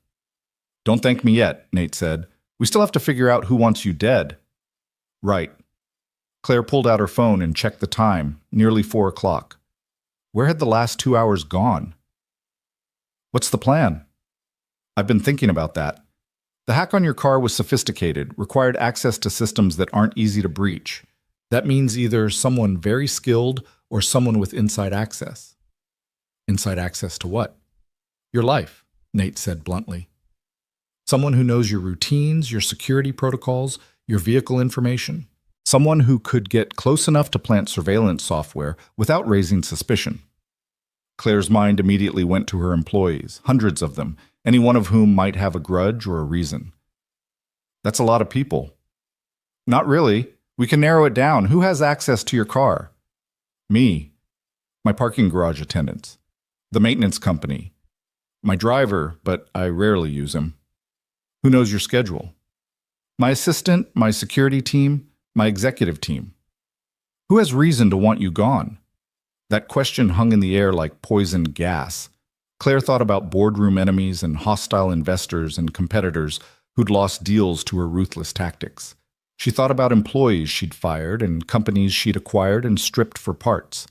S1: "Don't thank me yet," Nate said. "We still have to figure out who wants you dead." "Right." Claire pulled out her phone and checked the time, nearly 4 o'clock. Where had the last 2 hours gone? "What's the plan?" "I've been thinking about that. The hack on your car was sophisticated, required access to systems that aren't easy to breach. That means either someone very skilled or someone with inside access." "Inside access to what?" "Your life," Nate said bluntly. "Someone who knows your routines, your security protocols, your vehicle information. Someone who could get close enough to plant surveillance software without raising suspicion." Claire's mind immediately went to her employees, hundreds of them, any one of whom might have a grudge or a reason. "That's a lot of people." "Not really. We can narrow it down. Who has access to your car?" "Me. My parking garage attendants. The maintenance company. My driver, but I rarely use him." "Who knows your schedule?" "My assistant, my security team, my executive team." "Who has reason to want you gone?" That question hung in the air like poisoned gas. Claire thought about boardroom enemies and hostile investors and competitors who'd lost deals to her ruthless tactics. She thought about employees she'd fired and companies she'd acquired and stripped for parts.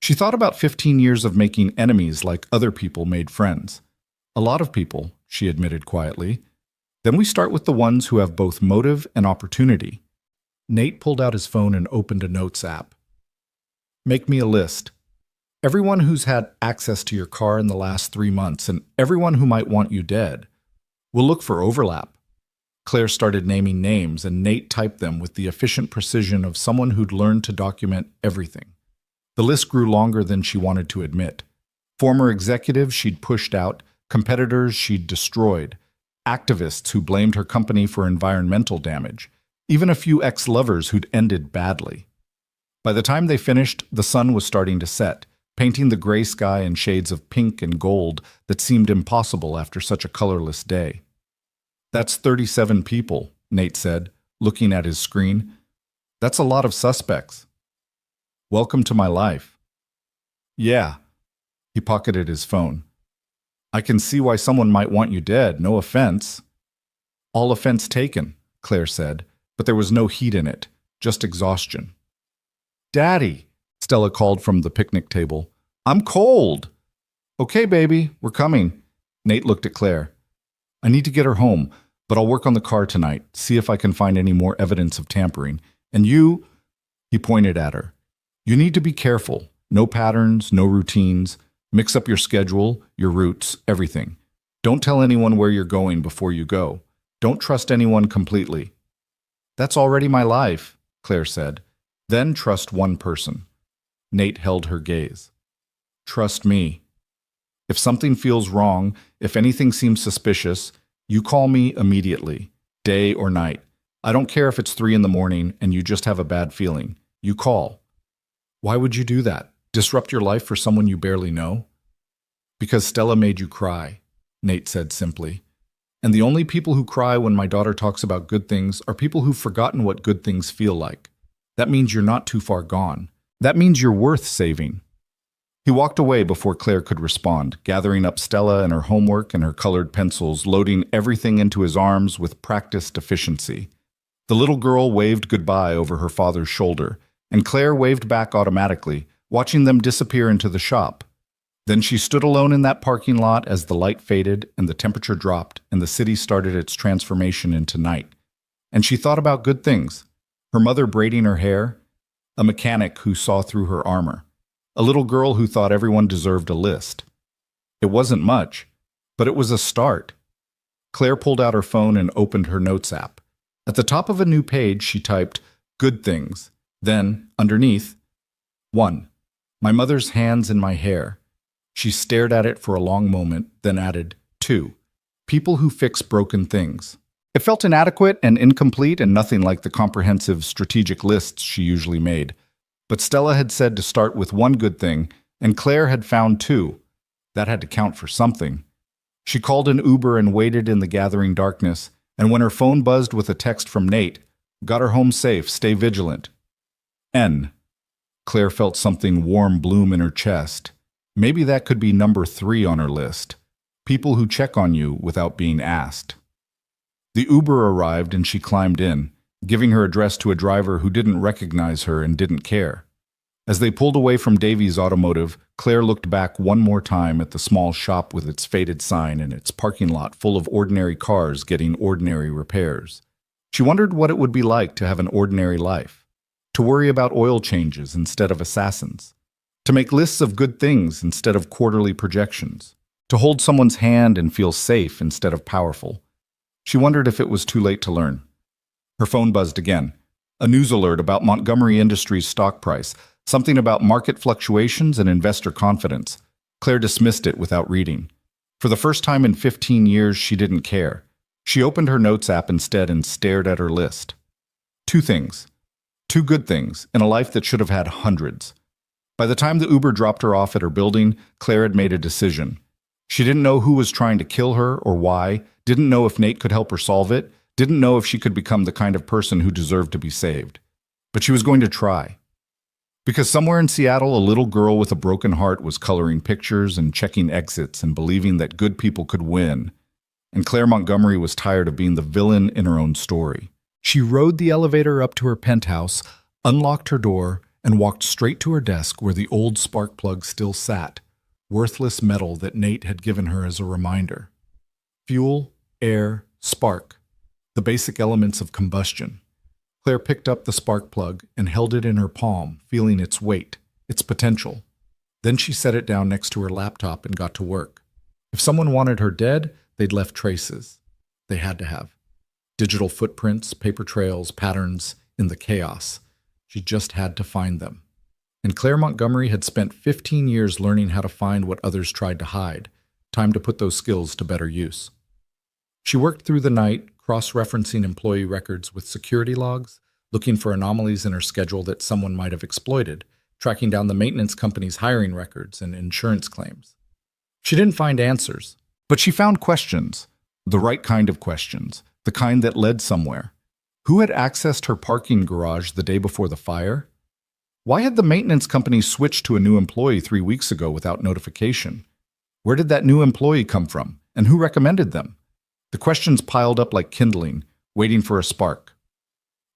S1: She thought about 15 years of making enemies like other people made friends. "A lot of people," she admitted quietly. "Then we start with the ones who have both motive and opportunity." Nate pulled out his phone and opened a notes app. "Make me a list. Everyone who's had access to your car in the last 3 months and everyone who might want you dead. We'll look for overlap." Claire started naming names, and Nate typed them with the efficient precision of someone who'd learned to document everything. The list grew longer than she wanted to admit. Former executives she'd pushed out, competitors she'd destroyed, activists who blamed her company for environmental damage, even a few ex-lovers who'd ended badly. By the time they finished, the sun was starting to set, painting the gray sky in shades of pink and gold that seemed impossible after such a colorless day. "That's 37 people," Nate said, looking at his screen. "That's a lot of suspects." "Welcome to my life." "Yeah." He pocketed his phone. "I can see why someone might want you dead, no offense." "All offense taken," Claire said, but there was no heat in it, just exhaustion. "Daddy," Stella called from the picnic table. "I'm cold." "Okay, baby, we're coming." Nate looked at Claire. "I need to get her home, but I'll work on the car tonight, see if I can find any more evidence of tampering. And you," he pointed at her, "you need to be careful. No patterns, no routines. Mix up your schedule, your routes, everything. Don't tell anyone where you're going before you go. Don't trust anyone completely." "That's already my life," Claire said. "Then trust one person." Nate held her gaze. "Trust me. If something feels wrong, if anything seems suspicious, you call me immediately, day or night. I don't care if it's 3 in the morning and you just have a bad feeling. You call." "Why would you do that? Disrupt your life for someone you barely know?"
S2: Because Stella made you cry, Nate said simply. And the only people who cry when my daughter talks about good things are people who've forgotten what good things feel like. That means you're not too far gone. That means you're worth saving. He walked away before Claire could respond, gathering up Stella and her homework and her colored pencils, loading everything into his arms with practiced efficiency. The little girl waved goodbye over her father's shoulder, and Claire waved back automatically, watching them disappear into the shop. Then she stood alone in that parking lot as the light faded and the temperature dropped and the city started its transformation into night. And she thought about good things. Her mother braiding her hair, a mechanic who saw through her armor, a little girl who thought everyone deserved a list. It wasn't much, but it was a start. Claire pulled out her phone and opened her notes app. At the top of a new page, she typed, "Good things." Then, underneath, 1. My mother's hands in my hair. She stared at it for a long moment, then added, 2. People who fix broken things. It felt inadequate and incomplete and nothing like the comprehensive strategic lists she usually made. But Stella had said to start with one good thing, and Claire had found 2. That had to count for something. She called an Uber and waited in the gathering darkness, and when her phone buzzed with a text from Nate, "Got her home safe, stay vigilant." N. Claire felt something warm bloom in her chest. Maybe that could be number 3 on her list. People who check on you without being asked. The Uber arrived and she climbed in, giving her address to a driver who didn't recognize her and didn't care. As they pulled away from Davies Automotive, Claire looked back one more time at the small shop with its faded sign and its parking lot full of ordinary cars getting ordinary repairs. She wondered what it would be like to have an ordinary life, to worry about oil changes instead of assassins, to make lists of good things instead of quarterly projections, to hold someone's hand and feel safe instead of powerful. She wondered if it was too late to learn. Her phone buzzed again. A news alert about Montgomery Industries' stock price, something about market fluctuations and investor confidence. Claire dismissed it without reading. For the first time in 15 years, she didn't care. She opened her notes app instead and stared at her list. 2 things. 2 good things in a life that should have had hundreds. By the time the Uber dropped her off at her building, Claire had made a decision. She didn't know who was trying to kill her or why, didn't know if Nate could help her solve it, didn't know if she could become the kind of person who deserved to be saved. But she was going to try. Because somewhere in Seattle, a little girl with a broken heart was coloring pictures and checking exits and believing that good people could win. And Claire Montgomery was tired of being the villain in her own story. She rode the elevator up to her penthouse, unlocked her door, and walked straight to her desk where the old spark plug still sat, worthless metal that Nate had given her as a reminder. Fuel, air, spark, the basic elements of combustion. Claire picked up the spark plug and held it in her palm, feeling its weight, its potential. Then she set it down next to her laptop and got to work. If someone wanted her dead, they'd left traces. They had to have. Digital footprints, paper trails, patterns in the chaos. She just had to find them. And Claire Montgomery had spent 15 years learning how to find what others tried to hide. Time to put those skills to better use. She worked through the night, cross-referencing employee records with security logs, looking for anomalies in her schedule that someone might have exploited, tracking down the maintenance company's hiring records and insurance claims. She didn't find answers, but she found questions, the right kind of questions, the kind that led somewhere. Who had accessed her parking garage the day before the fire? Why had the maintenance company switched to a new employee 3 weeks ago without notification? Where did that new employee come from, and who recommended them? The questions piled up like kindling, waiting for a spark.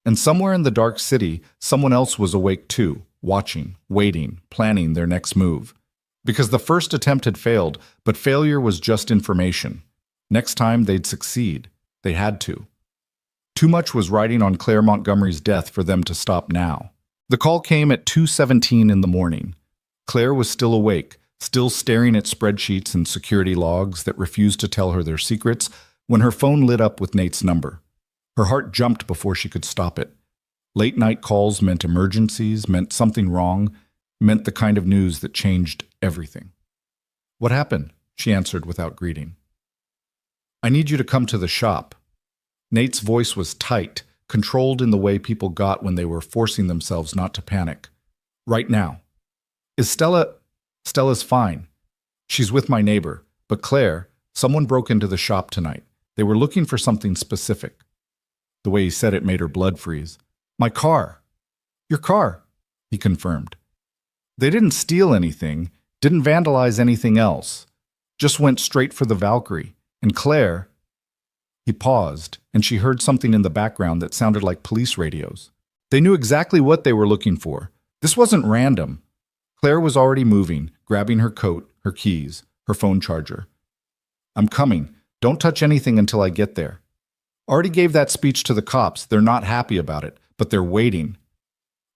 S2: And somewhere in the dark city, someone else was awake too, watching, waiting, planning their next move. Because the first attempt had failed, but failure was just information. Next time they'd succeed. They had to. Too much was riding on Claire Montgomery's death for them to stop now. The call came at 2:17 in the morning. Claire was still awake, still staring at spreadsheets and security logs that refused to tell her their secrets, when her phone lit up with Nate's number. Her heart jumped before she could stop it. Late-night calls meant emergencies, meant something wrong, meant the kind of news that changed everything. "What happened?" she answered without greeting. "I need you to come to the shop." Nate's voice was tight, controlled in the way people got when they were forcing themselves not to panic. "Right now." "Is Stella..." "Stella's fine."
S1: She's with my neighbor. But Claire, someone broke into the shop tonight. They were looking for something specific. The way he said it made her blood freeze. My car. Your car, he confirmed. They didn't steal anything, didn't vandalize anything else. Just went straight for the Valkyrie. And Claire... He paused, and she heard something in the background that sounded like police radios. They knew exactly what they were looking for. This wasn't random. Claire was already moving, grabbing her coat, her keys, her phone charger. I'm coming. Don't touch anything until I get there. Already gave that speech to the cops. They're not happy about it, but they're waiting.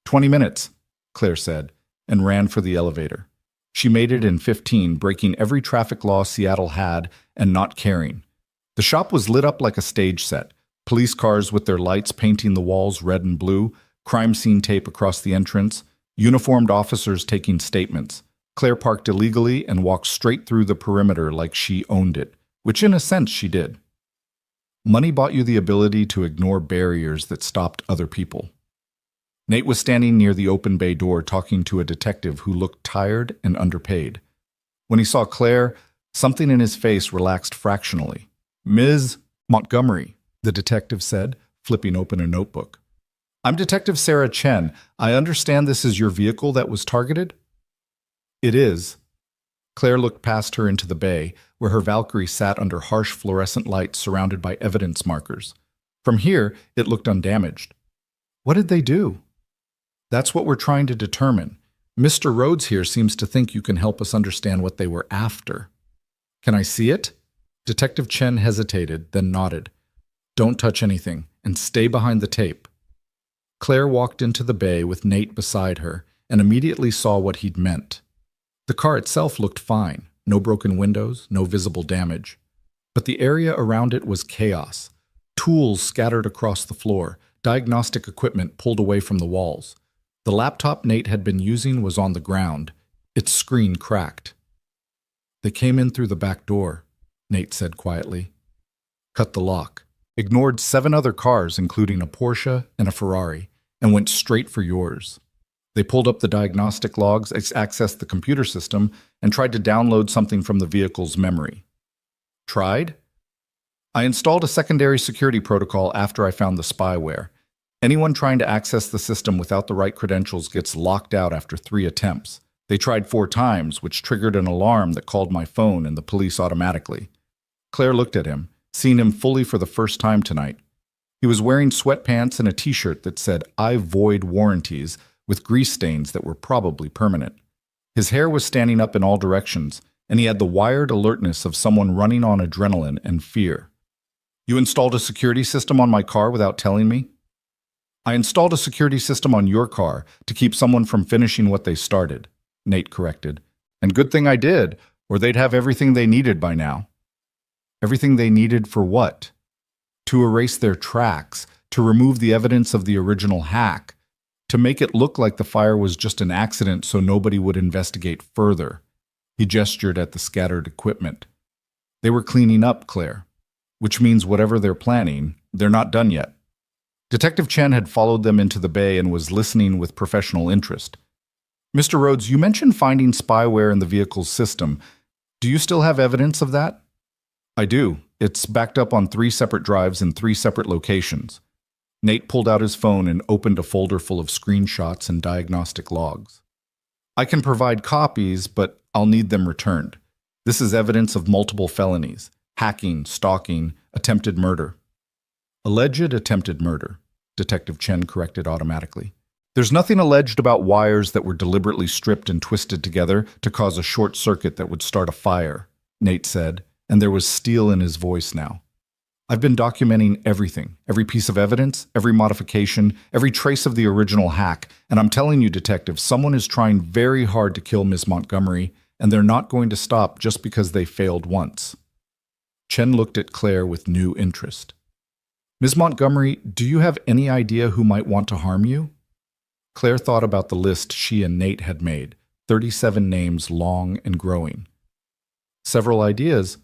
S1: 20 minutes, Claire said, and ran for the elevator. She made it in 15, breaking every traffic law Seattle had and not caring. The shop was lit up like a stage set. Police cars with their lights painting the walls red and blue, crime scene tape across the entrance, uniformed officers taking statements. Claire parked illegally and walked straight through the perimeter like she owned it, which in a sense she did. Money bought you the ability to ignore barriers that stopped other people. Nate was standing near the open bay door talking to a detective who looked tired and underpaid. When he saw Claire, something in his face relaxed fractionally. Ms. Montgomery, the detective said, flipping open a notebook. I'm Detective Sarah Chen. I understand this is your vehicle that was targeted? It is. Claire looked past her into the bay, where her Valkyrie sat under harsh fluorescent lights surrounded by evidence markers. From here, it looked undamaged. What did they do? That's what we're trying to determine. Mr. Rhodes here seems to think you can help us understand what they were after. Can I see it? Detective Chen hesitated, then nodded. Don't touch anything, and stay behind the tape. Claire walked into the bay with Nate beside her, and immediately saw what he'd meant. The car itself looked fine, no broken windows, no visible damage. But the area around it was chaos. Tools scattered across the floor, diagnostic equipment pulled away from the walls. The laptop Nate had been using was on the ground, its screen cracked. They came in through the back door, Nate said quietly. Cut the lock. Ignored 7 other cars, including a Porsche and a Ferrari, and went straight for yours. They pulled up the diagnostic logs, accessed the computer system, and tried to download something from the vehicle's memory. Tried? I installed a secondary security protocol after I found the spyware. Anyone trying to access the system without the right credentials gets locked out after 3 attempts. They tried 4 times, which triggered an alarm that called my phone and the police automatically. Claire looked at him, seeing him fully for the first time tonight. He was wearing sweatpants and a t-shirt that said, I void warranties, with grease stains that were probably permanent. His hair was standing up in all directions, and he had the wired alertness of someone running on adrenaline and fear. You installed a security system on my car without telling me? I installed a security system on your car to keep someone from finishing what they started, Nate corrected. And good thing I did, or they'd have everything they needed by now. Everything they needed for what? To erase their tracks, to remove the evidence of the original hack, to make it look like the fire was just an accident so nobody would investigate further. He gestured at the scattered equipment. They were cleaning up, Claire, which means whatever they're planning, they're not done yet. Detective Chen had followed them into the bay and was listening with professional interest. Mr. Rhodes, you mentioned finding spyware in the vehicle's system. Do you still have evidence of that? I do. It's backed up on 3 separate drives in 3 separate locations. Nate pulled out his phone and opened a folder full of screenshots and diagnostic logs. I can provide copies, but I'll need them returned. This is evidence of multiple felonies: hacking, stalking, attempted murder. Alleged attempted murder, Detective Chen corrected automatically. There's nothing alleged about wires that were deliberately stripped and twisted together to cause a short circuit that would start a fire, Nate said, and there was steel in his voice now. I've been documenting everything, every piece of evidence, every modification, every trace of the original hack, and I'm telling you, Detective, someone is trying very hard to kill Ms. Montgomery, and they're not going to stop just because they failed once. Chen looked at Claire with new interest. Ms. Montgomery, do you have any idea who might want to harm you? Claire thought about the list she and Nate had made, 37 names long and growing. Several ideas,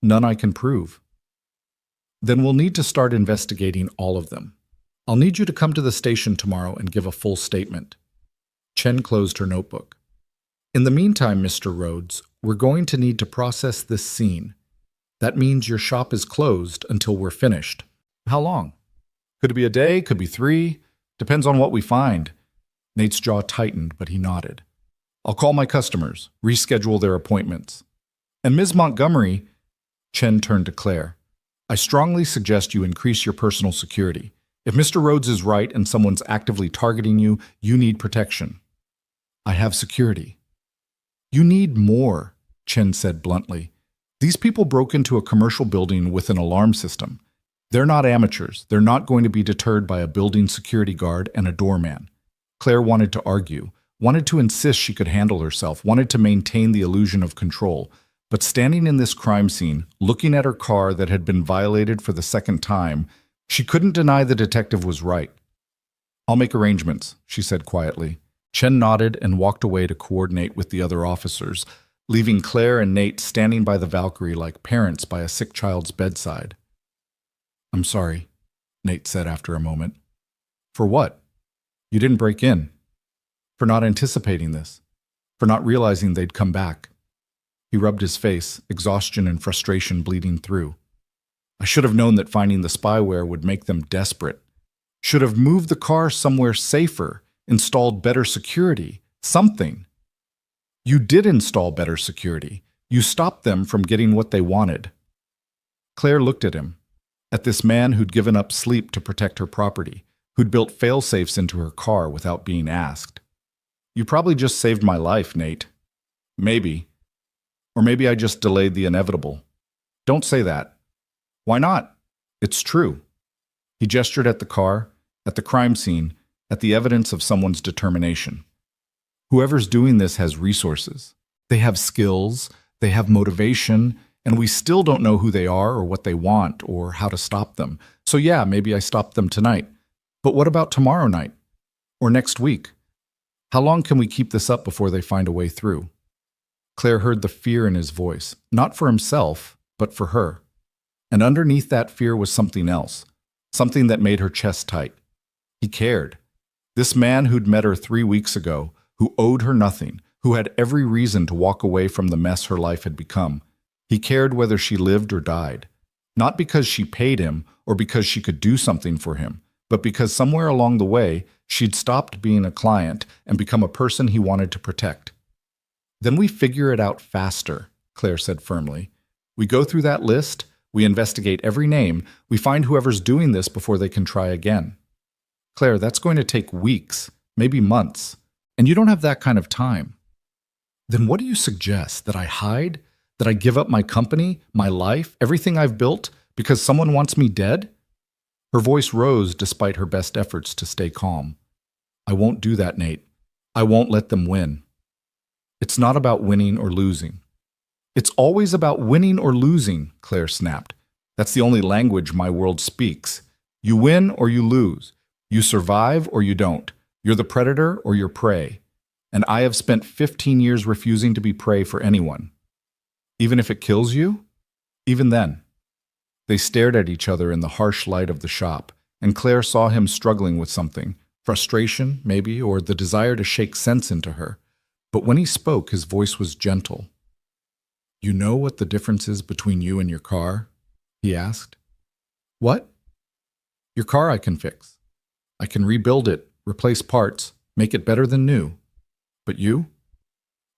S1: none I can prove. Then we'll need to start investigating all of them. I'll need you to come to the station tomorrow and give a full statement. Chen closed her notebook. In the meantime, Mr. Rhodes,
S2: we're going to need to process this scene. That means your shop is closed until we're finished. How long?
S1: Could it be a day? Could be 3. Depends on what we find. Nate's jaw tightened, but he nodded. I'll call my customers, reschedule their appointments. And Ms. Montgomery, Chen turned to Claire, I strongly suggest you increase your personal security. If Mr. Rhodes is right and someone's actively targeting you, you need protection. I have security. You need more, Chen said bluntly. These people broke into a commercial building with an alarm system. They're not amateurs. They're not going to be deterred by a building security guard and a doorman. Claire wanted to argue, wanted to insist she could handle herself, wanted to maintain the illusion of control. But standing in this crime scene, looking at her car that had been violated for the second time, she couldn't deny the detective was right. I'll make arrangements, she said quietly. Chen nodded and walked away to coordinate with the other officers, leaving Claire and Nate standing by the Valkyrie like parents by a sick child's bedside. I'm sorry, Nate said after a moment. For what? You didn't break in. For not anticipating this. For not realizing they'd come back. He rubbed his face, exhaustion and frustration bleeding through. I should have known that finding the spyware would make them desperate. Should have moved the car somewhere safer, installed better security, something. You did install better security. You stopped them from getting what they wanted. Claire looked at him, at this man who'd given up sleep to protect her property, who'd built fail-safes into her car without being asked. You probably just saved my life, Nate. Maybe. Or maybe I just delayed the inevitable. Don't say that. Why not? It's true. He gestured at the car, at the crime scene, at the evidence of someone's determination. Whoever's doing this has resources. They have skills, they have motivation, and we still don't know who they are or what they want or how to stop them. So yeah, maybe I stopped them tonight. But what about tomorrow night? Or next week? How long can we keep this up before they find a way through? Claire heard the fear in his voice, not for himself, but for her. And underneath that fear was something else, something that made her chest tight. He cared. This man who'd met her 3 weeks ago, who owed her nothing, who had every reason to walk away from the mess her life had become. He cared whether she lived or died. Not because she paid him or because she could do something for him, but because somewhere along the way, she'd stopped being a client and become a person he wanted to protect. Then we figure it out faster, Claire said firmly. We go through that list, we investigate every name, we find whoever's doing this before they can try again. Claire, that's going to take weeks, maybe months, and you don't have that kind of time. Then what do you suggest? That I hide? That I give up my company, my life, everything I've built, because someone wants me dead? Her voice rose despite her best efforts to stay calm. I won't do that, Nate. I won't let them win. It's not about winning or losing. It's always about winning or losing, Claire snapped. That's the only language my world speaks. You win or you lose. You survive or you don't. You're the predator or you're prey. And I have spent 15 years refusing to be prey for anyone. Even if it kills you? Even then. They stared at each other in the harsh light of the shop, and Claire saw him struggling with something, frustration, maybe, or the desire to shake sense into her. But when he spoke, his voice was gentle. You know what the difference is between you and your car? He asked. What? Your car I can fix. I can rebuild it, replace parts, make it better than new. But you?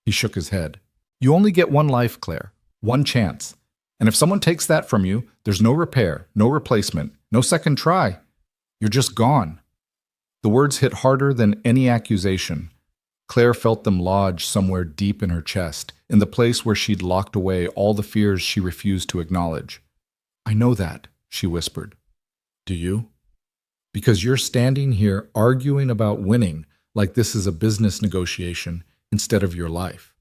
S1: He shook his head. You only get one life, Claire. One chance. And if someone takes that from you, there's no repair, no replacement, no second try. You're just gone. The words hit harder than any accusation. Claire felt them lodge somewhere deep in her chest, in the place where she'd locked away all the fears she refused to acknowledge. I know that, she whispered. Do you? Because you're standing here arguing about winning like this is a business negotiation instead of your life.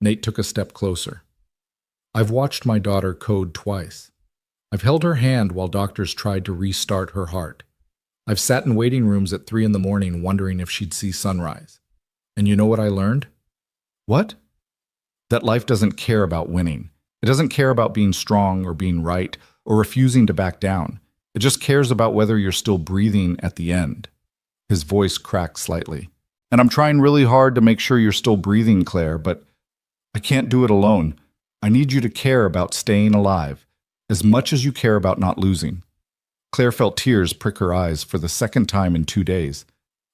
S1: Nate took a step closer. I've watched my daughter code twice. I've held her hand while doctors tried to restart her heart. I've sat in waiting rooms at 3 a.m. wondering if she'd see sunrise. And you know what I learned? What? That life doesn't care about winning. It doesn't care about being strong or being right or refusing to back down. It just cares about whether you're still breathing at the end. His voice cracked slightly. And I'm trying really hard to make sure you're still breathing, Claire, but I can't do it alone. I need you to care about staying alive, as much as you care about not losing. Claire felt tears prick her eyes for the second time in 2 days,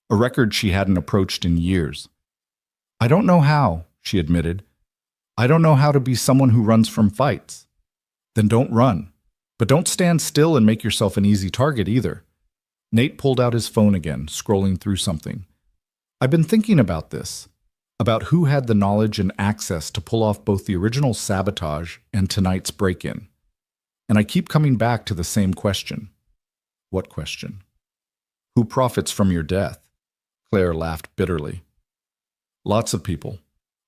S1: a record she hadn't approached in years. I don't know how, she admitted. I don't know how to be someone who runs from fights. Then don't run. But don't stand still and make yourself an easy target either. Nate pulled out his phone again, scrolling through something. I've been thinking about this, about who had the knowledge and access to pull off both the original sabotage and tonight's break-in. And I keep coming back to the same question. What question? Who profits from your death? Claire laughed bitterly. Lots of people.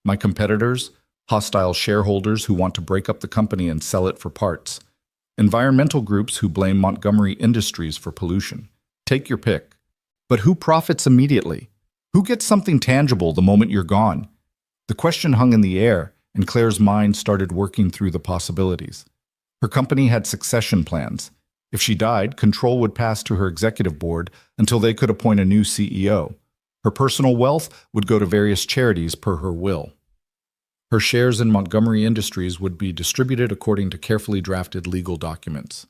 S1: My competitors, hostile shareholders who want to break up the company and sell it for parts, environmental groups who blame Montgomery Industries for pollution. Take your pick. But who profits immediately? Who gets something tangible the moment you're gone? The question hung in the air, and Claire's mind started working through the possibilities. Her company had succession plans. If she died, control would pass to her executive board until they could appoint a new CEO. Her personal wealth would go to various charities per her will. Her shares in Montgomery Industries would be distributed according to carefully drafted legal documents.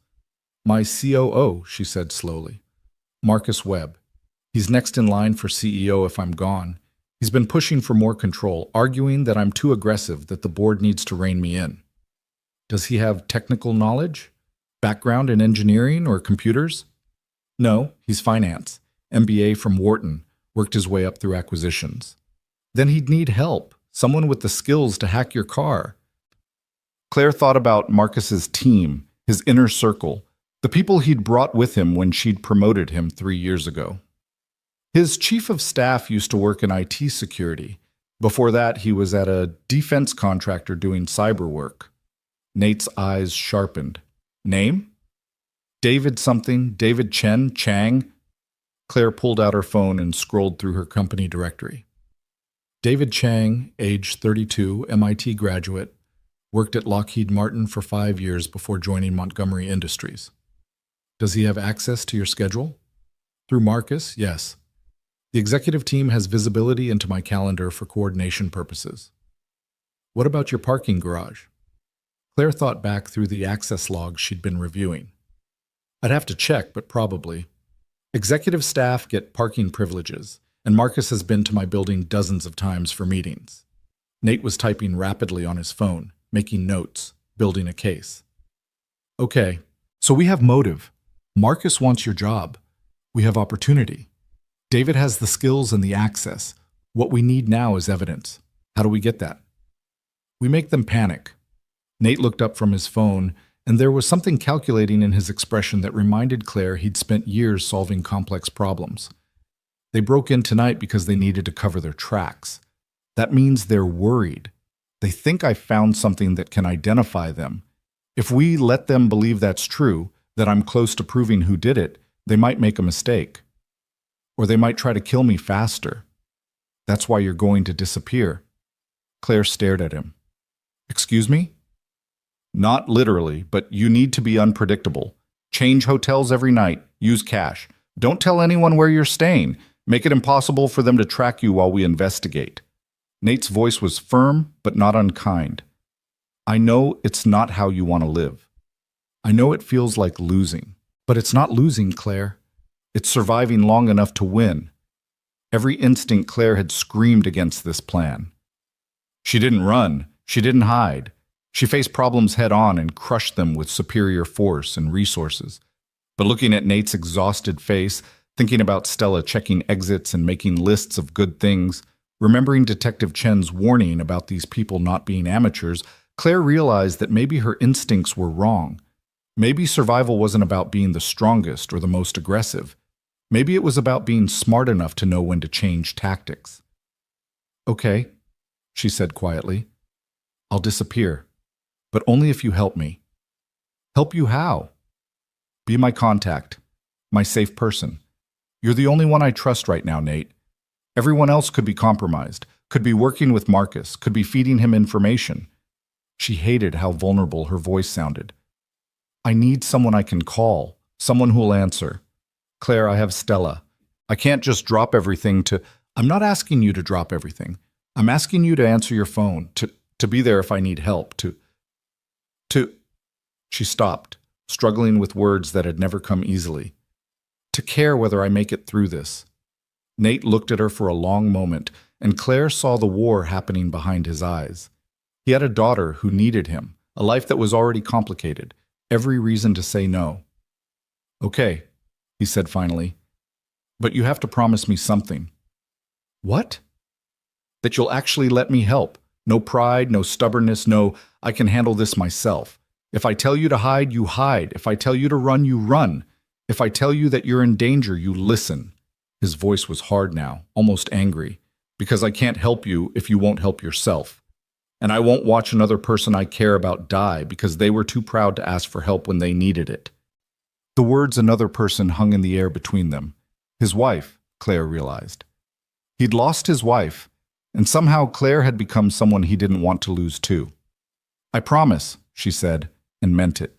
S1: My COO, she said slowly. Marcus Webb. He's next in line for CEO if I'm gone. He's been pushing for more control, arguing that I'm too aggressive, that the board needs to rein me in. Does he have technical knowledge? Background in engineering or computers? No, he's finance. MBA from Wharton, worked his way up through acquisitions. Then he'd need help, someone with the skills to hack your car. Claire thought about Marcus's team, his inner circle, the people he'd brought with him when she'd promoted him 3 years ago. His chief of staff used to work in IT security. Before that, he was at a defense contractor doing cyber work. Nate's eyes sharpened. Name? David something, David Chang? Claire pulled out her phone and scrolled through her company directory. David Chang, age 32, MIT graduate, worked at Lockheed Martin for 5 years before joining Montgomery Industries. Does he have access to your schedule? Through Marcus, yes. The executive team has visibility into my calendar for coordination purposes. What about your parking garage? Claire thought back through the access logs she'd been reviewing. I'd have to check, but probably. Executive staff get parking privileges, and Marcus has been to my building dozens of times for meetings. Nate was typing rapidly on his phone, making notes, building a case. Okay, so we have motive. Marcus wants your job. We have opportunity. David has the skills and the access. What we need now is evidence. How do we get that? We make them panic. Nate looked up from his phone, and there was something calculating in his expression that reminded Claire he'd spent years solving complex problems. They broke in tonight because they needed to cover their tracks. That means they're worried. They think I found something that can identify them. If we let them believe that's true, that I'm close to proving who did it, they might make a mistake. Or they might try to kill me faster. That's why you're going to disappear. Claire stared at him. Excuse me? Not literally, but you need to be unpredictable. Change hotels every night. Use cash. Don't tell anyone where you're staying. Make it impossible for them to track you while we investigate. Nate's voice was firm, but not unkind. I know it's not how you want to live. I know it feels like losing. But it's not losing, Claire. It's surviving long enough to win. Every instinct Claire had screamed against this plan. She didn't run. She didn't hide. She faced problems head-on and crushed them with superior force and resources. But looking at Nate's exhausted face, thinking about Stella checking exits and making lists of good things, remembering Detective Chen's warning about these people not being amateurs, Claire realized that maybe her instincts were wrong. Maybe survival wasn't about being the strongest or the most aggressive. Maybe it was about being smart enough to know when to change tactics. Okay, she said quietly. I'll disappear, but only if you help me. Help you how? Be my contact, my safe person. You're the only one I trust right now, Nate. Everyone else could be compromised, could be working with Marcus, could be feeding him information. She hated how vulnerable her voice sounded. I need someone I can call, someone who'll answer. Claire, I have Stella. I can't just drop everything to... I'm not asking you to drop everything. I'm asking you to answer your phone,
S2: to be there if I need help, to... She stopped, struggling with words that had never come easily. To care whether I make it through this. Nate looked at her for a long moment, and Claire saw the war happening behind his eyes. He had a daughter who needed him, a life that was already complicated, every reason to say no. Okay, he said finally, but you have to promise me something. What? That you'll actually let me help. No pride, no stubbornness, no, I can handle this myself. If I tell you to hide, you hide. If I tell you to run, you run. If I tell you that you're in danger, you listen. His voice was hard now, almost angry, because I can't help you if you won't help yourself. And I won't watch another person I care about die because they were too proud to ask for help when they needed it. The words "another person" hung in the air between them. His wife, Claire realized. He'd lost his wife, and somehow Claire had become someone he didn't want to lose too. I promise, she said, and meant it.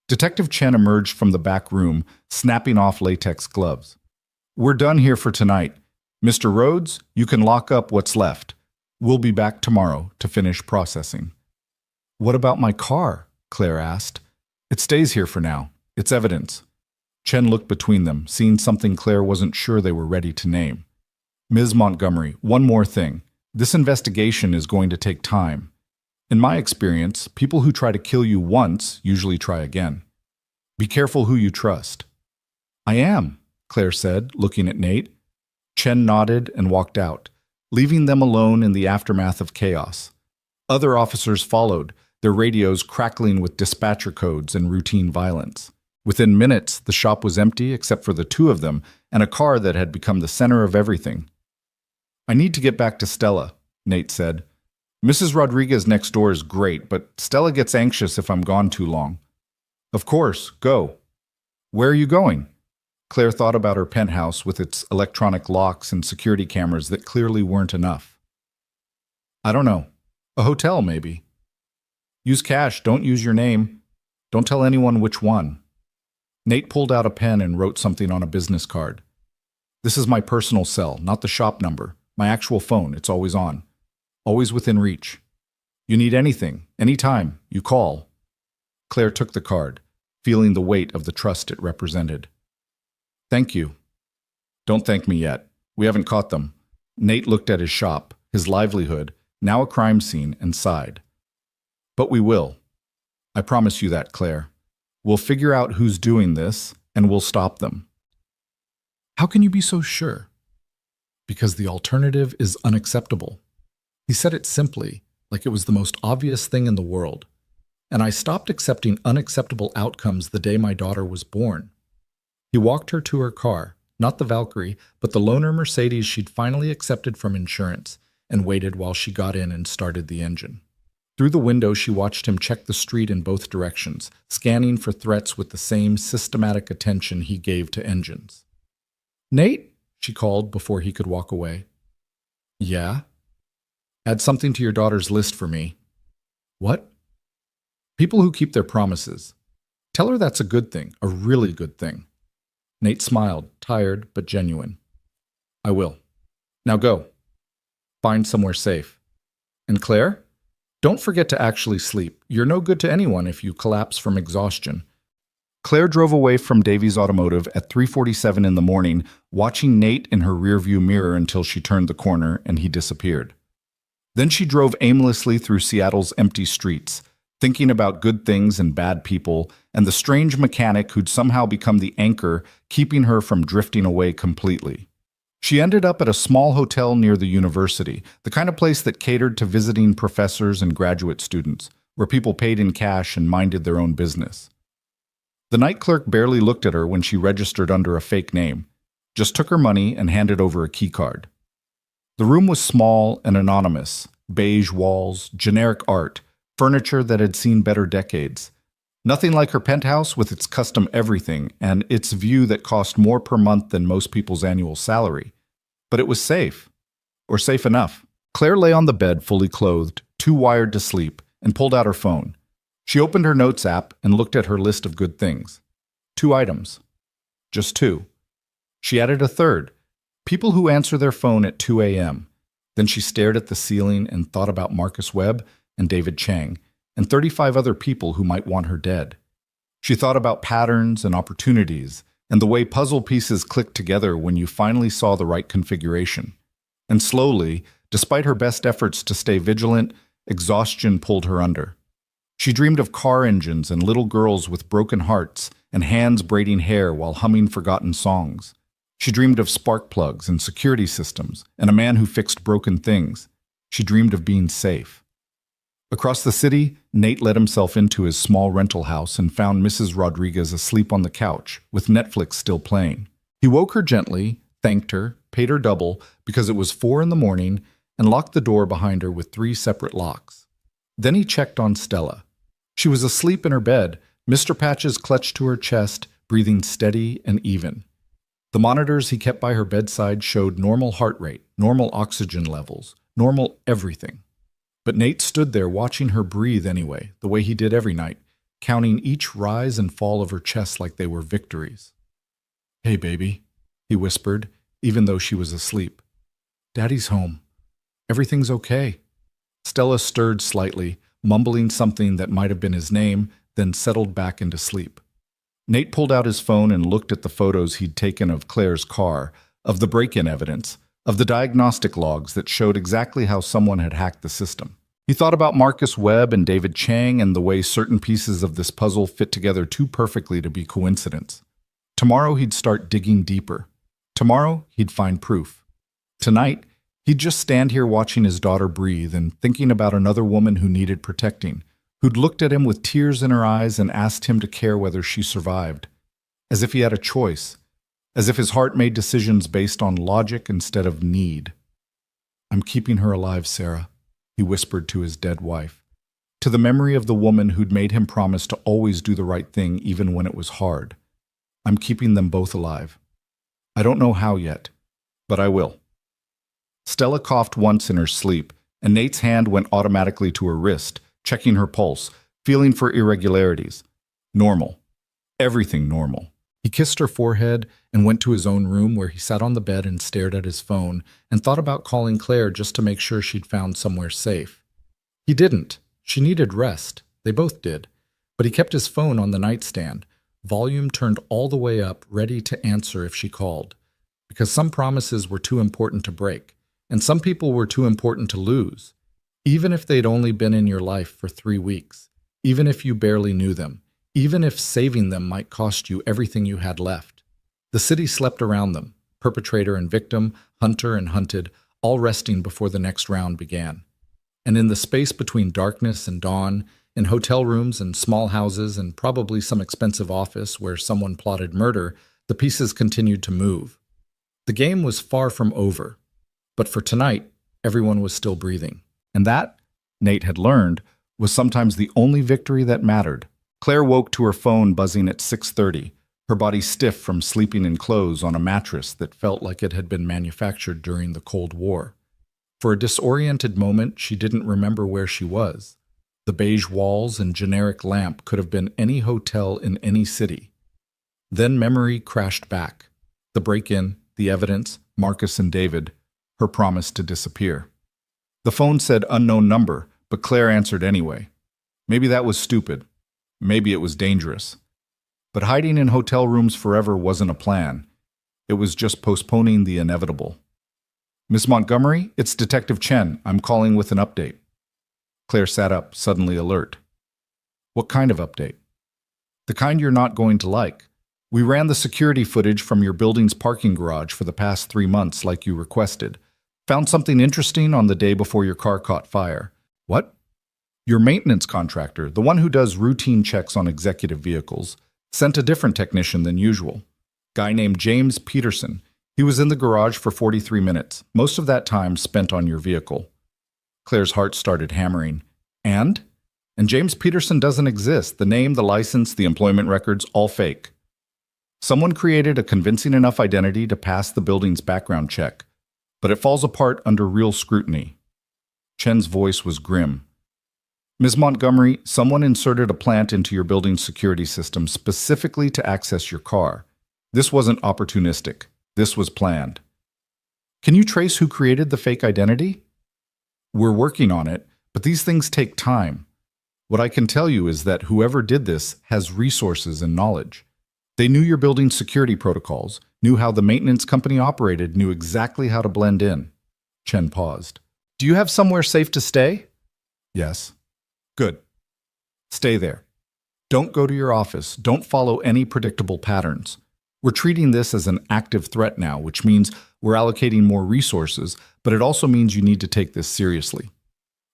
S2: Detective Chen emerged from the back room, snapping off latex gloves. We're done here for tonight. Mr. Rhodes, you can lock up what's left. We'll be back tomorrow to finish processing. What about my car? Claire asked. It stays here for now. It's evidence. Chen looked between them, seeing something Claire wasn't sure they were ready to name. Ms. Montgomery, one more thing. This investigation is going to take time. In my experience, people who try to kill you once usually try again. Be careful who you trust. I am, Claire said, looking at Nate. Chen nodded and walked out, leaving them alone in the aftermath of chaos. Other officers followed, their radios crackling with dispatcher codes and routine violence. Within minutes, the shop was empty except for the two of them and a car that had become the center of everything. I need to get back to Stella, Nate said. Mrs. Rodriguez next door is great, but Stella gets anxious if I'm gone too long. Of course, go. Where are you going? Claire thought about her penthouse with its electronic locks and security cameras that clearly weren't enough. I don't know. A hotel, maybe. Use cash, don't use your name. Don't tell anyone which one. Nate pulled out a pen and wrote something on a business card. This is my personal cell, not the shop number. My actual phone, it's always on. Always within reach. You need anything, anytime, you call. Claire took the card, feeling the weight of the trust it represented. Thank you. Don't thank me yet. We haven't caught them. Nate looked at his shop, his livelihood, now a crime scene, and sighed. But we will. I promise you that, Claire. We'll figure out who's doing this, and we'll stop them. How can you be so sure? Because the alternative is unacceptable. He said it simply, like it was the most obvious thing in the world. And I stopped accepting unacceptable outcomes the day my daughter was born. He walked her to her car, not the Valkyrie, but the loaner Mercedes she'd finally accepted from insurance, and waited while she got in and started the engine. Through the window, she watched him check the street in both directions, scanning for threats with the same systematic attention he gave to engines. Nate, she called before he could walk away. Yeah? Add something to your daughter's list for me. What? People who keep their promises. Tell her that's a good thing, a really good thing. Nate smiled, tired but genuine. I will. Now go. Find somewhere safe. And Claire? Don't forget to actually sleep. You're no good to anyone if you collapse from exhaustion. Claire drove away from Davies Automotive at 3:47 in the morning, watching Nate in her rearview mirror until she turned the corner and he disappeared. Then she drove aimlessly through Seattle's empty streets, thinking about good things and bad people, and the strange mechanic who'd somehow become the anchor, keeping her from drifting away completely. She ended up at a small hotel near the university, the kind of place that catered to visiting professors and graduate students, where people paid in cash and minded their own business. The night clerk barely looked at her when she registered under a fake name, just took her money and handed over a key card. The room was small and anonymous, beige walls, generic art, furniture that had seen better decades. Nothing like her penthouse with its custom everything and its view that cost more per month than most people's annual salary. But it was safe. Or safe enough. Claire lay on the bed fully clothed, too wired to sleep, and pulled out her phone. She opened her notes app and looked at her list of good things. 2 items. Just 2. She added a third. People who answer their phone at 2 a.m.
S1: Then she stared at the ceiling and thought about Marcus Webb and David Chang and 35 other people who might want her dead. She thought about patterns and opportunities and the way puzzle pieces clicked together when you finally saw the right configuration. And slowly, despite her best efforts to stay vigilant, exhaustion pulled her under. She dreamed of car engines and little girls with broken hearts and hands braiding hair while humming forgotten songs. She dreamed of spark plugs and security systems and a man who fixed broken things. She dreamed of being safe. Across the city, Nate let himself into his small rental house and found Mrs. Rodriguez asleep on the couch, with Netflix still playing. He woke her gently, thanked her, paid her double because it was 4 a.m, and locked the door behind her with 3 separate locks. Then he checked on Stella. She was asleep in her bed, Mr. Patches clutched to her chest, breathing steady and even. The monitors he kept by her bedside showed normal heart rate, normal oxygen levels, normal everything. But Nate stood there watching her breathe anyway, the way he did every night, counting each rise and fall of her chest like they were victories. "Hey, baby," he whispered, even though she was asleep. "Daddy's home. Everything's okay." Stella stirred slightly, mumbling something that might have been his name, then settled back into sleep. Nate pulled out his phone and looked at the photos he'd taken of Claire's car, of the break-in evidence, of the diagnostic logs that showed exactly how someone had hacked the system. He thought about Marcus Webb and David Chang and the way certain pieces of this puzzle fit together too perfectly to be coincidence. Tomorrow he'd start digging deeper. Tomorrow he'd find proof. Tonight, he'd just stand here watching his daughter breathe and thinking about another woman who needed protecting, who'd looked at him with tears in her eyes and asked him to care whether she survived. As if he had a choice. As if his heart made decisions based on logic instead of need. "I'm keeping her alive, Sarah," he whispered to his dead wife, to the memory of the woman who'd made him promise to always do the right thing even when it was hard. "I'm keeping them both alive. I don't know how yet, but I will." Stella coughed once in her sleep, and Nate's hand went automatically to her wrist, checking her pulse, feeling for irregularities. Normal. Everything normal. He kissed her forehead and went to his own room where he sat on the bed and stared at his phone and thought about calling Claire just to make sure she'd found somewhere safe. He didn't. She needed rest. They both did. But he kept his phone on the nightstand, volume turned all the way up, ready to answer if she called. Because some promises were too important to break, and some people were too important to lose. Even if they'd only been in your life for 3 weeks, even if you barely knew them, even if saving them might cost you everything you had left. The city slept around them, perpetrator and victim, hunter and hunted, all resting before the next round began. And in the space between darkness and dawn, in hotel rooms and small houses and probably some expensive office where someone plotted murder, the pieces continued to move. The game was far from over. But for tonight, everyone was still breathing. And that, Nate had learned, was sometimes the only victory that mattered. Claire woke to her phone buzzing at 6:30, her body stiff from sleeping in clothes on a mattress that felt like it had been manufactured during the Cold War. For a disoriented moment, she didn't remember where she was. The beige walls and generic lamp could have been any hotel in any city. Then memory crashed back. The break-in, the evidence, Marcus and David, her promise to disappear. The phone said unknown number, but Claire answered anyway. Maybe that was stupid. Maybe it was dangerous. But hiding in hotel rooms forever wasn't a plan. It was just postponing the inevitable. "Miss Montgomery, it's Detective Chen. I'm calling with an update." Claire sat up, suddenly alert. "What kind of update?" "The kind you're not going to like. We ran the security footage from your building's parking garage for the past 3 months like you requested. Found something interesting on the day before your car caught fire." "What?" "Your maintenance contractor, the one who does routine checks on executive vehicles, sent a different technician than usual. Guy named James Peterson. He was in the garage for 43 minutes, most of that time spent on your vehicle." Claire's heart started hammering. And James Peterson doesn't exist. The name, the license, the employment records, all fake. Someone created a convincing enough identity to pass the building's background check, but it falls apart under real scrutiny. Chen's voice was grim. "Ms. Montgomery, someone inserted a plant into your building's security system specifically to access your car. This wasn't opportunistic. This was planned." "Can you trace who created the fake identity?" We're working on it, but these things take time. What I can tell you is that whoever did this has resources and knowledge. They knew your building's security protocols, knew how the maintenance company operated, knew exactly how to blend in. Chen paused. Do you have somewhere safe to stay? Yes. Good. Stay there. Don't go to your office. Don't follow any predictable patterns. We're treating this as an active threat now, which means we're allocating more resources, but it also means you need to take this seriously.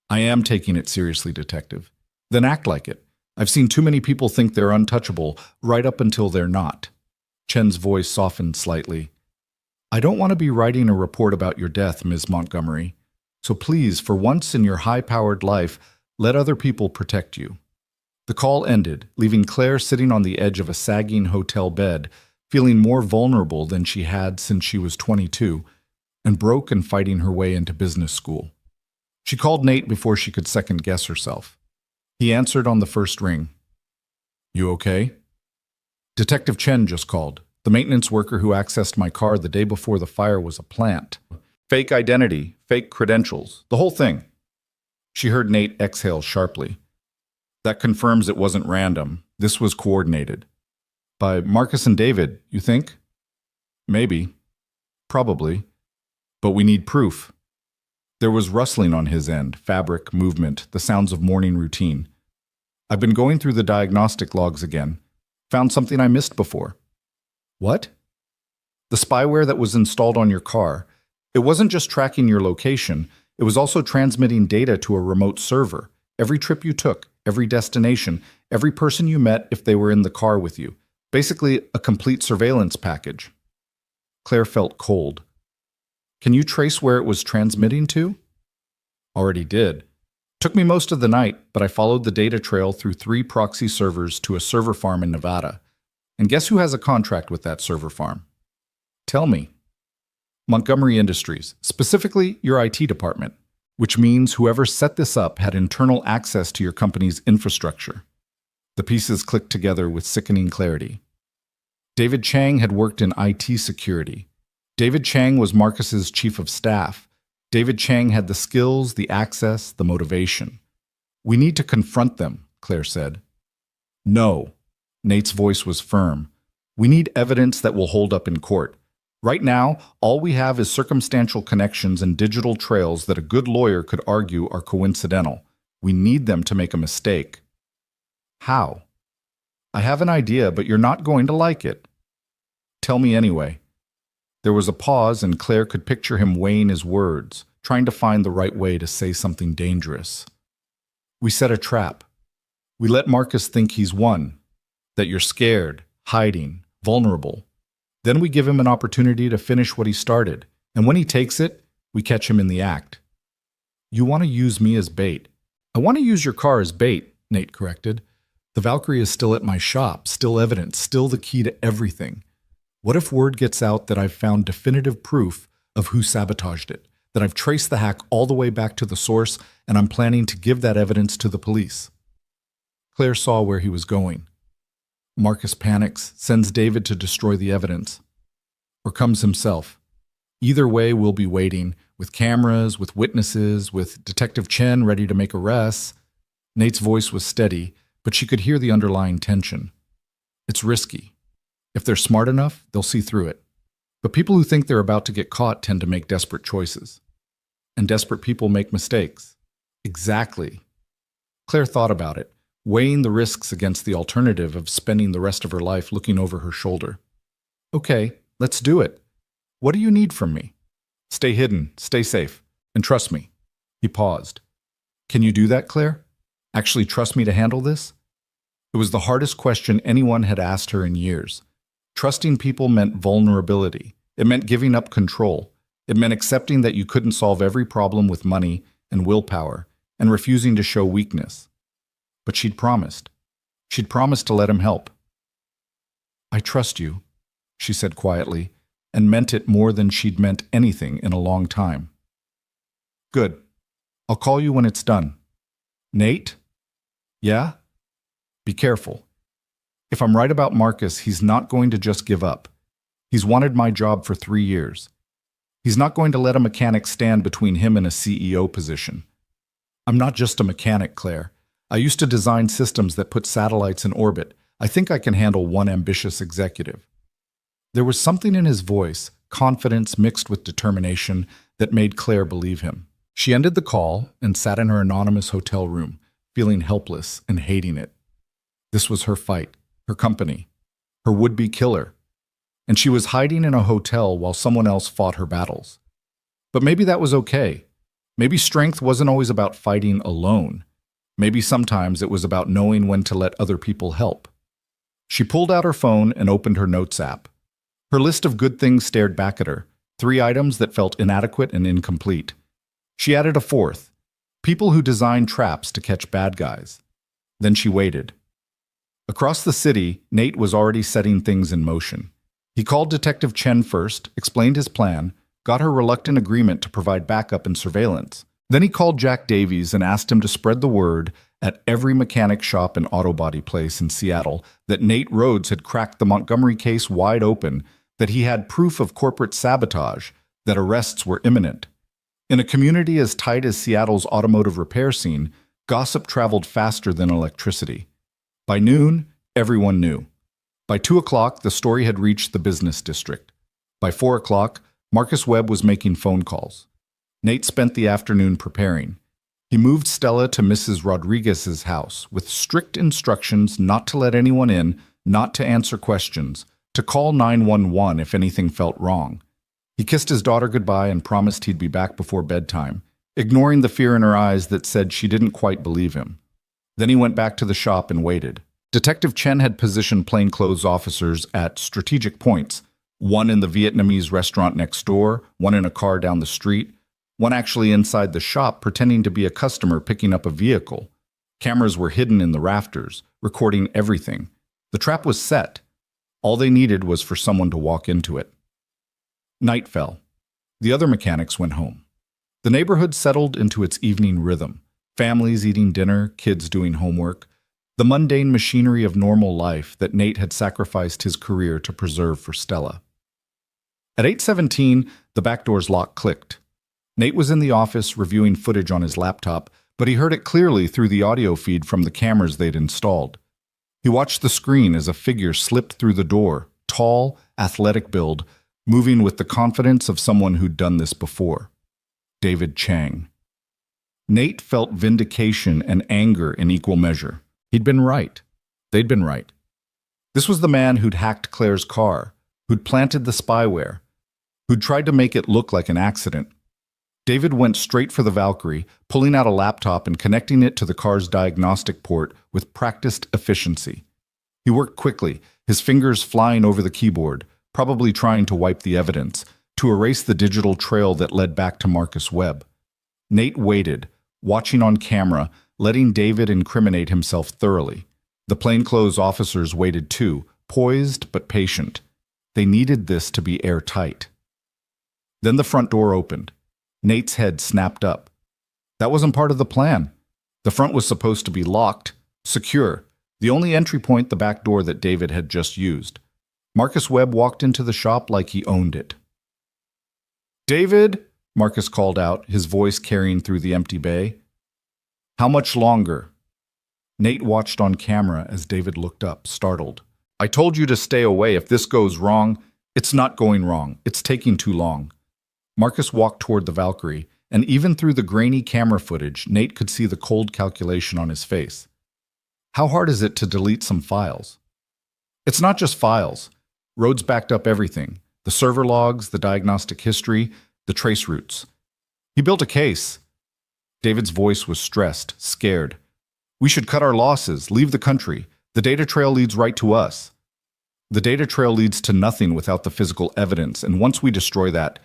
S1: I am taking it seriously, Detective. Then act like it. I've seen too many people think they're untouchable right up until they're not. Chen's voice softened slightly. I don't want to be writing a report about your death, Ms. Montgomery. So please, for once in your high-powered life, let other people protect you. The call ended, leaving Claire sitting on the edge of a sagging hotel bed, feeling more vulnerable than she had since she was 22, and broke and fighting her way into business school. She called Nate before she could second-guess herself. He answered on the first ring. You okay? Detective Chen just called. The maintenance worker who accessed my car the day before the fire was a plant. Fake identity, fake credentials, the whole thing. She heard Nate exhale sharply. That confirms it wasn't random. This was coordinated. By Marcus and David, you think? Maybe. Probably. But we need proof. There was rustling on his end, fabric, movement, the sounds of morning routine. I've been going through the diagnostic logs again. Found something I missed before. What? The spyware that was installed on your car. It wasn't just tracking your location, it was also transmitting data to a remote server. Every trip you took, every destination, every person you met if they were in the car with you. Basically, a complete surveillance package. Claire felt cold. Can you trace where it was transmitting to? Already did. Took me most of the night, but I followed the data trail through 3 proxy servers to a server farm in Nevada. And guess who has a contract with that server farm? Tell me. Montgomery Industries, specifically your IT department, which means whoever set this up had internal access to your company's infrastructure. The pieces clicked together with sickening clarity. David Chang had worked in IT security. David Chang was Marcus's chief of staff. David Chang had the skills, the access, the motivation. We need to confront them, Claire said. No. Nate's voice was firm. We need evidence that will hold up in court. Right now, all we have is circumstantial connections and digital trails that a good lawyer could argue are coincidental. We need them to make a mistake. How? I have an idea, but you're not going to like it. Tell me anyway. There was a pause, and Claire could picture him weighing his words, trying to find the right way to say something dangerous. We set a trap. We let Marcus think he's won, that you're scared, hiding, vulnerable. Then we give him an opportunity to finish what he started, and when he takes it, we catch him in the act. You want to use me as bait. I want to use your car as bait, Nate corrected. The Valkyrie is still at my shop, still evidence, still the key to everything. What if word gets out that I've found definitive proof of who sabotaged it, that I've traced the hack all the way back to the source, and I'm planning to give that evidence to the police? Claire saw where he was going. Marcus panics, sends David to destroy the evidence, or comes himself. Either way, we'll be waiting, with cameras, with witnesses, with Detective Chen ready to make arrests. Nate's voice was steady, but she could hear the underlying tension. It's risky. If they're smart enough, they'll see through it. But people who think they're about to get caught tend to make desperate choices. And desperate people make mistakes. Exactly. Claire thought about it, weighing the risks against the alternative of spending the rest of her life looking over her shoulder. Okay, let's do it. What do you need from me? Stay hidden, stay safe, and trust me. He paused. Can you do that, Claire? Actually trust me to handle this? It was the hardest question anyone had asked her in years. Trusting people meant vulnerability. It meant giving up control. It meant accepting that you couldn't solve every problem with money and willpower, and refusing to show weakness. But she'd promised. She'd promised to let him help. I trust you, she said quietly, and meant it more than she'd meant anything in a long time. Good. I'll call you when it's done. Nate? Yeah? Be careful. If I'm right about Marcus, he's not going to just give up. He's wanted my job for 3 years. He's not going to let a mechanic stand between him and a CEO position. I'm not just a mechanic, Claire. I used to design systems that put satellites in orbit. I think I can handle one ambitious executive. There was something in his voice, confidence mixed with determination, that made Claire believe him. She ended the call and sat in her anonymous hotel room, feeling helpless and hating it. This was her fight, her company, her would-be killer. And she was hiding in a hotel while someone else fought her battles. But maybe that was okay. Maybe strength wasn't always about fighting alone. Maybe sometimes it was about knowing when to let other people help. She pulled out her phone and opened her notes app. Her list of good things stared back at her, 3 items that felt inadequate and incomplete. She added a 4th, people who design traps to catch bad guys. Then she waited. Across the city, Nate was already setting things in motion. He called Detective Chen first, explained his plan, got her reluctant agreement to provide backup and surveillance. Then he called Jack Davies and asked him to spread the word at every mechanic shop and auto body place in Seattle that Nate Rhodes had cracked the Montgomery case wide open, that he had proof of corporate sabotage, that arrests were imminent. In a community as tight as Seattle's automotive repair scene, gossip traveled faster than electricity. By noon, everyone knew. By 2 o'clock, the story had reached the business district. By 4 o'clock, Marcus Webb was making phone calls. Nate spent the afternoon preparing. He moved Stella to Mrs. Rodriguez's house with strict instructions not to let anyone in, not to answer questions, to call 911 if anything felt wrong. He kissed his daughter goodbye and promised he'd be back before bedtime, ignoring the fear in her eyes that said she didn't quite believe him. Then he went back to the shop and waited. Detective Chen had positioned plainclothes officers at strategic points, one in the Vietnamese restaurant next door, one in a car down the street, one actually inside the shop pretending to be a customer picking up a vehicle. Cameras were hidden in the rafters, recording everything. The trap was set. All they needed was for someone to walk into it. Night fell. The other mechanics went home. The neighborhood settled into its evening rhythm. Families eating dinner, kids doing homework. The mundane machinery of normal life that Nate had sacrificed his career to preserve for Stella. At 8:17, the back door's lock clicked. Nate was in the office reviewing footage on his laptop, but he heard it clearly through the audio feed from the cameras they'd installed. He watched the screen as a figure slipped through the door, tall, athletic build, moving with the confidence of someone who'd done this before. David Chang. Nate felt vindication and anger in equal measure. He'd been right. They'd been right. This was the man who'd hacked Claire's car, who'd planted the spyware, who'd tried to make it look like an accident. David went straight for the Valkyrie, pulling out a laptop and connecting it to the car's diagnostic port with practiced efficiency. He worked quickly, his fingers flying over the keyboard, probably trying to wipe the evidence, to erase the digital trail that led back to Marcus Webb. Nate waited, watching on camera, letting David incriminate himself thoroughly. The plainclothes officers waited too, poised but patient. They needed this to be airtight. Then the front door opened. Nate's head snapped up. That wasn't part of the plan. The front was supposed to be locked, secure, the only entry point the back door that David had just used. Marcus Webb walked into the shop like he owned it. "David," Marcus called out, his voice carrying through the empty bay. "How much longer?" Nate watched on camera as David looked up, startled. "I told you to stay away. If this goes wrong, it's not going wrong. It's taking too long." Marcus walked toward the Valkyrie, and even through the grainy camera footage, Nate could see the cold calculation on his face. How hard is it to delete some files? It's not just files. Rhodes backed up everything. The server logs, the diagnostic history, the trace routes. He built a case. David's voice was stressed, scared. "We should cut our losses, leave the country. The data trail leads right to us." The data trail leads to nothing without the physical evidence, and once we destroy that,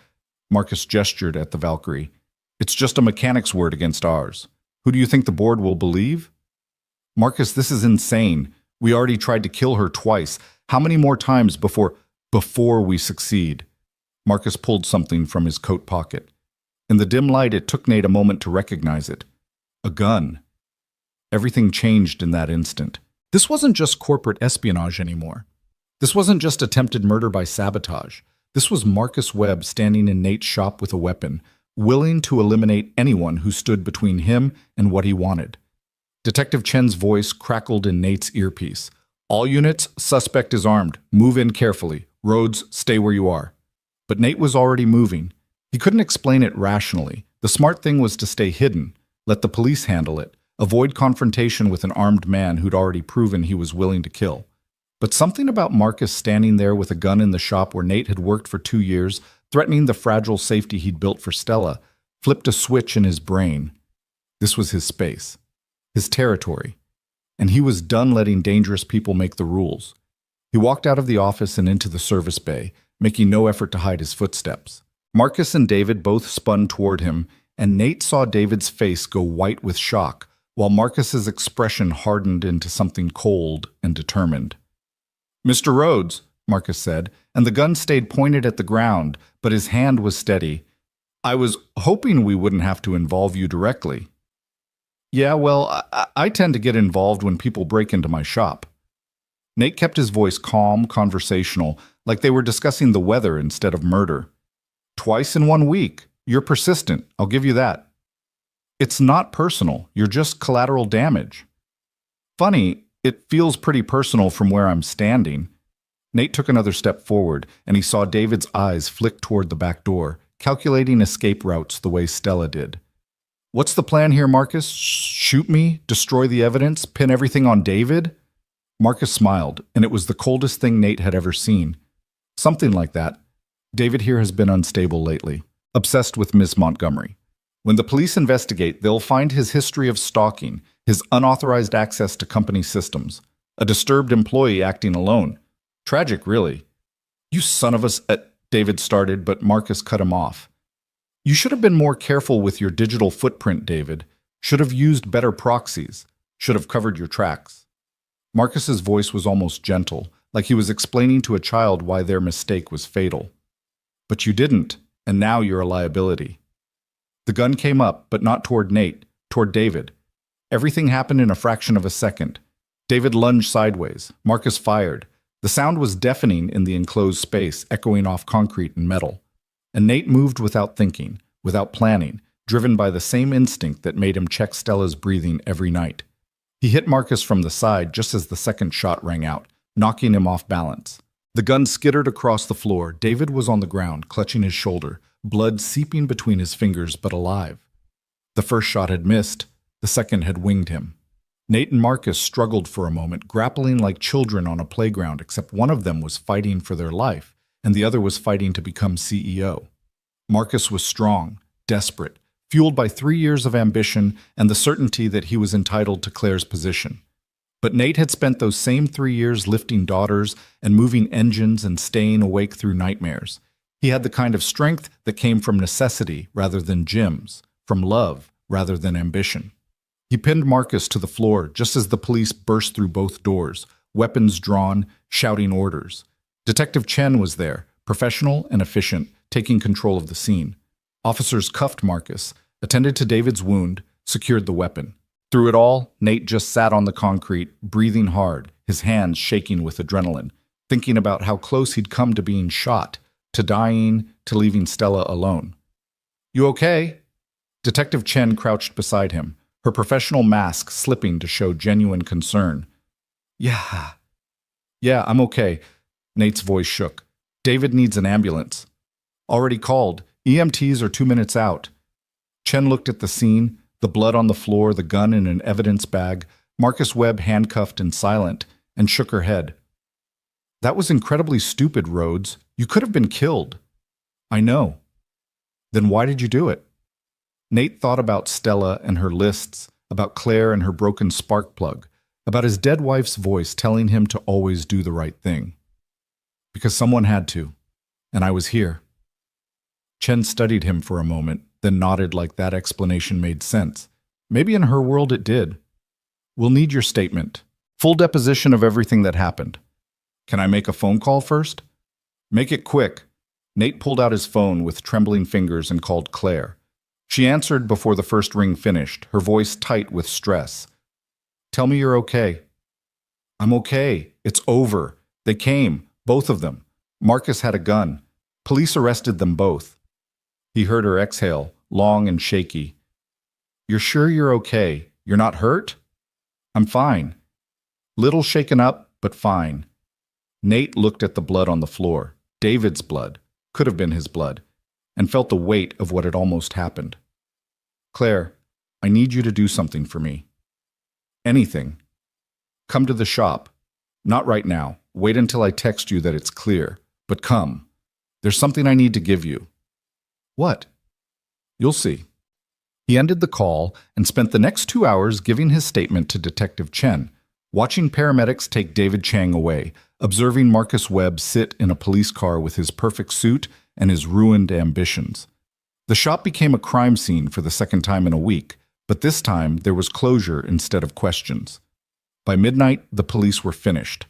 S1: Marcus gestured at the Valkyrie, "it's just a mechanic's word against ours. Who do you think the board will believe?" "Marcus, this is insane. We already tried to kill her twice. How many more times before we succeed?" Marcus pulled something from his coat pocket. In the dim light, it took Nate a moment to recognize it. A gun. Everything changed in that instant. This wasn't just corporate espionage anymore. This wasn't just attempted murder by sabotage. This was Marcus Webb standing in Nate's shop with a weapon, willing to eliminate anyone who stood between him and what he wanted. Detective Chen's voice crackled in Nate's earpiece. "All units, suspect is armed. Move in carefully. Rhodes, stay where you are." But Nate was already moving. He couldn't explain it rationally. The smart thing was to stay hidden, let the police handle it, avoid confrontation with an armed man who'd already proven he was willing to kill. But something about Marcus standing there with a gun in the shop where Nate had worked for 2 years, threatening the fragile safety he'd built for Stella, flipped a switch in his brain. This was his space, his territory, and he was done letting dangerous people make the rules. He walked out of the office and into the service bay, making no effort to hide his footsteps. Marcus and David both spun toward him, and Nate saw David's face go white with shock, while Marcus's expression hardened into something cold and determined. "Mr. Rhodes," Marcus said, and the gun stayed pointed at the ground, but his hand was steady. "I was hoping we wouldn't have to involve you directly." "Yeah, well, I tend to get involved when people break into my shop." Nate kept his voice calm, conversational, like they were discussing the weather instead of murder. "Twice in 1 week. You're persistent, I'll give you that." "It's not personal. You're just collateral damage." "Funny, it feels pretty personal from where I'm standing." Nate took another step forward, and he saw David's eyes flick toward the back door, calculating escape routes the way Stella did. "What's the plan here, Marcus? Shoot me? Destroy the evidence? Pin everything on David?" Marcus smiled, and it was the coldest thing Nate had ever seen. "Something like that. David here has been unstable lately, obsessed with Miss Montgomery. When the police investigate, they'll find his history of stalking, his unauthorized access to company systems, a disturbed employee acting alone. Tragic, really." "You son of a—" David started, but Marcus cut him off. "You should have been more careful with your digital footprint, David. Should have used better proxies. Should have covered your tracks." Marcus's voice was almost gentle, like he was explaining to a child why their mistake was fatal. "But you didn't, and now you're a liability." The gun came up, but not toward Nate, toward David. Everything happened in a fraction of a second. David lunged sideways. Marcus fired. The sound was deafening in the enclosed space, echoing off concrete and metal. And Nate moved without thinking, without planning, driven by the same instinct that made him check Stella's breathing every night. He hit Marcus from the side just as the second shot rang out, knocking him off balance. The gun skittered across the floor. David was on the ground, clutching his shoulder, blood seeping between his fingers, but alive. The first shot had missed. The second had winged him. Nate and Marcus struggled for a moment, grappling like children on a playground, except one of them was fighting for their life, and the other was fighting to become CEO. Marcus was strong, desperate, fueled by 3 years of ambition and the certainty that he was entitled to Claire's position. But Nate had spent those same 3 years lifting daughters and moving engines and staying awake through nightmares. He had the kind of strength that came from necessity rather than gyms, from love rather than ambition. He pinned Marcus to the floor just as the police burst through both doors, weapons drawn, shouting orders. Detective Chen was there, professional and efficient, taking control of the scene. Officers cuffed Marcus, attended to David's wound, secured the weapon. Through it all, Nate just sat on the concrete, breathing hard, his hands shaking with adrenaline, thinking about how close he'd come to being shot, to dying, to leaving Stella alone. "You okay?" Detective Chen crouched beside him, her professional mask slipping to show genuine concern. Yeah, I'm okay." Nate's voice shook. "David needs an ambulance." "Already called. EMTs are 2 minutes out." Chen looked at the scene, the blood on the floor, the gun in an evidence bag, Marcus Webb handcuffed and silent, and shook her head. "That was incredibly stupid, Rhodes. You could have been killed." "I know." "Then why did you do it?" Nate thought about Stella and her lists, about Claire and her broken spark plug, about his dead wife's voice telling him to always do the right thing. "Because someone had to, and I was here." Chen studied him for a moment, then nodded like that explanation made sense. Maybe in her world it did. "We'll need your statement. Full deposition of everything that happened." "Can I make a phone call first?" "Make it quick." Nate pulled out his phone with trembling fingers and called Claire. She answered before the first ring finished, her voice tight with stress. "Tell me you're okay." "I'm okay. It's over. They came, both of them. Marcus had a gun. Police arrested them both." He heard her exhale, long and shaky. "You're sure you're okay? You're not hurt?" "I'm fine. Little shaken up, but fine." Nate looked at the blood on the floor. David's blood. Could have been his blood. And felt the weight of what had almost happened. "Claire, I need you to do something for me." "Anything." "Come to the shop. Not right now. Wait until I text you that it's clear. But come. There's something I need to give you." "What?" "You'll see." He ended the call and spent the next 2 hours giving his statement to Detective Chen, watching paramedics take David Chang away, observing Marcus Webb sit in a police car with his perfect suit and his ruined ambitions. The shop became a crime scene for the second time in a week, but this time there was closure instead of questions. By midnight, the police were finished.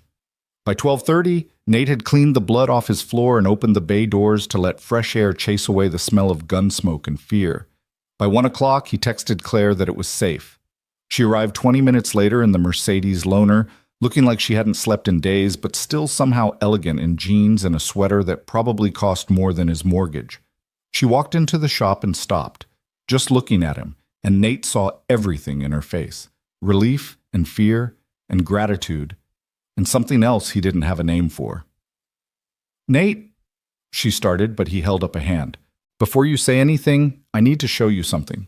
S1: By 12:30, Nate had cleaned the blood off his floor and opened the bay doors to let fresh air chase away the smell of gun smoke and fear. By 1 o'clock, he texted Claire that it was safe. She arrived 20 minutes later in the Mercedes loaner, looking like she hadn't slept in days, but still somehow elegant in jeans and a sweater that probably cost more than his mortgage. She walked into the shop and stopped, just looking at him, and Nate saw everything in her face: relief and fear and gratitude, and something else he didn't have a name for. "Nate," she started, but he held up a hand. "Before you say anything, I need to show you something."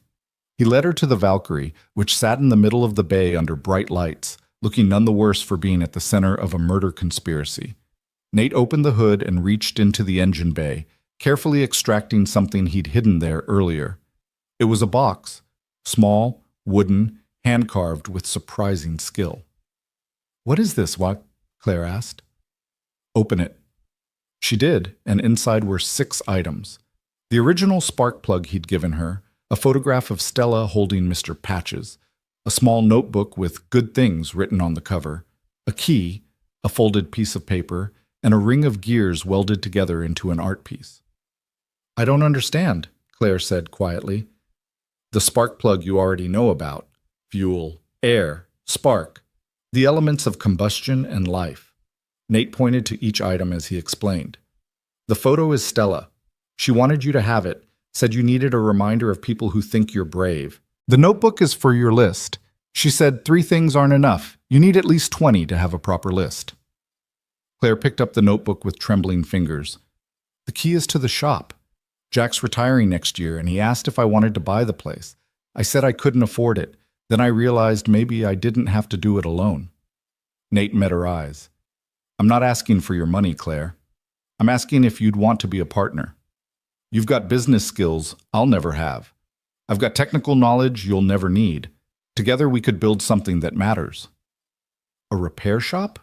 S1: He led her to the Valkyrie, which sat in the middle of the bay under bright lights, looking none the worse for being at the center of a murder conspiracy. Nate opened the hood and reached into the engine bay, carefully extracting something he'd hidden there earlier. It was a box, small, wooden, hand-carved with surprising skill. "What is this, what?" Claire asked. "Open it." She did, and inside were 6 items. The original spark plug he'd given her, a photograph of Stella holding Mr. Patches, a small notebook with "Good Things" written on the cover, a key, a folded piece of paper, and a ring of gears welded together into an art piece. "I don't understand," Claire said quietly. "The spark plug you already know about. Fuel, air, spark. The elements of combustion and life." Nate pointed to each item as he explained. "The photo is Stella. She wanted you to have it, said you needed a reminder of people who think you're brave. The notebook is for your list. She said 3 things aren't enough. You need at least 20 to have a proper list." Claire picked up the notebook with trembling fingers. "The key is to the shop. Jack's retiring next year, and he asked if I wanted to buy the place. I said I couldn't afford it. Then I realized maybe I didn't have to do it alone." Nate met her eyes. "I'm not asking for your money, Claire. I'm asking if you'd want to be a partner. You've got business skills I'll never have. I've got technical knowledge you'll never need. Together we could build something that matters." "A repair shop?"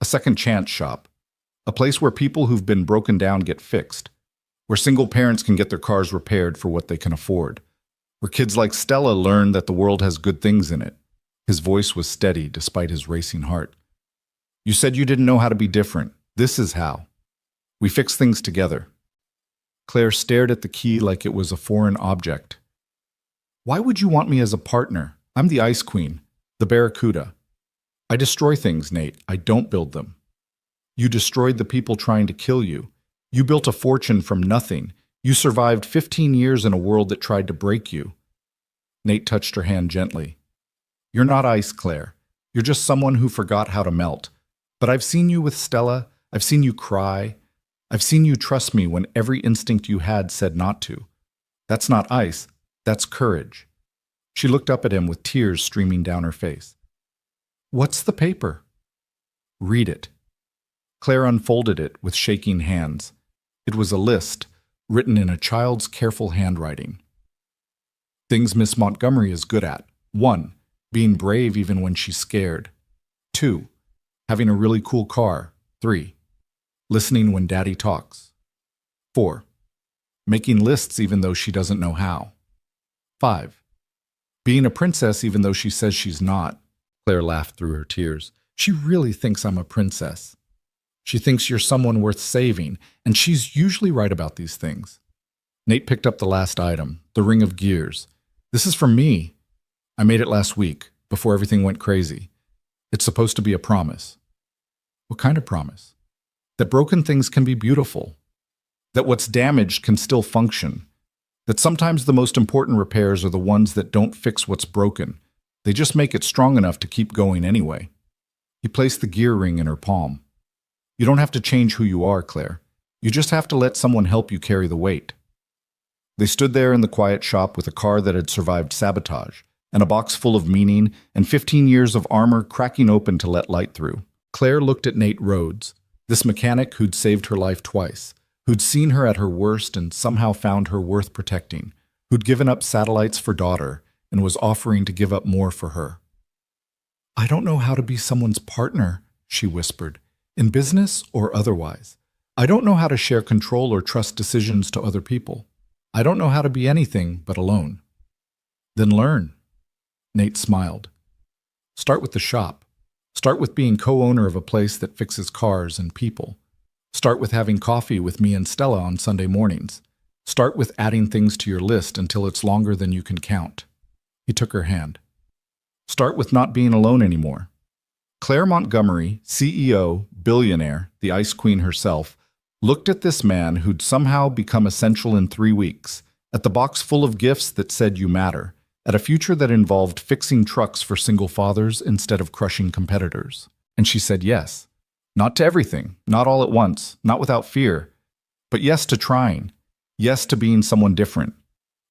S1: "A second chance shop. A place where people who've been broken down get fixed. Where single parents can get their cars repaired for what they can afford. Where kids like Stella learn that the world has good things in it." His voice was steady despite his racing heart. "You said you didn't know how to be different. This is how. We fix things together." Claire stared at the key like it was a foreign object. "Why would you want me as a partner? I'm the Ice Queen, the Barracuda. I destroy things, Nate. I don't build them. You destroyed the people trying to kill you. You built a fortune from nothing. You survived 15 years in a world that tried to break you." Nate touched her hand gently. "You're not ice, Claire. You're just someone who forgot how to melt. But I've seen you with Stella. I've seen you cry. I've seen you trust me when every instinct you had said not to. That's not ice. That's courage." She looked up at him with tears streaming down her face. "What's the paper?" "Read it." Claire unfolded it with shaking hands. It was a list, written in a child's careful handwriting. Things Miss Montgomery is good at. 1. Being brave even when she's scared. 2. Having a really cool car. 3. Listening when Daddy talks. 4. Making lists even though she doesn't know how. 5. Being a princess even though she says she's not. Claire laughed through her tears. "She really thinks I'm a princess. She thinks you're someone worth saving, and she's usually right about these things." Nate picked up the last item, the ring of gears. "This is from me. I made it last week, before everything went crazy. It's supposed to be a promise." "What kind of promise?" "That broken things can be beautiful. That what's damaged can still function. That sometimes the most important repairs are the ones that don't fix what's broken. They just make it strong enough to keep going anyway. He placed the gear ring in her palm. You don't have to change who you are, Claire. You just have to let someone help you carry the weight. They stood there in the quiet shop with a car that had survived sabotage, and a box full of meaning, and 15 years of armor cracking open to let light through. Claire looked at Nate Rhodes, this mechanic who'd saved her life twice, who'd seen her at her worst and somehow found her worth protecting, who'd given up satellites for daughter and was offering to give up more for her. I don't know how to be someone's partner, she whispered, in business or otherwise. I don't know how to share control or trust decisions to other people. I don't know how to be anything but alone. Then learn. Nate smiled. Start with the shop. Start with being co-owner of a place that fixes cars and people. Start with having coffee with me and Stella on Sunday mornings. Start with adding things to your list until it's longer than you can count. He took her hand. Start with not being alone anymore. Claire Montgomery, CEO, billionaire, the Ice Queen herself, looked at this man who'd somehow become essential in 3 weeks, at the box full of gifts that said you matter, at a future that involved fixing trucks for single fathers instead of crushing competitors. And she said yes. Not to everything, not all at once, not without fear, but yes to trying, yes to being someone different,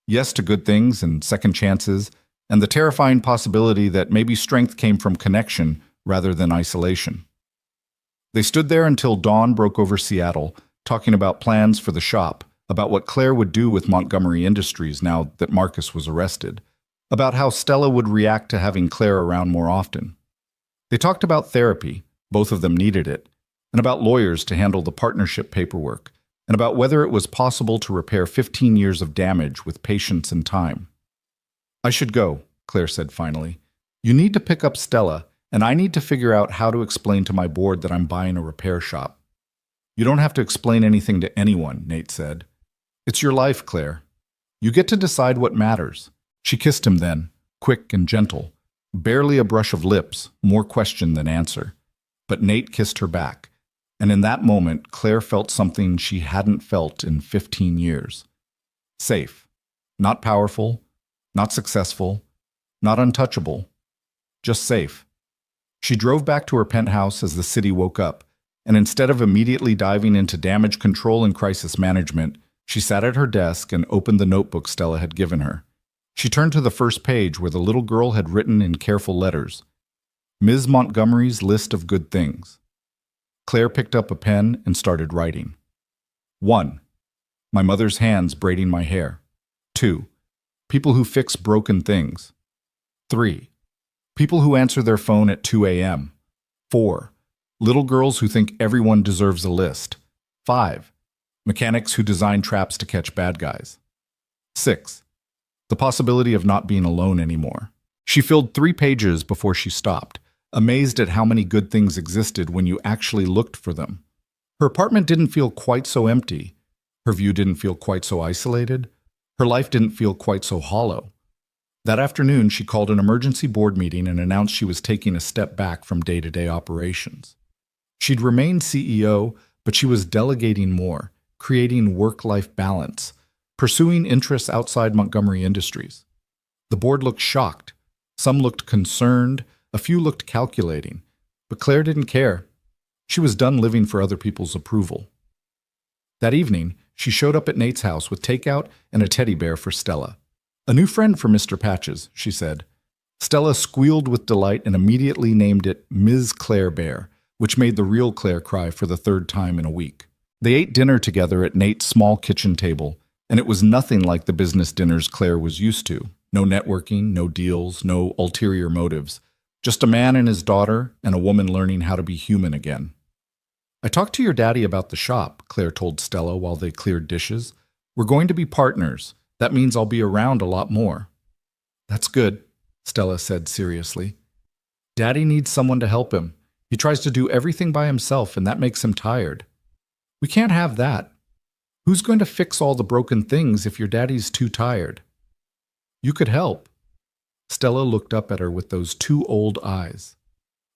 S1: yes to good things and second chances, and the terrifying possibility that maybe strength came from connection rather than isolation. They stood there until dawn broke over Seattle, talking about plans for the shop, about what Claire would do with Montgomery Industries now that Marcus was arrested, about how Stella would react to having Claire around more often. They talked about therapy, both of them needed it, and about lawyers to handle the partnership paperwork, and about whether it was possible to repair 15 years of damage with patience and time. I should go, Claire said finally. You need to pick up Stella, and I need to figure out how to explain to my board that I'm buying a repair shop. You don't have to explain anything to anyone, Nate said. It's your life, Claire. You get to decide what matters. She kissed him then, quick and gentle, barely a brush of lips, more question than answer. But Nate kissed her back, and in that moment, Claire felt something she hadn't felt in 15 years. Safe. Not powerful, not successful, not untouchable, just safe. She drove back to her penthouse as the city woke up, and instead of immediately diving into damage control and crisis management, she sat at her desk and opened the notebook Stella had given her. She turned to the first page where the little girl had written in careful letters, Ms. Montgomery's list of good things. Claire picked up a pen and started writing. 1. My mother's hands braiding my hair. 2. People who fix broken things. 3. People who answer their phone at 2 a.m. 4. Little girls who think everyone deserves a list. 5. Mechanics who design traps to catch bad guys. 6. The possibility of not being alone anymore. She filled 3 pages before she stopped, amazed at how many good things existed when you actually looked for them. Her apartment didn't feel quite so empty. Her view didn't feel quite so isolated. Her life didn't feel quite so hollow. That afternoon, she called an emergency board meeting and announced she was taking a step back from day-to-day operations. She'd remain CEO, but she was delegating more, creating work-life balance, pursuing interests outside Montgomery Industries. The board looked shocked. Some looked concerned. A few looked calculating. But Claire didn't care. She was done living for other people's approval. That evening, she showed up at Nate's house with takeout and a teddy bear for Stella. A new friend for Mr. Patches, she said. Stella squealed with delight and immediately named it Ms. Claire Bear, which made the real Claire cry for the 3rd time in a week. They ate dinner together at Nate's small kitchen table, and it was nothing like the business dinners Claire was used to. No networking, no deals, no ulterior motives. Just a man and his daughter, and a woman learning how to be human again. I talked to your daddy about the shop, Claire told Stella while they cleared dishes. We're going to be partners. That means I'll be around a lot more. That's good, Stella said seriously. Daddy needs someone to help him. He tries to do everything by himself, and that makes him tired. We can't have that. Who's going to fix all the broken things if your daddy's too tired? You could help. Stella looked up at her with those 2 old eyes.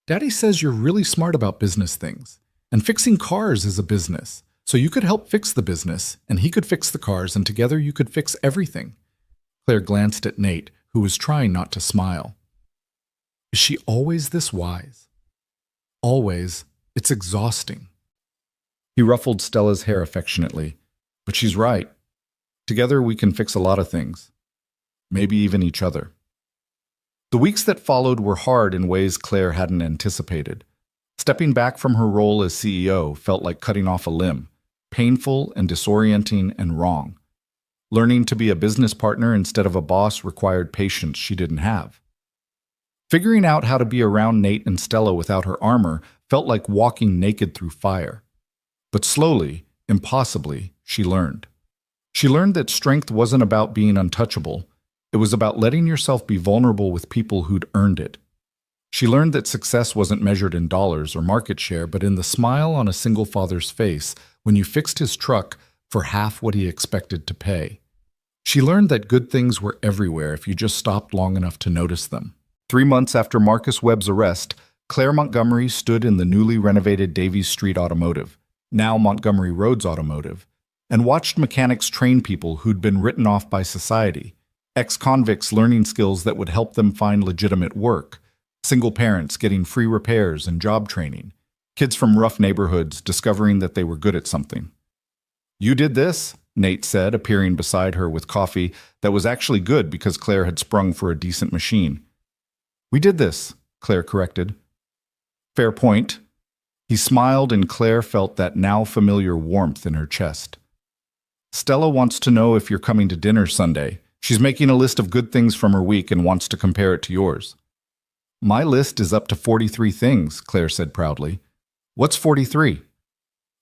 S1: Daddy says you're really smart about business things, and fixing cars is a business,
S2: So you could help fix the business, and he could fix the cars, and together you could fix everything. Claire glanced at Nate, who was trying not to smile. Is she always this wise? Always. It's exhausting. He ruffled Stella's hair affectionately. But she's right. Together we can fix a lot of things. Maybe even each other. The weeks that followed were hard in ways Claire hadn't anticipated. Stepping back from her role as CEO felt like cutting off a limb, painful and disorienting and wrong. Learning to be a business partner instead of a boss required patience she didn't have. Figuring out how to be around Nate and Stella without her armor felt like walking naked through fire. But slowly, impossibly, she learned. She learned that strength wasn't about being untouchable. It was about letting yourself be vulnerable with people who'd earned it. She learned that success wasn't measured in dollars or market share, but in the smile on a single father's face when you fixed his truck for half what he expected to pay. She learned that good things were everywhere if you just stopped long enough to notice them. 3 months after Marcus Webb's arrest, Claire Montgomery stood in the newly renovated Davies Street Automotive, now Montgomery Roads Automotive, and watched mechanics train people who'd been written off by society, ex-convicts learning skills that would help them find legitimate work, single parents getting free repairs and job training, kids from rough neighborhoods discovering that they were good at something. "You did this," Nate said, appearing beside her with coffee that was actually good because Claire had sprung for a decent machine. "We did this," Claire corrected. "Fair point." He smiled, and Claire felt that now familiar warmth in her chest. "Stella wants to know if you're coming to dinner Sunday. She's making a list of good things from her week and wants to compare it to yours." "My list is up to 43 things," Claire said proudly. "What's 43?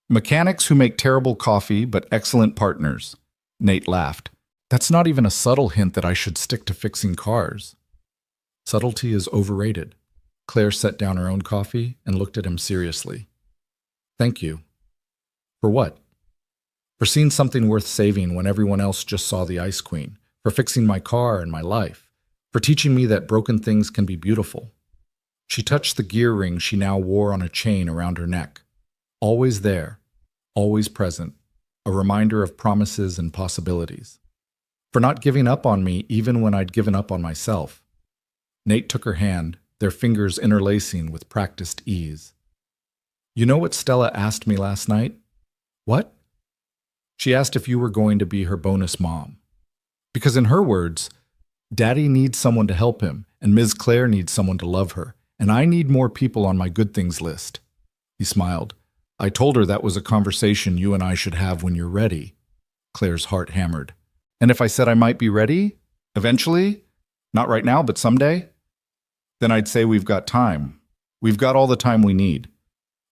S2: "Mechanics who make terrible coffee but excellent partners." Nate laughed. "That's not even a subtle hint that I should stick to fixing cars." Subtlety is overrated. Claire set down her own coffee and looked at him seriously. "Thank you." "For what?" "For seeing something worth saving when everyone else just saw the Ice Queen. For fixing my car and my life. For teaching me that broken things can be beautiful." She touched the gear ring she now wore on a chain around her neck. Always there, always present, a reminder of promises and possibilities. For not giving up on me even when I'd given up on myself. Nate took her hand, their fingers interlacing with practiced ease. "You know what Stella asked me last night?" "What?" "She asked if you were going to be her bonus mom. Because in her words, Daddy needs someone to help him, and Ms. Claire needs someone to love her, and I need more people on my good things list." He smiled. "I told her that was a conversation you and I should have when you're ready." Claire's heart hammered. "And if I said I might be ready? Eventually? Not right now, but someday? Then I'd say we've got time. We've got all the time we need."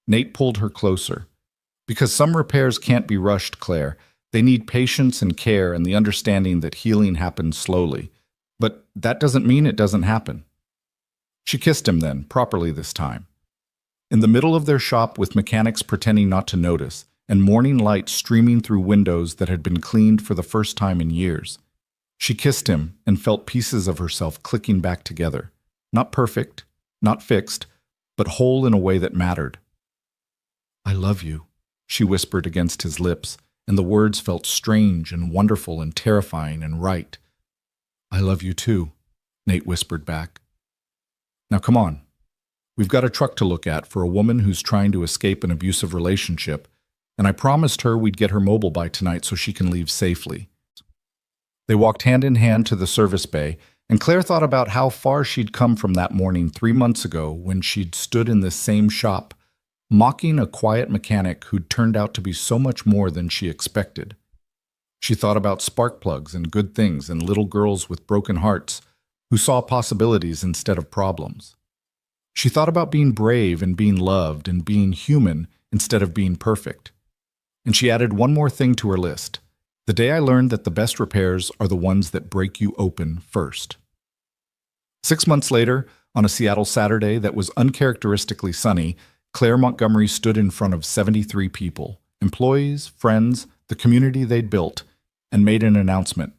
S2: Nate pulled her closer. "Because some repairs can't be rushed, Claire. They need patience and care and the understanding that healing happens slowly. But that doesn't mean it doesn't happen." She kissed him then, properly this time. In the middle of their shop with mechanics pretending not to notice, and morning light streaming through windows that had been cleaned for the first time in years. She kissed him and felt pieces of herself clicking back together. Not perfect, not fixed, but whole in a way that mattered. "I love you," she whispered against his lips, and the words felt strange and wonderful and terrifying and right. "I love you too," Nate whispered back. "Now come on. We've got a truck to look at for a woman who's trying to escape an abusive relationship, and I promised her we'd get her mobile by tonight so she can leave safely." They walked hand in hand to the service bay, and Claire thought about how far she'd come from that morning 3 months ago when she'd stood in this same shop, mocking a quiet mechanic who'd turned out to be so much more than she expected. She thought about spark plugs and good things and little girls with broken hearts who saw possibilities instead of problems. She thought about being brave and being loved and being human instead of being perfect. And she added one more thing to her list. The day I learned that the best repairs are the ones that break you open first. 6 months later, on a Seattle Saturday that was uncharacteristically sunny, Claire Montgomery stood in front of 73 people, employees, friends, the community they'd built, and made an announcement.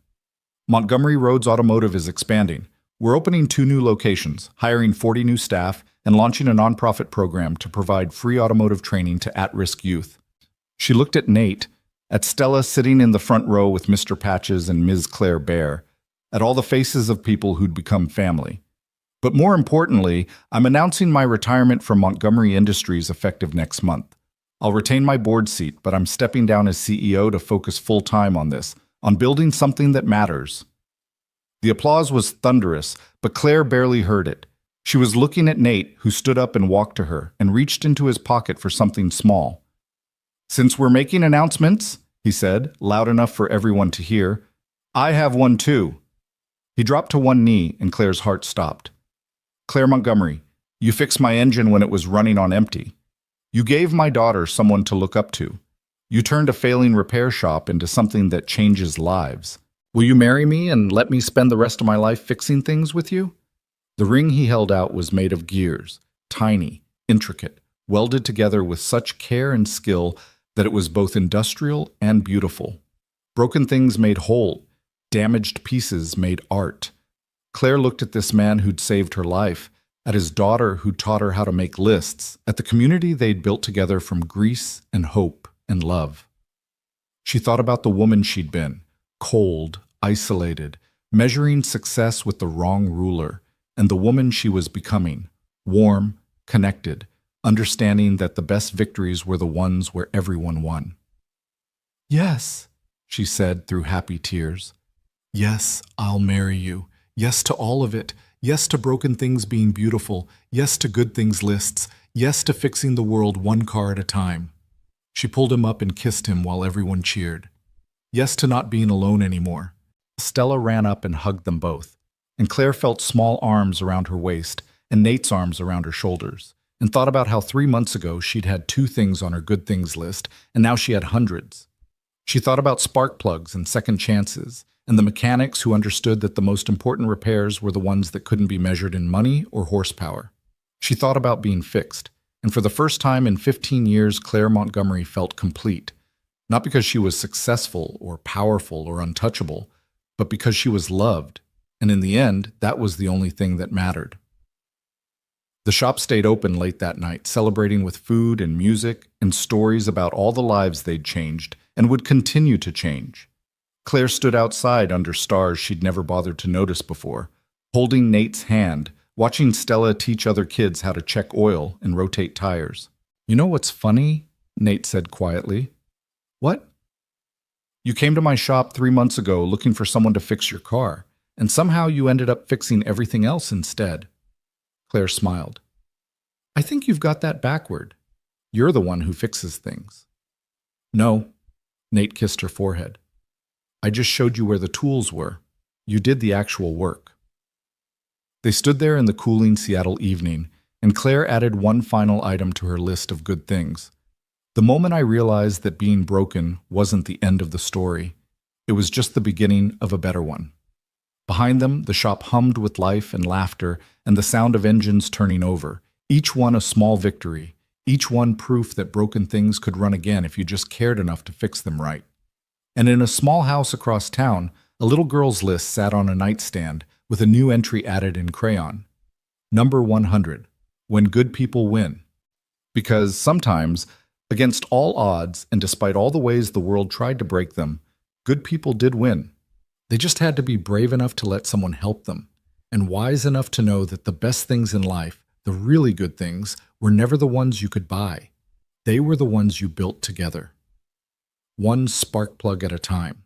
S2: "Montgomery Roads Automotive is expanding. We're opening 2 new locations, hiring 40 new staff, and launching a nonprofit program to provide free automotive training to at-risk youth."
S1: She looked at Nate, at Stella sitting in the front row with Mr. Patches and Ms. Claire Bear, at all the faces of people who'd become family. But more importantly, I'm announcing my retirement from Montgomery Industries effective next month. I'll retain my board seat, but I'm stepping down as CEO to focus full-time on this, on building something that matters. The applause was thunderous, but Claire barely heard it. She was looking at Nate, who stood up and walked to her and reached into his pocket for something small. "Since we're making announcements," he said, loud enough for everyone to hear, "I have one too." He dropped to one knee and Claire's heart stopped. "Claire Montgomery, you fixed my engine when it was running on empty. You gave my daughter someone to look up to. You turned a failing repair shop into something that changes lives. Will you marry me and let me spend the rest of my life fixing things with you?" The ring he held out was made of gears, tiny, intricate, welded together with such care and skill that it was both industrial and beautiful. Broken things made whole, damaged pieces made art. Claire looked at this man who'd saved her life, at his daughter who taught her how to make lists, at the community they'd built together from grease and hope and love. She thought about the woman she'd been, cold, isolated, measuring success with the wrong ruler, and the woman she was becoming, warm, connected, understanding that the best victories were the ones where everyone won. "Yes," she said through happy tears. "Yes, I'll marry you. Yes to all of it. Yes to broken things being beautiful. Yes to good things lists. Yes to fixing the world one car at a time." She pulled him up and kissed him while everyone cheered. Yes to not being alone anymore. Stella ran up and hugged them both, and Claire felt small arms around her waist and Nate's arms around her shoulders, and thought about how 3 months ago she'd had 2 things on her good things list, and now she had hundreds. She thought about spark plugs and second chances, and the mechanics who understood that the most important repairs were the ones that couldn't be measured in money or horsepower. She thought about being fixed, and for the first time in 15 years, Claire Montgomery felt complete, not because she was successful or powerful or untouchable, but because she was loved, and in the end, that was the only thing that mattered. The shop stayed open late that night, celebrating with food and music and stories about all the lives they'd changed and would continue to change. Claire stood outside under stars she'd never bothered to notice before, holding Nate's hand, watching Stella teach other kids how to check oil and rotate tires. "You know what's funny?" Nate said quietly. "What?" "You came to my shop 3 months ago looking for someone to fix your car, and somehow you ended up fixing everything else instead." Claire smiled. "I think you've got that backward. You're the one who fixes things." "No." Nate kissed her forehead. "I just showed you where the tools were. You did the actual work." They stood there in the cooling Seattle evening, and Claire added one final item to her list of good things. "The moment I realized that being broken wasn't the end of the story, it was just the beginning of a better one." Behind them, the shop hummed with life and laughter and the sound of engines turning over, each one a small victory, each one proof that broken things could run again if you just cared enough to fix them right. And in a small house across town, a little girl's list sat on a nightstand with a new entry added in crayon. Number 100, when good people win. Because sometimes, against all odds and despite all the ways the world tried to break them, good people did win. They just had to be brave enough to let someone help them, and wise enough to know that the best things in life, the really good things, were never the ones you could buy. They were the ones you built together. One spark plug at a time.